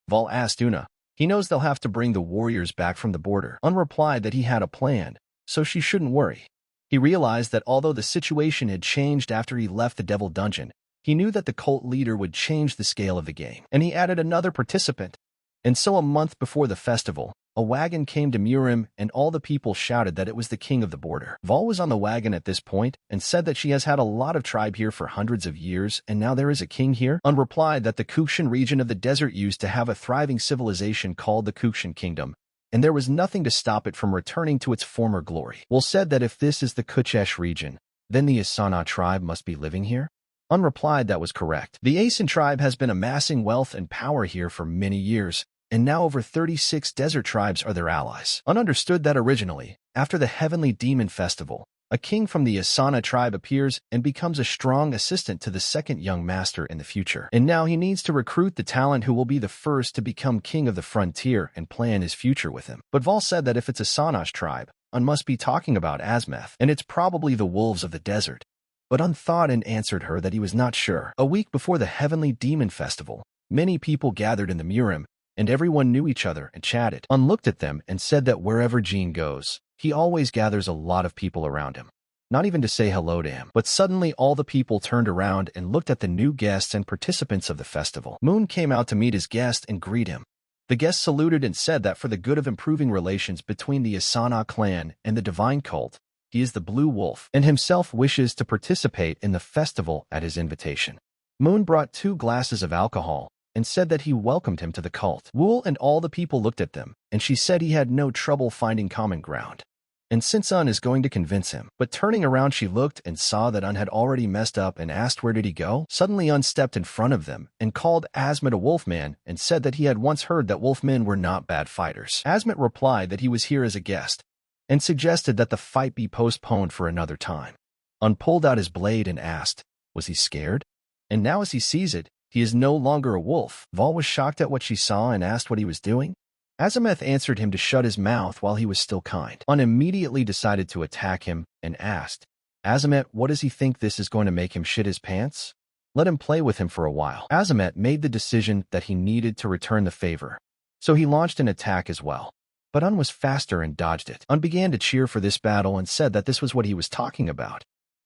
Vol asked Una. He knows they'll have to bring the warriors back from the border. Un replied that he had a plan, so she shouldn't worry. He realized that although the situation had changed after he left the Devil Dungeon, he knew that the cult leader would change the scale of the game. And he added another participant. And so a month before the festival, a wagon came to Murim and all the people shouted that it was the king of the border. Vol was on the wagon at this point and said that she has had a lot of tribe here for hundreds of years and now there is a king here. Un replied that the Kukshan region of the desert used to have a thriving civilization called the Kukshan Kingdom, and there was nothing to stop it from returning to its former glory. Will said that if this is the Kuchesh region, then the Asana tribe must be living here? Un replied that was correct. The Asen tribe has been amassing wealth and power here for many years, and now over 36 desert tribes are their allies. Un understood that originally, after the Heavenly Demon Festival, a king from the Asana tribe appears and becomes a strong assistant to the second young master in the future. And now he needs to recruit the talent who will be the first to become king of the frontier and plan his future with him. But Vol said that if it's Asana's tribe, Un must be talking about Azmeth, and it's probably the wolves of the desert. But Un thought and answered her that he was not sure. A week before the Heavenly Demon Festival, many people gathered in the Murim, and everyone knew each other and chatted. Un looked at them and said that wherever Jean goes, he always gathers a lot of people around him, not even to say hello to him. But suddenly all the people turned around and looked at the new guests and participants of the festival. Moon came out to meet his guest and greet him. The guest saluted and said that for the good of improving relations between the Asana clan and the divine cult, he is the Blue Wolf, and himself wishes to participate in the festival at his invitation. Moon brought 2 glasses of alcohol and said that he welcomed him to the cult. Wool and all the people looked at them, and she said he had no trouble finding common ground. And since Un is going to convince him. But turning around she looked and saw that Un had already messed up and asked where did he go? Suddenly Un stepped in front of them and called Azmet a wolfman and said that he had once heard that wolfmen were not bad fighters. Azmet replied that he was here as a guest and suggested that the fight be postponed for another time. Un pulled out his blade and asked, was he scared? And now as he sees it, he is no longer a wolf. Vol was shocked at what she saw and asked what he was doing. Azameth answered him to shut his mouth while he was still kind. Un immediately decided to attack him and asked, Azameth, what does he think this is going to make him shit his pants? Let him play with him for a while. Azameth made the decision that he needed to return the favor, so he launched an attack as well. But Un was faster and dodged it. Un began to cheer for this battle and said that this was what he was talking about.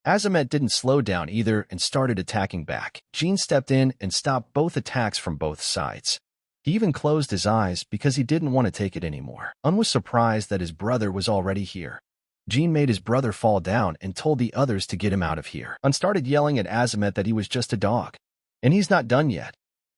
Azamet didn't slow down either and started attacking back. Jean stepped in and stopped both attacks from both sides. He even closed his eyes because he didn't want to take it anymore. Un was surprised that his brother was already here. Jean made his brother fall down and told the others to get him out of here. Un started yelling at Azamet that he was just a dog. And he's not done yet.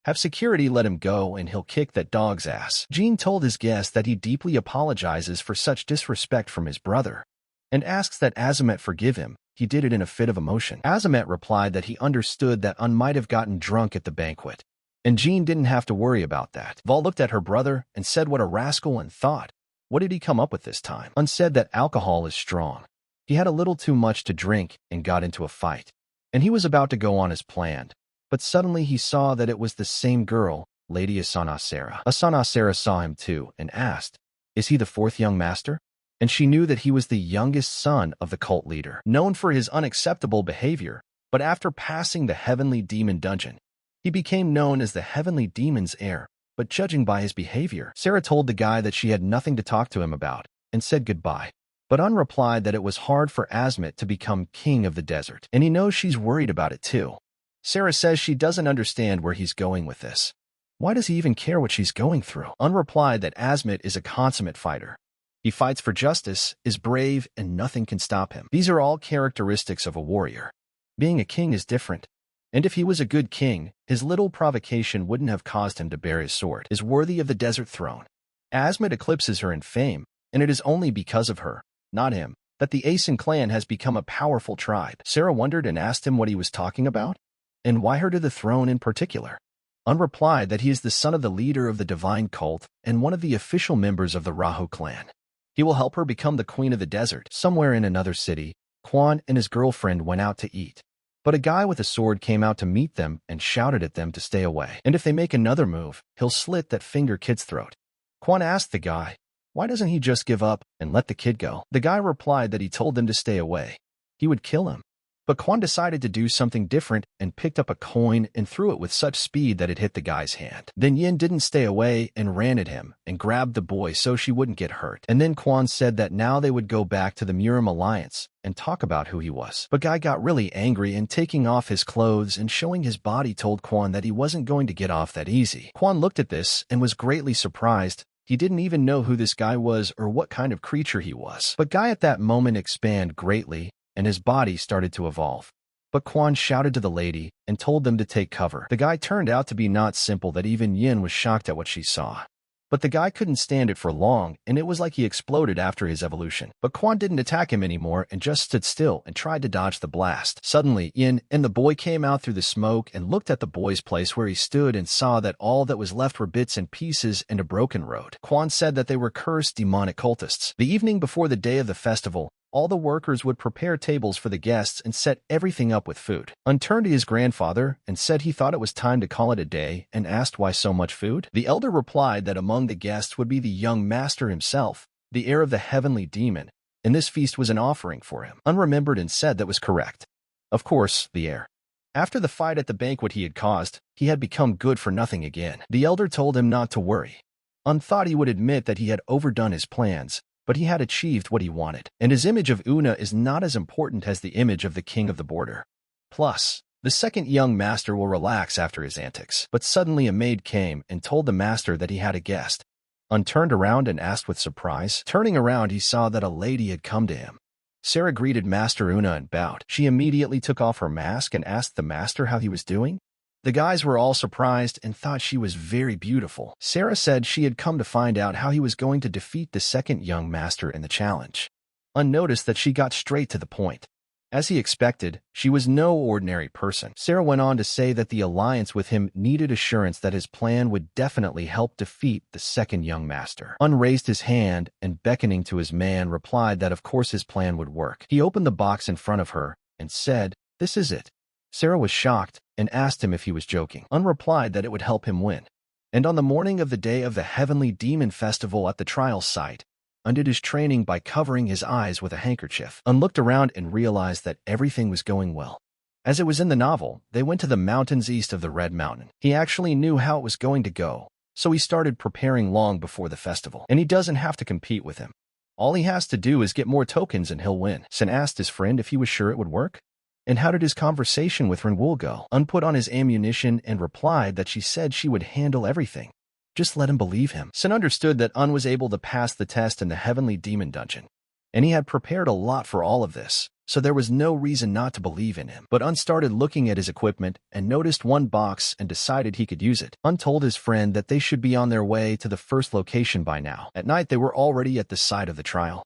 Have security let him go and he'll kick that dog's ass. Jean told his guest that he deeply apologizes for such disrespect from his brother and asks that Azamet forgive him. He did it in a fit of emotion. Azamet replied that he understood that Un might have gotten drunk at the banquet, and Jean didn't have to worry about that. Vol looked at her brother and said what a rascal and thought, what did he come up with this time? Un said that alcohol is strong. He had a little too much to drink and got into a fight, and he was about to go on as planned. But suddenly he saw that it was the same girl, Lady Asana Sarah. Asana Sarah saw him too and asked, is he the 4th young master? And she knew that he was the youngest son of the cult leader, known for his unacceptable behavior. But after passing the Heavenly Demon Dungeon, he became known as the Heavenly Demon's heir. But judging by his behavior, Sarah told the guy that she had nothing to talk to him about and said goodbye. But Un replied that it was hard for Azmet to become king of the desert, and he knows she's worried about it too. Sarah says she doesn't understand where he's going with this. Why does he even care what she's going through? Un replied that Azmet is a consummate fighter. He fights for justice, is brave, and nothing can stop him. These are all characteristics of a warrior. Being a king is different. And if he was a good king, his little provocation wouldn't have caused him to bear his sword. Is worthy of the desert throne. Azmet eclipses her in fame, and it is only because of her, not him, that the Asen clan has become a powerful tribe. Sarah wondered and asked him what he was talking about, and why her to the throne in particular. Un replied that he is the son of the leader of the divine cult and one of the official members of the Rahu clan. He will help her become the queen of the desert. Somewhere in another city, Quan and his girlfriend went out to eat. But a guy with a sword came out to meet them and shouted at them to stay away. And if they make another move, he'll slit that finger kid's throat. Quan asked the guy, why doesn't he just give up and let the kid go? The guy replied that he told them to stay away. He would kill him. But Quan decided to do something different and picked up a coin and threw it with such speed that it hit the guy's hand. Then Yin didn't stay away and ran at him and grabbed the boy so she wouldn't get hurt. And then Quan said that now they would go back to the Murim Alliance and talk about who he was. But Guy got really angry and taking off his clothes and showing his body told Quan that he wasn't going to get off that easy. Quan looked at this and was greatly surprised. He didn't even know who this guy was or what kind of creature he was. But Guy at that moment expanded greatly, and his body started to evolve. But Quan shouted to the lady and told them to take cover. The guy turned out to be not simple that even Yin was shocked at what she saw. But the guy couldn't stand it for long, and it was like he exploded after his evolution. But Quan didn't attack him anymore and just stood still and tried to dodge the blast. Suddenly, Yin and the boy came out through the smoke and looked at the boy's place where he stood and saw that all that was left were bits and pieces and a broken road. Quan said that they were cursed demonic cultists. The evening before the day of the festival, all the workers would prepare tables for the guests and set everything up with food. Un turned to his grandfather and said he thought it was time to call it a day and asked why so much food. The elder replied that among the guests would be the young master himself, the heir of the heavenly demon, and this feast was an offering for him. Un remembered and said that was correct. Of course, the heir. After the fight at the banquet he had caused, he had become good for nothing again. The elder told him not to worry. Un thought he would admit that he had overdone his plans, but he had achieved what he wanted, and his image of Una is not as important as the image of the king of the border. Plus, the second young master will relax after his antics. But suddenly a maid came and told the master that he had a guest. Un turned around and asked with surprise. Turning around, he saw that a lady had come to him. Sarah greeted Master Una and bowed. She immediately took off her mask and asked the master how he was doing. The guys were all surprised and thought she was very beautiful. Sarah said she had come to find out how he was going to defeat the second young master in the challenge. Un noticed that she got straight to the point. As he expected, she was no ordinary person. Sarah went on to say that the alliance with him needed assurance that his plan would definitely help defeat the second young master. Un raised his hand and, beckoning to his man, replied that of course his plan would work. He opened the box in front of her and said, "This is it." Sarah was shocked and asked him if he was joking. Un replied that it would help him win. And on the morning of the day of the Heavenly Demon Festival at the trial site, Un did his training by covering his eyes with a handkerchief. Un looked around and realized that everything was going well. As it was in the novel, they went to the mountains east of the Red Mountain. He actually knew how it was going to go, so he started preparing long before the festival. And he doesn't have to compete with him. All he has to do is get more tokens and he'll win. Sin asked his friend if he was sure it would work. And how did his conversation with Renwul go? Un put on his ammunition and replied that she said she would handle everything. Just let him believe him. Sin understood that Un was able to pass the test in the Heavenly Demon Dungeon, and he had prepared a lot for all of this, so there was no reason not to believe in him. But Un started looking at his equipment and noticed one box and decided he could use it. Un told his friend that they should be on their way to the first location by now. At night, they were already at the site of the trial.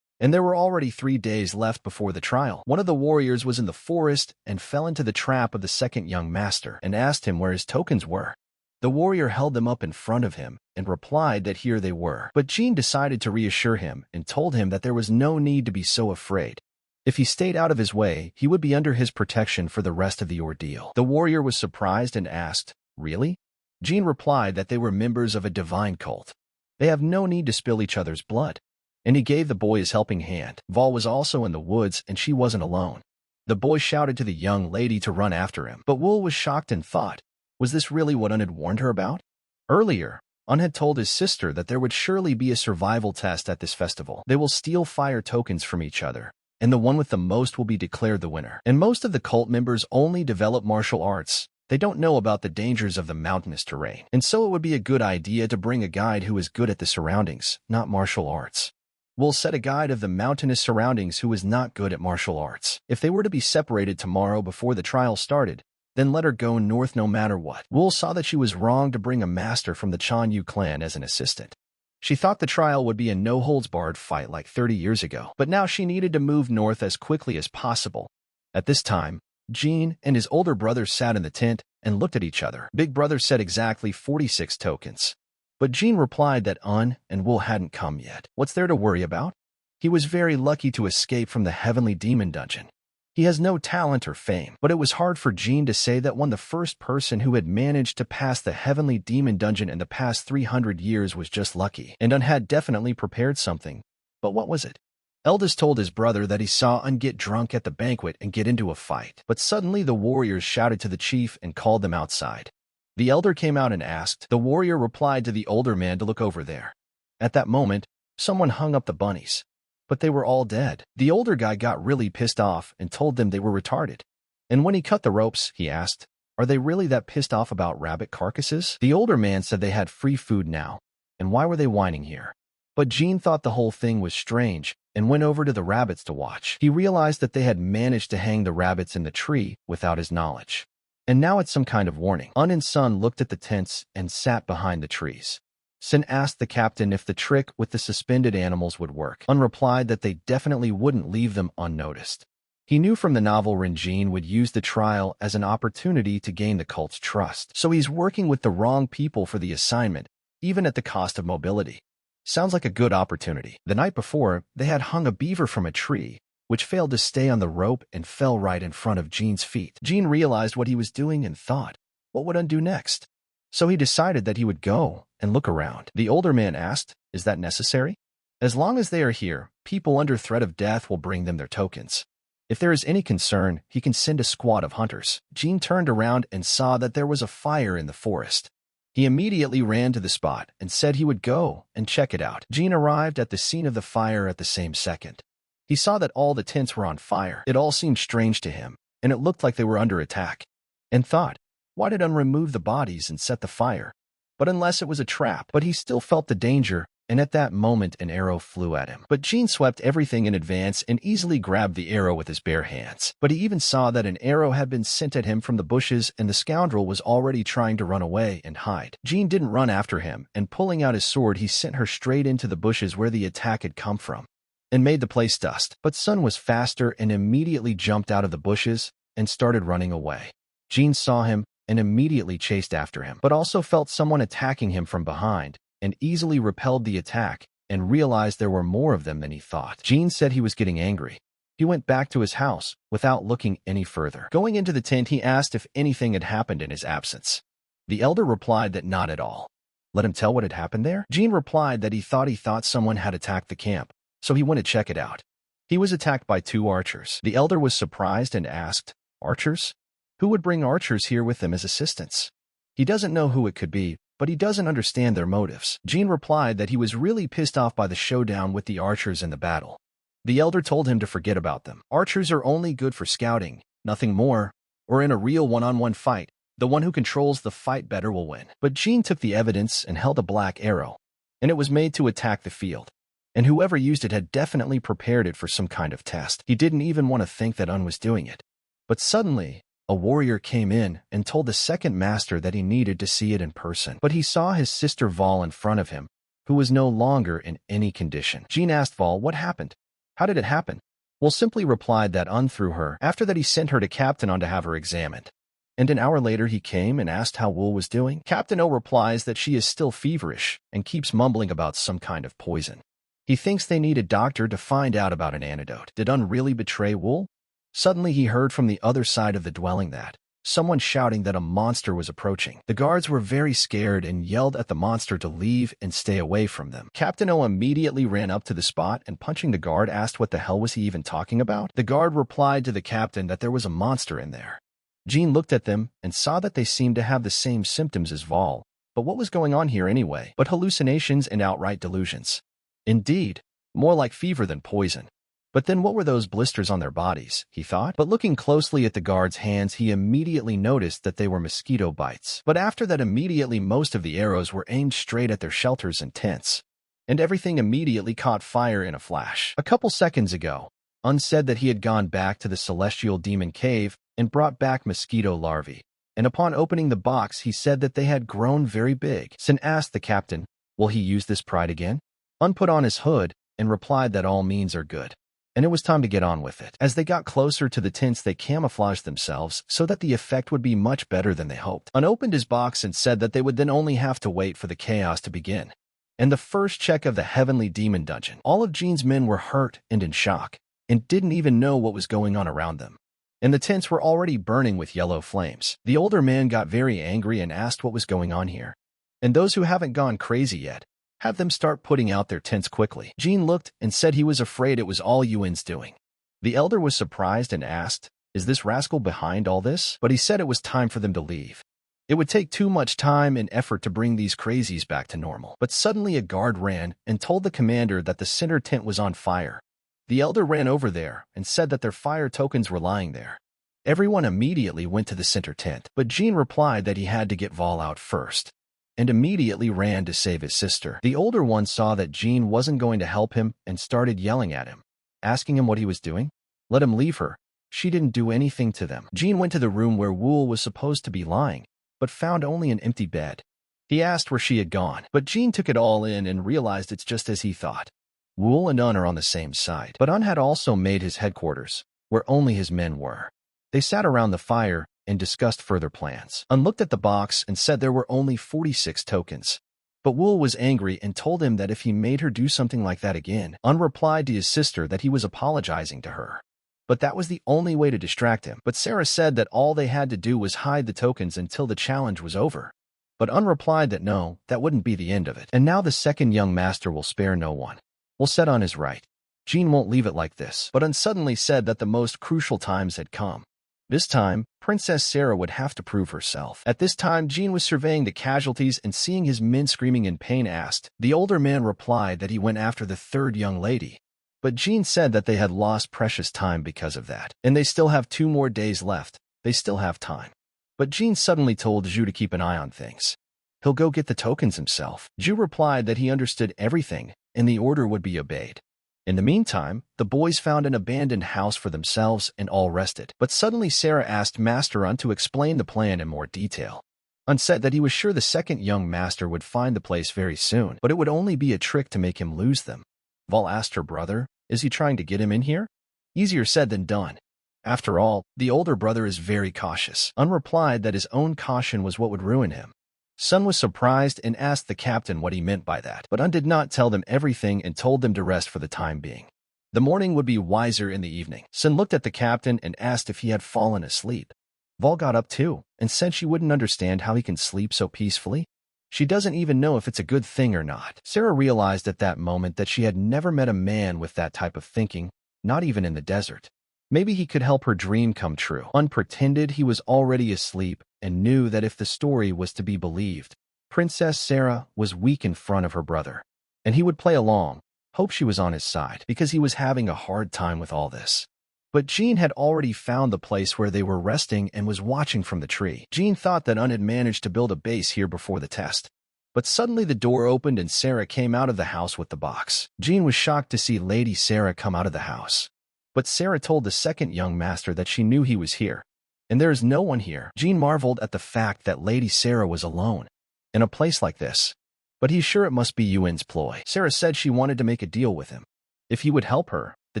And there were already 3 days left before the trial. One of the warriors was in the forest and fell into the trap of the second young master and asked him where his tokens were. The warrior held them up in front of him and replied that here they were. But Jean decided to reassure him and told him that there was no need to be so afraid. If he stayed out of his way, he would be under his protection for the rest of the ordeal. The warrior was surprised and asked, "Really?" Jean replied that they were members of a divine cult. They have no need to spill each other's blood. And he gave the boy his helping hand. Vol was also in the woods and she wasn't alone. The boy shouted to the young lady to run after him. But Wool was shocked and thought, was this really what Un had warned her about? Earlier, Un had told his sister that there would surely be a survival test at this festival. They will steal fire tokens from each other, and the one with the most will be declared the winner. And most of the cult members only develop martial arts. They don't know about the dangers of the mountainous terrain. And so it would be a good idea to bring a guide who is good at the surroundings, not martial arts. We'll set a guide of the mountainous surroundings who is not good at martial arts. If they were to be separated tomorrow before the trial started, then let her go north no matter what. Wool saw that she was wrong to bring a master from the Chan Yu clan as an assistant. She thought the trial would be a no-holds-barred fight like 30 years ago, but now she needed to move north as quickly as possible. At this time, Jean and his older brother sat in the tent and looked at each other. Big brother said exactly 46 tokens. But Jean replied that Un and Wool hadn't come yet. What's there to worry about? He was very lucky to escape from the Heavenly Demon Dungeon. He has no talent or fame, but it was hard for Jean to say that the first person who had managed to pass the Heavenly Demon Dungeon in the past 300 years was just lucky, and Un had definitely prepared something. But what was it? Eldest told his brother that he saw Un get drunk at the banquet and get into a fight, but suddenly the warriors shouted to the chief and called them outside. The elder came out and asked. The warrior replied to the older man to look over there. At that moment, someone hung up the bunnies. But they were all dead. The older guy got really pissed off and told them they were retarded. And when he cut the ropes, he asked, "Are they really that pissed off about rabbit carcasses?" The older man said they had free food now, and why were they whining here? But Jean thought the whole thing was strange and went over to the rabbits to watch. He realized that they had managed to hang the rabbits in the tree without his knowledge. And now it's some kind of warning. Un and Sun looked at the tents and sat behind the trees. Sin asked the captain if the trick with the suspended animals would work. Un replied that they definitely wouldn't leave them unnoticed. He knew from the novel Renjin would use the trial as an opportunity to gain the cult's trust. So he's working with the wrong people for the assignment, even at the cost of mobility. Sounds like a good opportunity. The night before, they had hung a beaver from a tree, which failed to stay on the rope and fell right in front of Jean's feet. Jean realized what he was doing and thought, what would Un do next? So he decided that he would go and look around. The older man asked, is that necessary? As long as they are here, people under threat of death will bring them their tokens. If there is any concern, he can send a squad of hunters. Jean turned around and saw that there was a fire in the forest. He immediately ran to the spot and said he would go and check it out. Jean arrived at the scene of the fire at the same second. He saw that all the tents were on fire. It all seemed strange to him, and it looked like they were under attack. And thought, why did Un remove the bodies and set the fire? But unless it was a trap. But he still felt the danger, and at that moment an arrow flew at him. But Jean swept everything in advance and easily grabbed the arrow with his bare hands. But he even saw that an arrow had been sent at him from the bushes and the scoundrel was already trying to run away and hide. Jean didn't run after him, and pulling out his sword he sent her straight into the bushes where the attack had come from, and made the place dust. But Sun was faster and immediately jumped out of the bushes and started running away. Jean saw him and immediately chased after him, but also felt someone attacking him from behind, and easily repelled the attack and realized there were more of them than he thought. Jean said he was getting angry. He went back to his house without looking any further. Going into the tent, he asked if anything had happened in his absence. The elder replied that not at all. Let him tell what had happened there? Jean replied that he thought someone had attacked the camp, so he went to check it out. He was attacked by 2 archers. The elder was surprised and asked, archers? Who would bring archers here with them as assistants? He doesn't know who it could be, but he doesn't understand their motives. Jean replied that he was really pissed off by the showdown with the archers in the battle. The elder told him to forget about them. Archers are only good for scouting, nothing more, or in a real one-on-one fight. The one who controls the fight better will win. But Jean took the evidence and held a black arrow, and it was made to attack the field. And whoever used it had definitely prepared it for some kind of test. He didn't even want to think that Un was doing it. But suddenly, a warrior came in and told the second master that he needed to see it in person. But he saw his sister Val in front of him, who was no longer in any condition. Jean asked Val what happened. How did it happen? Will simply replied that Un threw her. After that he sent her to Captain On to have her examined. And an hour later he came and asked how Wool was doing. Captain O replies that she is still feverish and keeps mumbling about some kind of poison. He thinks they need a doctor to find out about an antidote. Did Un really betray Wool? Suddenly he heard from the other side of the dwelling that someone shouting that a monster was approaching. The guards were very scared and yelled at the monster to leave and stay away from them. Captain O immediately ran up to the spot and punching the guard asked what the hell was he even talking about. The guard replied to the captain that there was a monster in there. Jean looked at them and saw that they seemed to have the same symptoms as Val. But what was going on here anyway? But hallucinations and outright delusions. Indeed, more like fever than poison. But then what were those blisters on their bodies, he thought? But looking closely at the guard's hands, he immediately noticed that they were mosquito bites. But after that, immediately most of the arrows were aimed straight at their shelters and tents. And everything immediately caught fire in a flash. A couple seconds ago, Un said that he had gone back to the celestial demon cave and brought back mosquito larvae. And upon opening the box, he said that they had grown very big. Sin asked the captain, will he use this pride again? Un put on his hood and replied that all means are good. And it was time to get on with it. As they got closer to the tents, they camouflaged themselves so that the effect would be much better than they hoped. Un opened his box and said that they would then only have to wait for the chaos to begin. And the first check of the heavenly demon dungeon. All of Jean's men were hurt and in shock, and didn't even know what was going on around them. And the tents were already burning with yellow flames. The older man got very angry and asked what was going on here. And those who haven't gone crazy yet, have them start putting out their tents quickly. Jean looked and said he was afraid it was all Yuan's doing. The elder was surprised and asked, is this rascal behind all this? But he said it was time for them to leave. It would take too much time and effort to bring these crazies back to normal. But suddenly a guard ran and told the commander that the center tent was on fire. The elder ran over there and said that their fire tokens were lying there. Everyone immediately went to the center tent, but Jean replied that he had to get Val out first, and immediately ran to save his sister. The older one saw that Jean wasn't going to help him and started yelling at him, asking him what he was doing. Let him leave her. She didn't do anything to them. Jean went to the room where Wool was supposed to be lying, but found only an empty bed. He asked where she had gone, but Jean took it all in and realized it's just as he thought. Wool and Un are on the same side, but Un had also made his headquarters, where only his men were. They sat around the fire and discussed further plans. Un looked at the box and said there were only 46 tokens. But Wool was angry and told him that if he made her do something like that again, Un replied to his sister that he was apologizing to her. But that was the only way to distract him. But Sarah said that all they had to do was hide the tokens until the challenge was over. But Un replied that no, that wouldn't be the end of it. And now the second young master will spare no one. Will set On his right. Jean won't leave it like this. But Un suddenly said that the most crucial times had come. This time, Princess Sarah would have to prove herself. At this time, Jean was surveying the casualties and seeing his men screaming in pain asked. The older man replied that he went after the third young lady. But Jean said that they had lost precious time because of that. And they still have 2 more days left. They still have time. But Jean suddenly told Zhu to keep an eye on things. He'll go get the tokens himself. Zhu replied that he understood everything, and the order would be obeyed. In the meantime, the boys found an abandoned house for themselves and all rested. But suddenly Sarah asked Master Un to explain the plan in more detail. Un said that he was sure the second young master would find the place very soon, but it would only be a trick to make him lose them. Val asked her brother, is he trying to get him in here? Easier said than done. After all, the older brother is very cautious. Un replied that his own caution was what would ruin him. Sun was surprised and asked the captain what he meant by that, but Un did not tell them everything and told them to rest for the time being. The morning would be wiser in the evening. Sun looked at the captain and asked if he had fallen asleep. Val got up too and said she wouldn't understand how he can sleep so peacefully. She doesn't even know if it's a good thing or not. Sarah realized at that moment that she had never met a man with that type of thinking, not even in the desert. Maybe he could help her dream come true. Un pretended he was already asleep and knew that if the story was to be believed, Princess Sarah was weak in front of her brother. And he would play along, hope she was on his side, because he was having a hard time with all this. But Jean had already found the place where they were resting and was watching from the tree. Jean thought that Un had managed to build a base here before the test. But suddenly the door opened and Sarah came out of the house with the box. Jean was shocked to see Lady Sarah come out of the house. But Sarah told the second young master that she knew he was here. And there is no one here. Jean marveled at the fact that Lady Sarah was alone in a place like this. But he's sure it must be Yuan's ploy. Sarah said she wanted to make a deal with him. If he would help her, the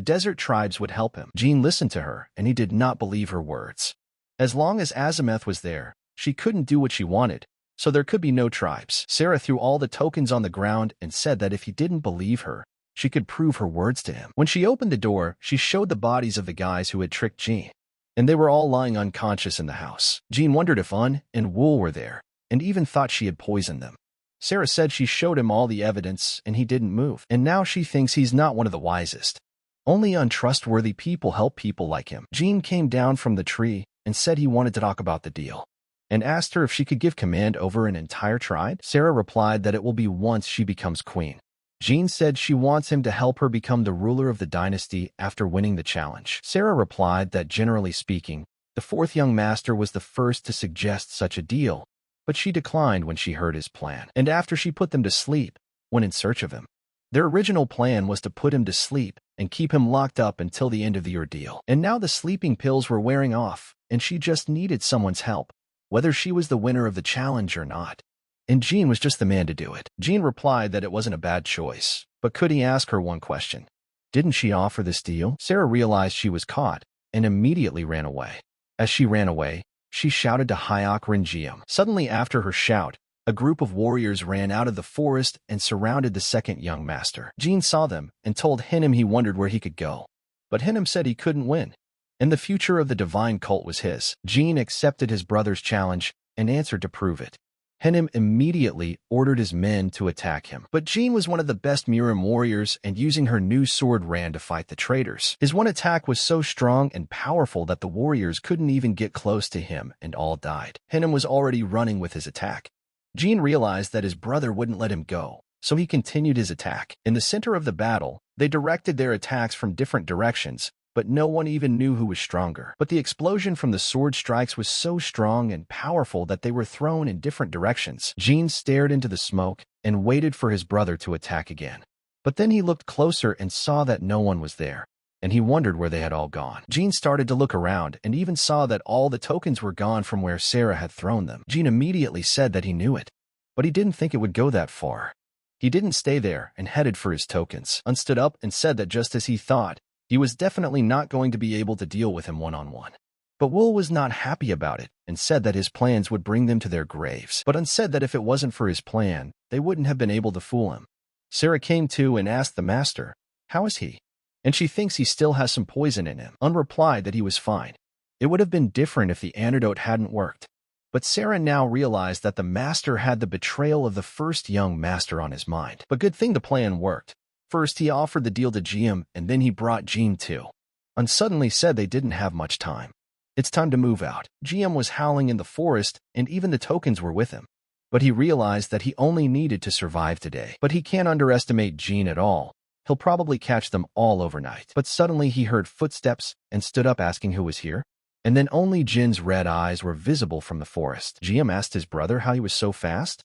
desert tribes would help him. Jean listened to her, and he did not believe her words. As long as Azimeth was there, she couldn't do what she wanted, so there could be no tribes. Sarah threw all the tokens on the ground and said that if he didn't believe her, she could prove her words to him. When she opened the door, she showed the bodies of the guys who had tricked Jean, and they were all lying unconscious in the house. Jean wondered if Un and Wool were there, and even thought she had poisoned them. Sarah said she showed him all the evidence, and he didn't move, and now she thinks he's not one of the wisest. Only untrustworthy people help people like him. Jean came down from the tree and said he wanted to talk about the deal, and asked her if she could give command over an entire tribe. Sarah replied that it will be once she becomes queen. Jean said she wants him to help her become the ruler of the dynasty after winning the challenge. Sarah replied that generally speaking, the fourth young master was the first to suggest such a deal, but she declined when she heard his plan. And after she put them to sleep, went in search of him. Their original plan was to put him to sleep and keep him locked up until the end of the ordeal. And now the sleeping pills were wearing off, and she just needed someone's help, whether she was the winner of the challenge or not. And Jean was just the man to do it. Jean replied that it wasn't a bad choice, but could he ask her one question? Didn't she offer this deal? Sarah realized she was caught and immediately ran away. As she ran away, she shouted to Hyok Rinjium. Suddenly after her shout, a group of warriors ran out of the forest and surrounded the second young master. Jean saw them and told Hinnom he wondered where he could go. But Hinnom said he couldn't win, and the future of the divine cult was his. Jean accepted his brother's challenge and answered to prove it. Hinnom immediately ordered his men to attack him. But Jean was one of the best Murim warriors and using her new sword ran to fight the traitors. His one attack was so strong and powerful that the warriors couldn't even get close to him and all died. Hinnom was already running with his attack. Jean realized that his brother wouldn't let him go, so he continued his attack. In the center of the battle, they directed their attacks from different directions, but no one even knew who was stronger. But the explosion from the sword strikes was so strong and powerful that they were thrown in different directions. Jean stared into the smoke and waited for his brother to attack again. But then he looked closer and saw that no one was there, and he wondered where they had all gone. Jean started to look around and even saw that all the tokens were gone from where Sarah had thrown them. Jean immediately said that he knew it. But he didn't think it would go that far. He didn't stay there and headed for his tokens. Un stood up and said that just as he thought, he was definitely not going to be able to deal with him one-on-one. But Wool was not happy about it and said that his plans would bring them to their graves. But Un said that if it wasn't for his plan, they wouldn't have been able to fool him. Sarah came to and asked the master, "How is he?" And she thinks he still has some poison in him. Un replied that he was fine. It would have been different if the antidote hadn't worked. But Sarah now realized that the master had the betrayal of the first young master on his mind. But good thing the plan worked. First, he offered the deal to Jiam, and then he brought Jean too. Un suddenly said they didn't have much time. It's time to move out. Jiam was howling in the forest, and even the tokens were with him. But he realized that he only needed to survive today. But he can't underestimate Jean at all. He'll probably catch them all overnight. But suddenly he heard footsteps and stood up asking who was here. And then only Jin's red eyes were visible from the forest. Jiam asked his brother how he was so fast.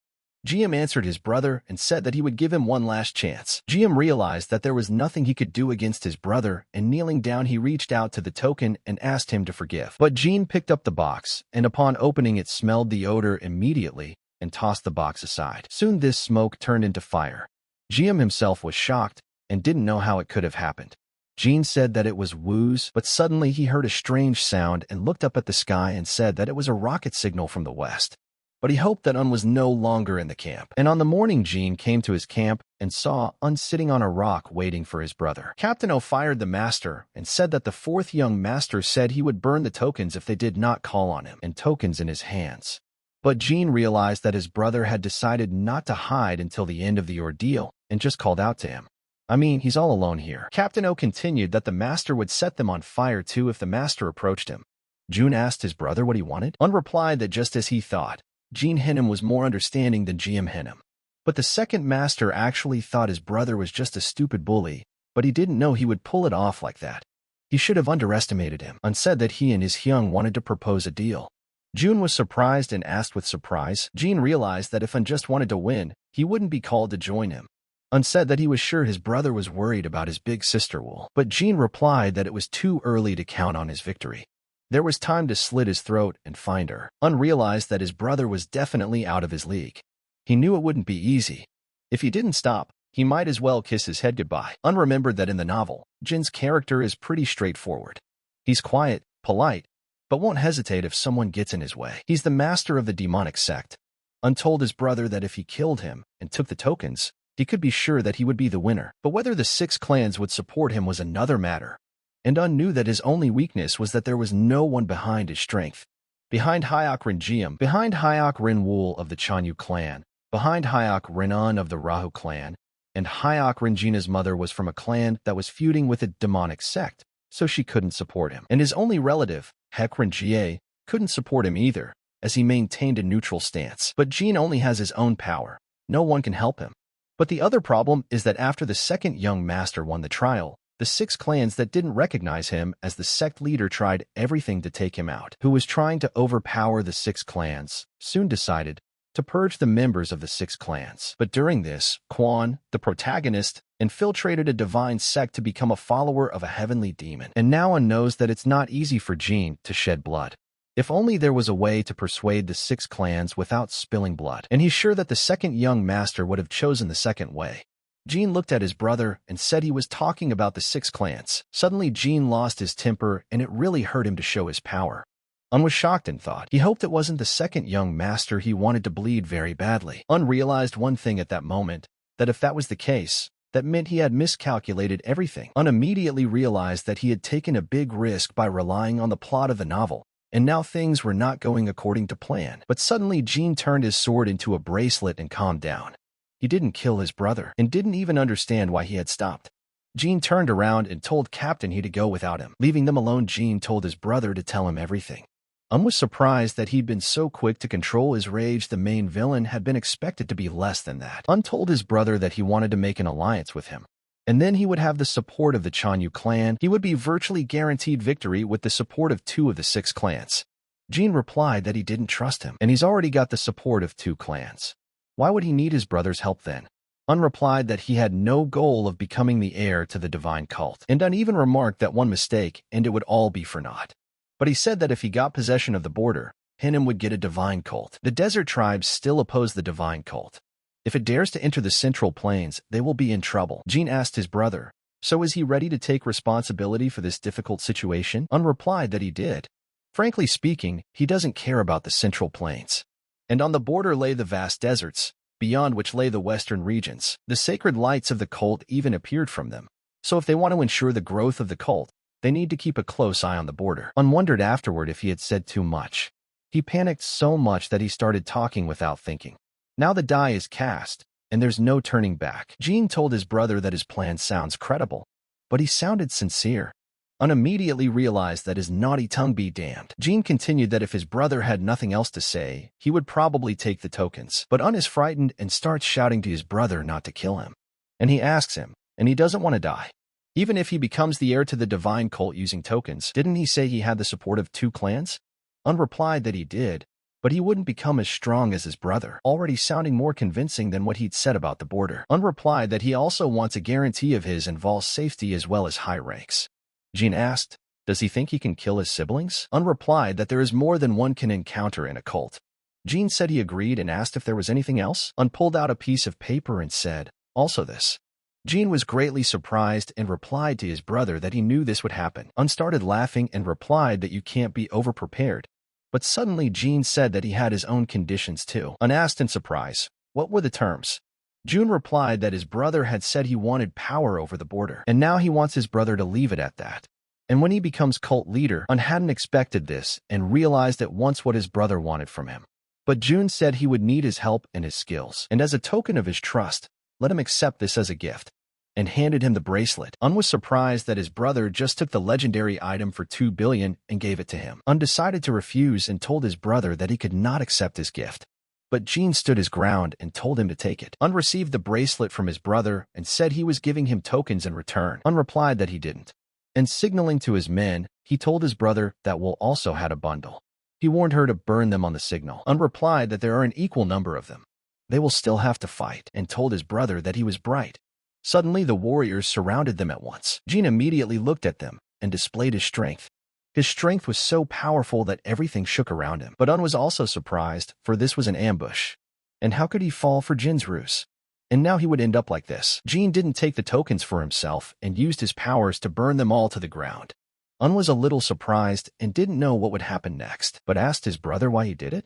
Jiam answered his brother and said that he would give him one last chance. Jiam realized that there was nothing he could do against his brother, and kneeling down he reached out to the token and asked him to forgive. But Jean picked up the box, and upon opening it smelled the odor immediately and tossed the box aside. Soon this smoke turned into fire. Jiam himself was shocked and didn't know how it could have happened. Jean said that it was Wu's, but suddenly he heard a strange sound and looked up at the sky and said that it was a rocket signal from the west. But he hoped that Un was no longer in the camp. And on the morning, Jean came to his camp and saw Un sitting on a rock waiting for his brother. Captain O fired the master and said that the fourth young master said he would burn the tokens if they did not call on him, and tokens in his hands. But Jean realized that his brother had decided not to hide until the end of the ordeal and just called out to him. I mean, he's all alone here. Captain O continued that the master would set them on fire too if the master approached him. June asked his brother what he wanted. Un replied that just as he thought, Jean Hinham was more understanding than Jiam Hinham. But the second master actually thought his brother was just a stupid bully, but he didn't know he would pull it off like that. He should have underestimated him. Un said that he and his Hyung wanted to propose a deal. June was surprised and asked with surprise. Jean realized that if Un just wanted to win, he wouldn't be called to join him. Un said that he was sure his brother was worried about his big sister Wool, but Jean replied that it was too early to count on his victory. There was time to slit his throat and find her. Un realized that his brother was definitely out of his league. He knew it wouldn't be easy. If he didn't stop, he might as well kiss his head goodbye. Un remembered that in the novel, Jin's character is pretty straightforward. He's quiet, polite, but won't hesitate if someone gets in his way. He's the master of the demonic sect. Un told his brother that if he killed him and took the tokens, he could be sure that he would be the winner. But whether the 6 clans would support him was another matter. And Un knew that his only weakness was that there was no one behind his strength. Behind Hyok Rin Jiam, behind Hyok Rin Wool of the Chanyu clan, behind Hyok Rin Un of the Rahu clan, and Hyok Rin Jina's mother was from a clan that was feuding with a demonic sect, so she couldn't support him. And his only relative, Hek Rin Jie, couldn't support him either, as he maintained a neutral stance. But Jin only has his own power. No one can help him. But the other problem is that after the second young master won the trial, the 6 clans that didn't recognize him as the sect leader tried everything to take him out. Who was trying to overpower the 6 clans, soon decided to purge the members of the 6 clans. But during this, Quan, the protagonist, infiltrated a divine sect to become a follower of a heavenly demon. And now one knows that it's not easy for Jean to shed blood. If only there was a way to persuade the 6 clans without spilling blood. And he's sure that the second young master would have chosen the second way. Jean looked at his brother and said he was talking about the 6 clans. Suddenly Jean lost his temper and it really hurt him to show his power. Un was shocked and thought he hoped it wasn't the second young master he wanted to bleed very badly. Un realized one thing at that moment, that if that was the case, that meant he had miscalculated everything. Un immediately realized that he had taken a big risk by relying on the plot of the novel. And now things were not going according to plan. But suddenly Jean turned his sword into a bracelet and calmed down. He didn't kill his brother and didn't even understand why he had stopped. Jean turned around and told Captain he to go without him. Leaving them alone, Jean told his brother to tell him everything. Was surprised that he'd been so quick to control his rage. The main villain had been expected to be less than that. Told his brother that he wanted to make an alliance with him. And then he would have the support of the Chanyu clan. He would be virtually guaranteed victory with the support of 2 of the 6 clans. Jean replied that he didn't trust him, and he's already got the support of 2 clans. Why would he need his brother's help then? Un replied that he had no goal of becoming the heir to the divine cult, and Un even remarked that one mistake and it would all be for naught. But he said that if he got possession of the border, Panem would get a divine cult. The desert tribes still oppose the divine cult. If it dares to enter the central plains, they will be in trouble. Jean asked his brother, so is he ready to take responsibility for this difficult situation? Un replied that he did. Frankly speaking, he doesn't care about the central plains. And on the border lay the vast deserts, beyond which lay the western regions. The sacred lights of the cult even appeared from them. So if they want to ensure the growth of the cult, they need to keep a close eye on the border. Un wondered afterward if he had said too much. He panicked so much that he started talking without thinking. Now the die is cast, and there's no turning back. Jean told his brother that his plan sounds credible, but he sounded sincere. Un immediately realized that his naughty tongue be damned. Jean continued that if his brother had nothing else to say, he would probably take the tokens. But Un is frightened and starts shouting to his brother not to kill him. And he asks him, and he doesn't want to die. Even if he becomes the heir to the divine cult using tokens, didn't he say he had the support of 2 clans? Un replied that he did, but he wouldn't become as strong as his brother, already sounding more convincing than what he'd said about the border. Un replied that he also wants a guarantee of his involves safety as well as high ranks. Jean asked, does he think he can kill his siblings? Un replied that there is more than one can encounter in a cult. Jean said he agreed and asked if there was anything else. Un pulled out a piece of paper and said, also this. Jean was greatly surprised and replied to his brother that he knew this would happen. Un started laughing and replied that you can't be overprepared. But suddenly Jean said that he had his own conditions too. Un asked in surprise, what were the terms? June replied that his brother had said he wanted power over the border, and now he wants his brother to leave it at that. And when he becomes cult leader, Un hadn't expected this and realized at once what his brother wanted from him. But June said he would need his help and his skills, and as a token of his trust, let him accept this as a gift, and handed him the bracelet. Un was surprised that his brother just took the legendary item for 2 billion and gave it to him. Un decided to refuse and told his brother that he could not accept his gift. But Jean stood his ground and told him to take it. Un received the bracelet from his brother and said he was giving him tokens in return. Un replied that he didn't. And signaling to his men, he told his brother that Will also had a bundle. He warned her to burn them on the signal. Un replied that there are an equal number of them. They will still have to fight, and told his brother that he was bright. Suddenly, the warriors surrounded them at once. Jean immediately looked at them and displayed his strength. His strength was so powerful that everything shook around him. But Un was also surprised, for this was an ambush. And how could he fall for Jin's ruse? And now he would end up like this. Jean didn't take the tokens for himself and used his powers to burn them all to the ground. Un was a little surprised and didn't know what would happen next, but asked his brother why he did it.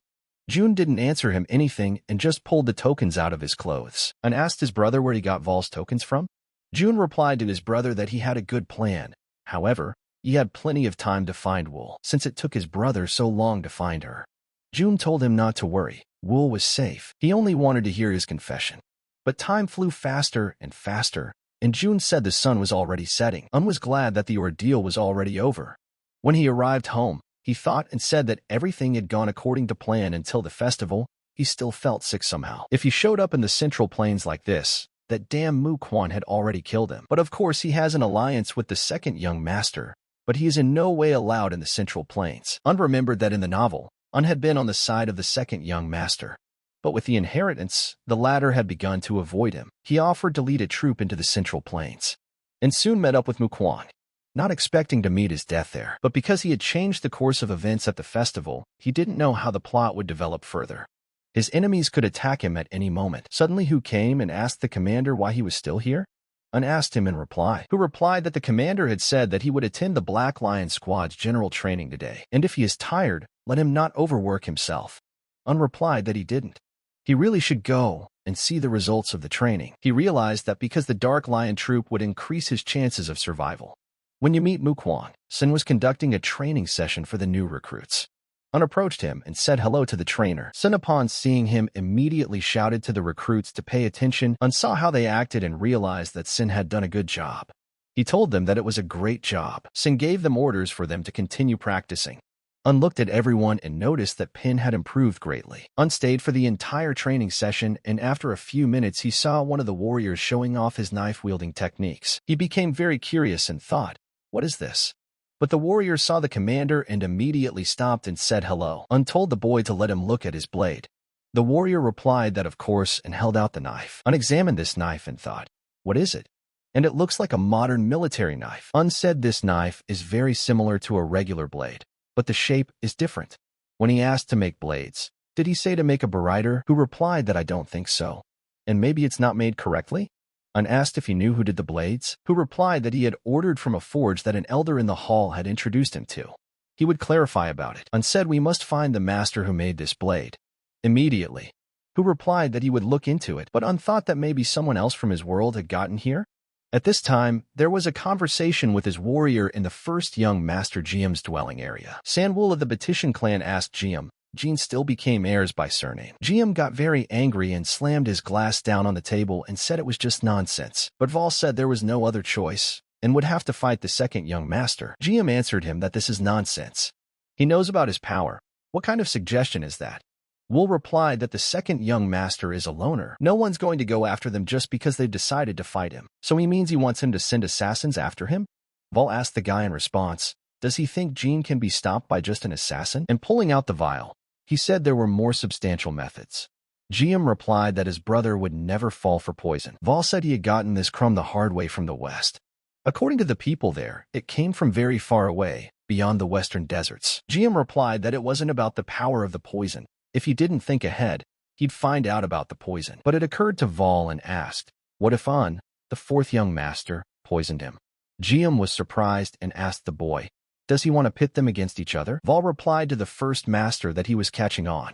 June didn't answer him anything and just pulled the tokens out of his clothes, and asked his brother where he got Vol's tokens from. June replied to his brother that he had a good plan. However, he had plenty of time to find Wool, since it took his brother so long to find her. June told him not to worry. Wool was safe. He only wanted to hear his confession. But time flew faster and faster, and June said the sun was already setting. Un was glad that the ordeal was already over. When he arrived home, he thought and said that everything had gone according to plan until the festival. He still felt sick somehow. If he showed up in the Central Plains like this, that damn Muquan had already killed him. But of course he has an alliance with the second young master, but he is in no way allowed in the Central Plains. Un remembered that in the novel, Un had been on the side of the second young master. But with the inheritance, the latter had begun to avoid him. He offered to lead a troop into the Central Plains, and soon met up with Muquan, not expecting to meet his death there. But because he had changed the course of events at the festival, he didn't know how the plot would develop further. His enemies could attack him at any moment. Suddenly, who came and asked the commander why he was still here? Un asked him in reply, who replied that the commander had said that he would attend the Black Lion Squad's general training today, and if he is tired, let him not overwork himself. Un replied that he didn't. He really should go and see the results of the training. He realized that because the Dark Lion troop would increase his chances of survival. When you meet Muquan, Sin was conducting a training session for the new recruits. Un approached him and said hello to the trainer. Sin, upon seeing him, immediately shouted to the recruits to pay attention. Un saw how they acted and realized that Sin had done a good job. He told them that it was a great job. Sin gave them orders for them to continue practicing. Un looked at everyone and noticed that Pin had improved greatly. Un stayed for the entire training session, and after a few minutes he saw one of the warriors showing off his knife-wielding techniques. He became very curious and thought, what is this? But the warrior saw the commander and immediately stopped and said hello. Un told the boy to let him look at his blade. The warrior replied that of course and held out the knife. Un examined this knife and thought, what is it? And it looks like a modern military knife. Un said this knife is very similar to a regular blade, but the shape is different. When he asked to make blades, did he say to make a baryter? Who replied that I don't think so. And maybe it's not made correctly? Un asked if he knew who did the blades, who replied that he had ordered from a forge that an elder in the hall had introduced him to. He would clarify about it. Un said we must find the master who made this blade. Immediately. Who replied that he would look into it, but Un thought that maybe someone else from his world had gotten here? At this time, there was a conversation with his warrior in the first young master Jiam's dwelling area. Sanwul of the Petition clan asked Jiam. Jean still became heirs by surname. Jiam got very angry and slammed his glass down on the table and said it was just nonsense. But Vol said there was no other choice and would have to fight the second young master. Jiam answered him that this is nonsense. He knows about his power. What kind of suggestion is that? Wool replied that the second young master is a loner. No one's going to go after them just because they've decided to fight him. So he means he wants him to send assassins after him? Vol asked the guy in response, does he think Jean can be stopped by just an assassin? And pulling out the vial, he said there were more substantial methods. Jiam replied that his brother would never fall for poison. Vol said he had gotten this crumb the hard way from the west. According to the people there, it came from very far away, beyond the western deserts. Jiam replied that it wasn't about the power of the poison. If he didn't think ahead, he'd find out about the poison. But it occurred to Vol and asked, what if Un, the fourth young master, poisoned him? Jiam was surprised and asked the boy, does he want to pit them against each other? Vol replied to the first master that he was catching on.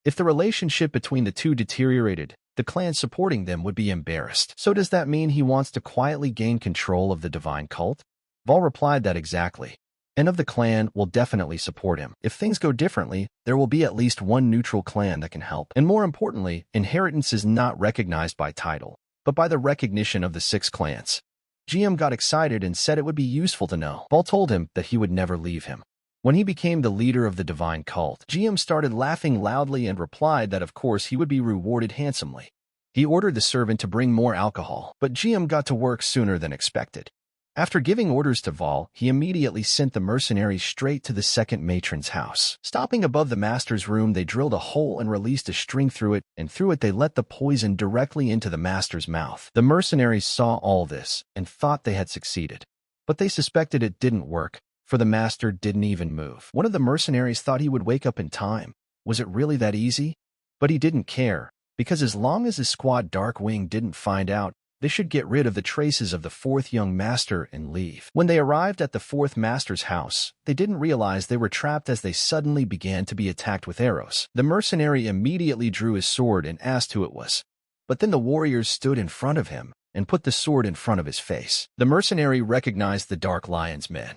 If the relationship between the two deteriorated, the clan supporting them would be embarrassed. So does that mean he wants to quietly gain control of the divine cult? Vol replied that exactly. And of the clan will definitely support him. If things go differently, there will be at least one neutral clan that can help. And more importantly, inheritance is not recognized by title, but by the recognition of the 6 clans. Jiam got excited and said it would be useful to know. Vol told him that he would never leave him. When he became the leader of the divine cult, Jiam started laughing loudly and replied that of course he would be rewarded handsomely. He ordered the servant to bring more alcohol, but Jiam got to work sooner than expected. After giving orders to Vol, he immediately sent the mercenaries straight to the second matron's house. Stopping above the master's room, they drilled a hole and released a string through it, and through it they let the poison directly into the master's mouth. The mercenaries saw all this and thought they had succeeded. But they suspected it didn't work, for the master didn't even move. One of the mercenaries thought he would wake up in time. Was it really that easy? But he didn't care, because as long as his squad Darkwing didn't find out, they should get rid of the traces of the fourth young master and leave. When they arrived at the fourth master's house, they didn't realize they were trapped as they suddenly began to be attacked with arrows. The mercenary immediately drew his sword and asked who it was. But then the warriors stood in front of him and put the sword in front of his face. The mercenary recognized the Dark Lion's men,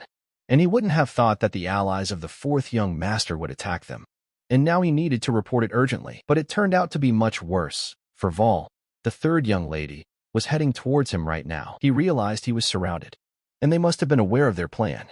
and he wouldn't have thought that the allies of the fourth young master would attack them. And now he needed to report it urgently. But it turned out to be much worse, for Vol, the third young lady, was heading towards him right now. He realized he was surrounded, and they must have been aware of their plan.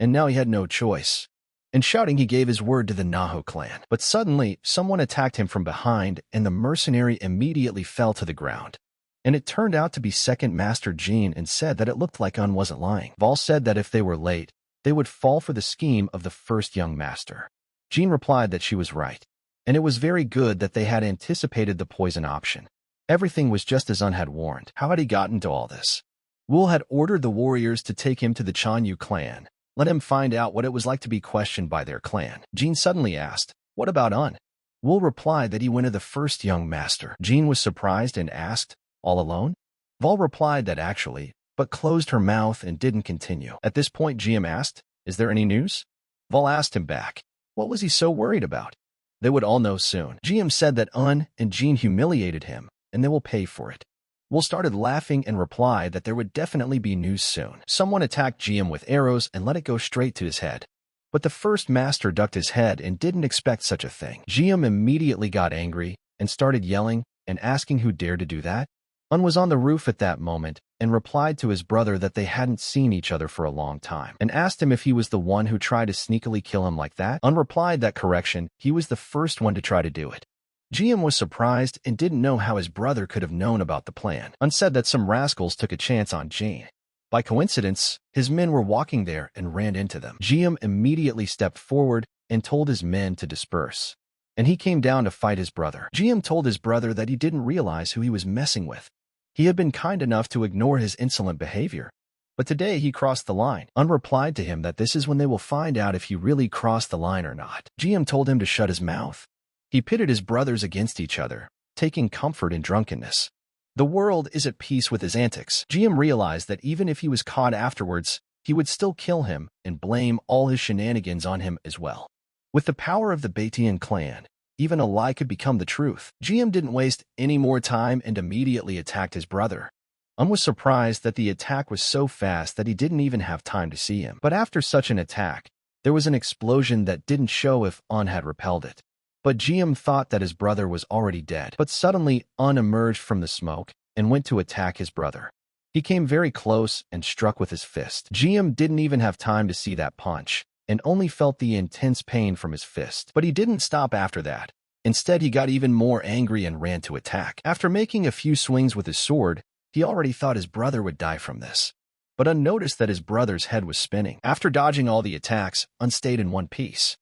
And now he had no choice. And shouting, he gave his word to the Naho clan. But suddenly, someone attacked him from behind, and the mercenary immediately fell to the ground. And it turned out to be Second Master Jean and said that it looked like Un wasn't lying. Vol said that if they were late, they would fall for the scheme of the first young master. Jean replied that she was right, and it was very good that they had anticipated the poison option. Everything was just as Un had warned. How had he gotten to all this? Wool had ordered the warriors to take him to the Chanyu clan. Let him find out what it was like to be questioned by their clan. Jean suddenly asked, what about Un? Wool replied that he went to the first young master. Jean was surprised and asked, all alone? Vol replied that actually, but closed her mouth and didn't continue. At this point, Jiam asked, is there any news? Vol asked him back, what was he so worried about? They would all know soon. Jiam said that Un and Jean humiliated him, and they will pay for it. Wool started laughing and replied that there would definitely be news soon. Someone attacked Jiam with arrows and let it go straight to his head. But the first master ducked his head and didn't expect such a thing. Jiam immediately got angry and started yelling and asking who dared to do that. Un was on the roof at that moment and replied to his brother that they hadn't seen each other for a long time and asked him if he was the one who tried to sneakily kill him like that. Un replied that correction, he was the first one to try to do it. Jiam was surprised and didn't know how his brother could have known about the plan. Un said that some rascals took a chance on Jean. By coincidence, his men were walking there and ran into them. Jiam immediately stepped forward and told his men to disperse. And he came down to fight his brother. Jiam told his brother that he didn't realize who he was messing with. He had been kind enough to ignore his insolent behavior. But today he crossed the line. Un replied to him that this is when they will find out if he really crossed the line or not. GM told him to shut his mouth. He pitted his brothers against each other, taking comfort in drunkenness. The world is at peace with his antics. GM realized that even if he was caught afterwards, he would still kill him and blame all his shenanigans on him as well. With the power of the Baitian clan, even a lie could become the truth. GM didn't waste any more time and immediately attacked his brother. Was surprised that the attack was so fast that he didn't even have time to see him. But after such an attack, there was an explosion that didn't show if had repelled it. But GM thought that his brother was already dead. But suddenly, emerged from the smoke and went to attack his brother. He came very close and struck with his fist. GM didn't even have time to see that punch, and only felt the intense pain from his fist. But he didn't stop after that. Instead, he got even more angry and ran to attack. After making a few swings with his sword, he already thought his brother would die from this. But unnoticed that his brother's head was spinning. After dodging all the attacks, stayed in one piece.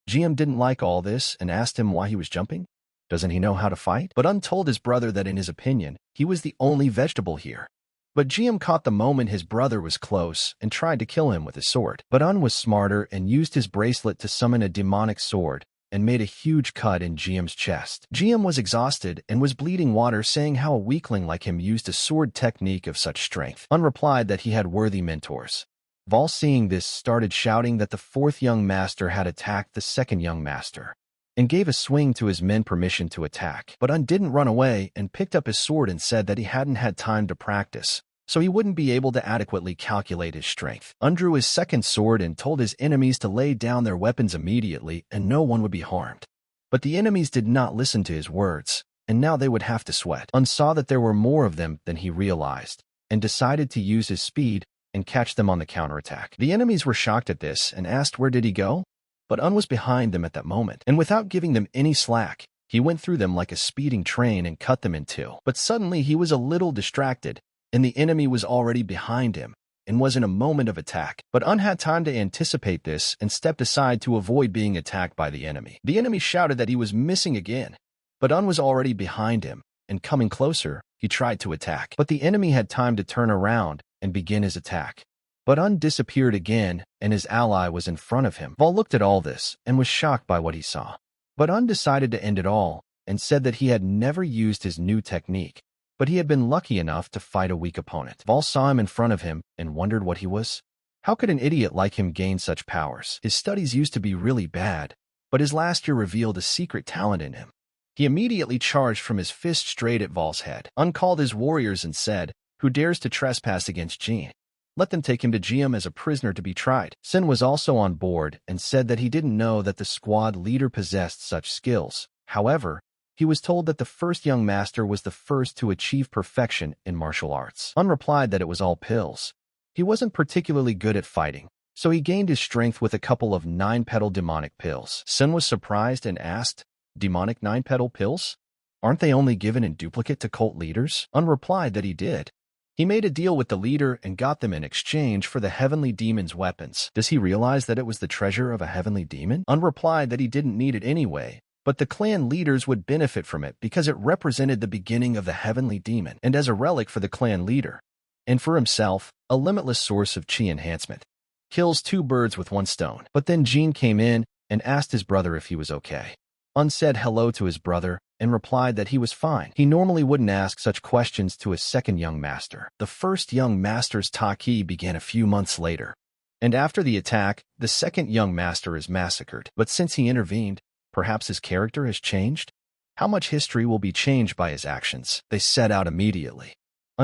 GM didn't like all this and asked him why he was jumping. Doesn't he know how to fight? But told his brother that in his opinion, he was the only vegetable here. But GM caught the moment his brother was close and tried to kill him with his sword. But was smarter and used his bracelet to summon a demonic sword and made a huge cut in GM's chest. GM was exhausted and was bleeding water, saying how a weakling like him used a sword technique of such strength. Replied that he had worthy mentors. Vol, seeing this, started shouting that the fourth young master had attacked the second young master and gave a swing to his men permission to attack. But didn't run away and picked up his sword and said that he hadn't had time to practice, so he wouldn't be able to adequately calculate his strength. Drew his second sword and told his enemies to lay down their weapons immediately and no one would be harmed. But the enemies did not listen to his words, and now they would have to sweat. Saw that there were more of them than he realized, and decided to use his speed and catch them on the counterattack. The enemies were shocked at this and asked where did he go? But was behind them at that moment, and without giving them any slack, he went through them like a speeding train and cut them in two. But suddenly he was a little distracted, and the enemy was already behind him and was in a moment of attack. But had time to anticipate this and stepped aside to avoid being attacked by the enemy. The enemy shouted that he was missing again, but was already behind him, and coming closer, he tried to attack. But the enemy had time to turn around and begin his attack. But disappeared again, and his ally was in front of him. Vol looked at all this and was shocked by what he saw. But decided to end it all and said that he had never used his new technique, but he had been lucky enough to fight a weak opponent. Vol saw him in front of him and wondered what he was. How could an idiot like him gain such powers? His studies used to be really bad, but his last year revealed a secret talent in him. He immediately charged from his fist straight at Vol's head. Called his warriors and said, "Who dares to trespass against Jean? Let them take him to GM as a prisoner to be tried." Sin was also on board and said that he didn't know that the squad leader possessed such skills. However, he was told that the first young master was the first to achieve perfection in martial arts. Replied that it was all pills. He wasn't particularly good at fighting, so he gained his strength with a couple of 9-petal demonic pills. Sin was surprised and asked, "Demonic 9-petal pills? Aren't they only given in duplicate to cult leaders?" Replied that he did. He made a deal with the leader and got them in exchange for the heavenly demon's weapons. Does he realize that it was the treasure of a heavenly demon? Replied that he didn't need it anyway, but the clan leaders would benefit from it because it represented the beginning of the heavenly demon, and as a relic for the clan leader, and for himself, a limitless source of chi enhancement. Kills 2 birds with 1 stone. But then Jean came in and asked his brother if he was okay. Said hello to his brother and replied that he was fine. He normally wouldn't ask such questions to his second young master. The first young master's taki began a few months later, and after the attack, the second young master is massacred. But since he intervened, perhaps his character has changed? How much history will be changed by his actions? They set out immediately.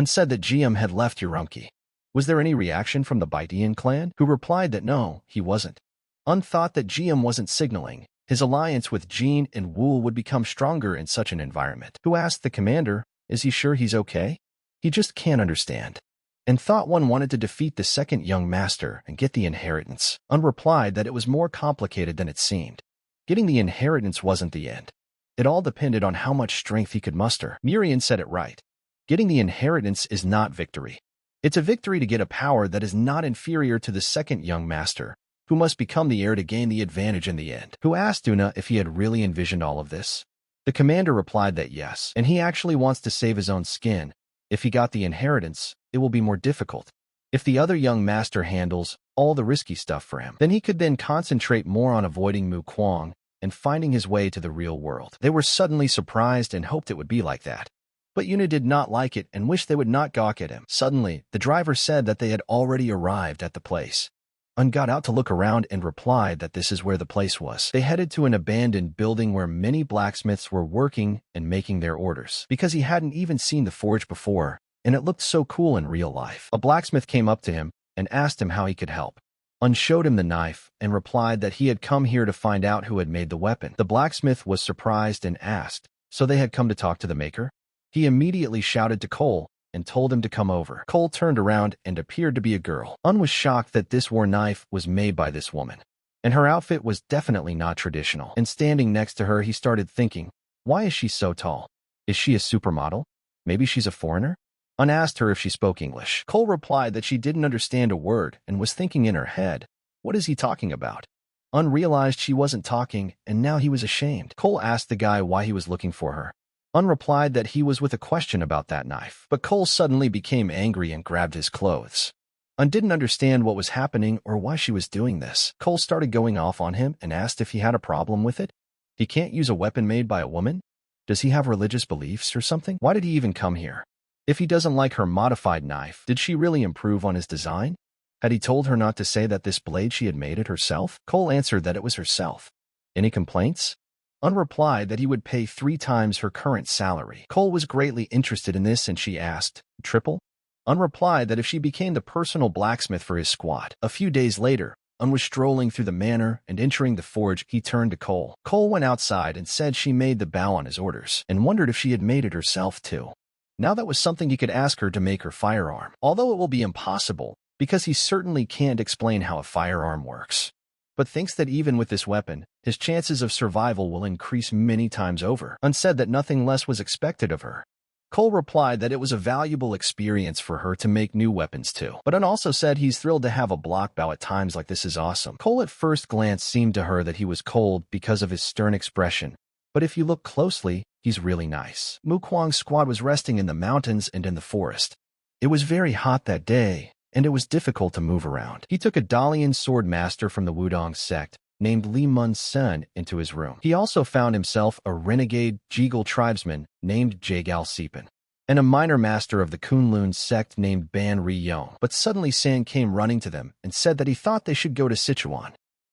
Said that GM had left Urumqi. Was there any reaction from the Baitian clan? Who replied that no, he wasn't. Thought that GM wasn't signaling. His alliance with Jean and Wool would become stronger in such an environment. Who asked the commander, is he sure he's okay? He just can't understand. And thought one wanted to defeat the second young master and get the inheritance. Replied that it was more complicated than it seemed. Getting the inheritance wasn't the end. It all depended on how much strength he could muster. Murian said it right. Getting the inheritance is not victory. It's a victory to get a power that is not inferior to the second young master, who must become the heir to gain the advantage in the end. Who asked Una if he had really envisioned all of this. The commander replied that yes, and he actually wants to save his own skin. If he got the inheritance, it will be more difficult. If the other young master handles all the risky stuff for him, then he could then concentrate more on avoiding Mu Kuang and finding his way to the real world. They were suddenly surprised and hoped it would be like that. But Yuna did not like it and wished they would not gawk at him. Suddenly, the driver said that they had already arrived at the place. Un got out to look around and replied that this is where the place was. They headed to an abandoned building where many blacksmiths were working and making their orders. Because he hadn't even seen the forge before, and it looked so cool in real life. A blacksmith came up to him and asked him how he could help. Un showed him the knife and replied that he had come here to find out who had made the weapon. The blacksmith was surprised and asked, so they had come to talk to the maker? He immediately shouted to Cole and told him to come over. Cole turned around and appeared to be a girl. Un was shocked that this war knife was made by this woman, and her outfit was definitely not traditional. And standing next to her, he started thinking, why is she so tall? Is she a supermodel? Maybe she's a foreigner? Un asked her if she spoke English. Cole replied that she didn't understand a word and was thinking in her head, what is he talking about? Un realized she wasn't talking, and now he was ashamed. Cole asked the guy why he was looking for her. Un replied that he was with a question about that knife, but Cole suddenly became angry and grabbed his clothes. Un didn't understand what was happening or why she was doing this. Cole started going off on him and asked if he had a problem with it. He can't use a weapon made by a woman? Does he have religious beliefs or something? Why did he even come here? If he doesn't like her modified knife, did she really improve on his design? Had he told her not to say that this blade she had made it herself? Cole answered that it was herself. Any complaints? Un replied that he would pay 3 times her current salary. Cole was greatly interested in this and she asked, triple? Un replied that if she became the personal blacksmith for his squad. A few days later, Un was strolling through the manor and entering the forge. He turned to Cole. Cole went outside and said she made the bow on his orders and wondered if she had made it herself too. Now that was something he could ask her to make her firearm, although it will be impossible because he certainly can't explain how a firearm works. But thinks that even with this weapon, his chances of survival will increase many times over. Un said that nothing less was expected of her. Cole replied that it was a valuable experience for her to make new weapons too. But Un also said he's thrilled to have a block bow at times like this is awesome. Cole at first glance seemed to her that he was cold because of his stern expression. But if you look closely, he's really nice. Mu Kuang's squad was resting in the mountains and in the forest. It was very hot that day, and it was difficult to move around. He took a Dalian sword master from the Wudong sect, named Li Mun's son, into his room. He also found himself a renegade Jegal tribesman named Jagal Sipin, and a minor master of the Kunlun sect named Ban Ri Yong. But suddenly San came running to them and said that he thought they should go to Sichuan,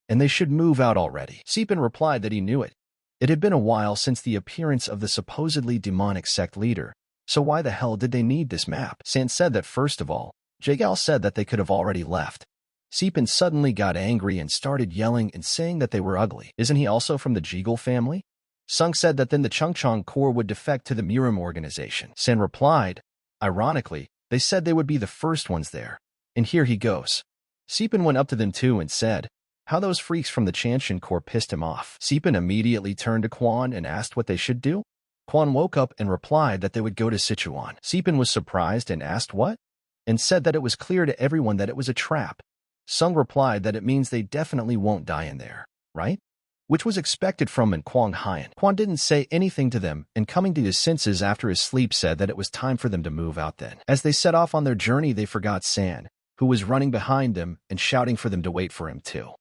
and they should move out already. Sipin replied that he knew it. It had been a while since the appearance of the supposedly demonic sect leader, so why the hell did they need this map? San said that first of all, Jagal said that they could have already left. Sipin suddenly got angry and started yelling and saying that they were ugly. Isn't he also from the Jegal family? Sung said that then the Chungchong Corps would defect to the Miram organization. San replied, ironically, they said they would be the first ones there. And here he goes. Sipin went up to them too and said, how those freaks from the Chanshan Corps pissed him off. Sipin immediately turned to Quan and asked what they should do. Quan woke up and replied that they would go to Sichuan. Sipin was surprised and asked what? And said that it was clear to everyone that it was a trap. Sung replied that it means they definitely won't die in there, right? Which was expected from Min Kwang Hyan. Quan didn't say anything to them, and coming to his senses after his sleep said that it was time for them to move out then. As they set off on their journey, they forgot San, who was running behind them and shouting for them to wait for him too.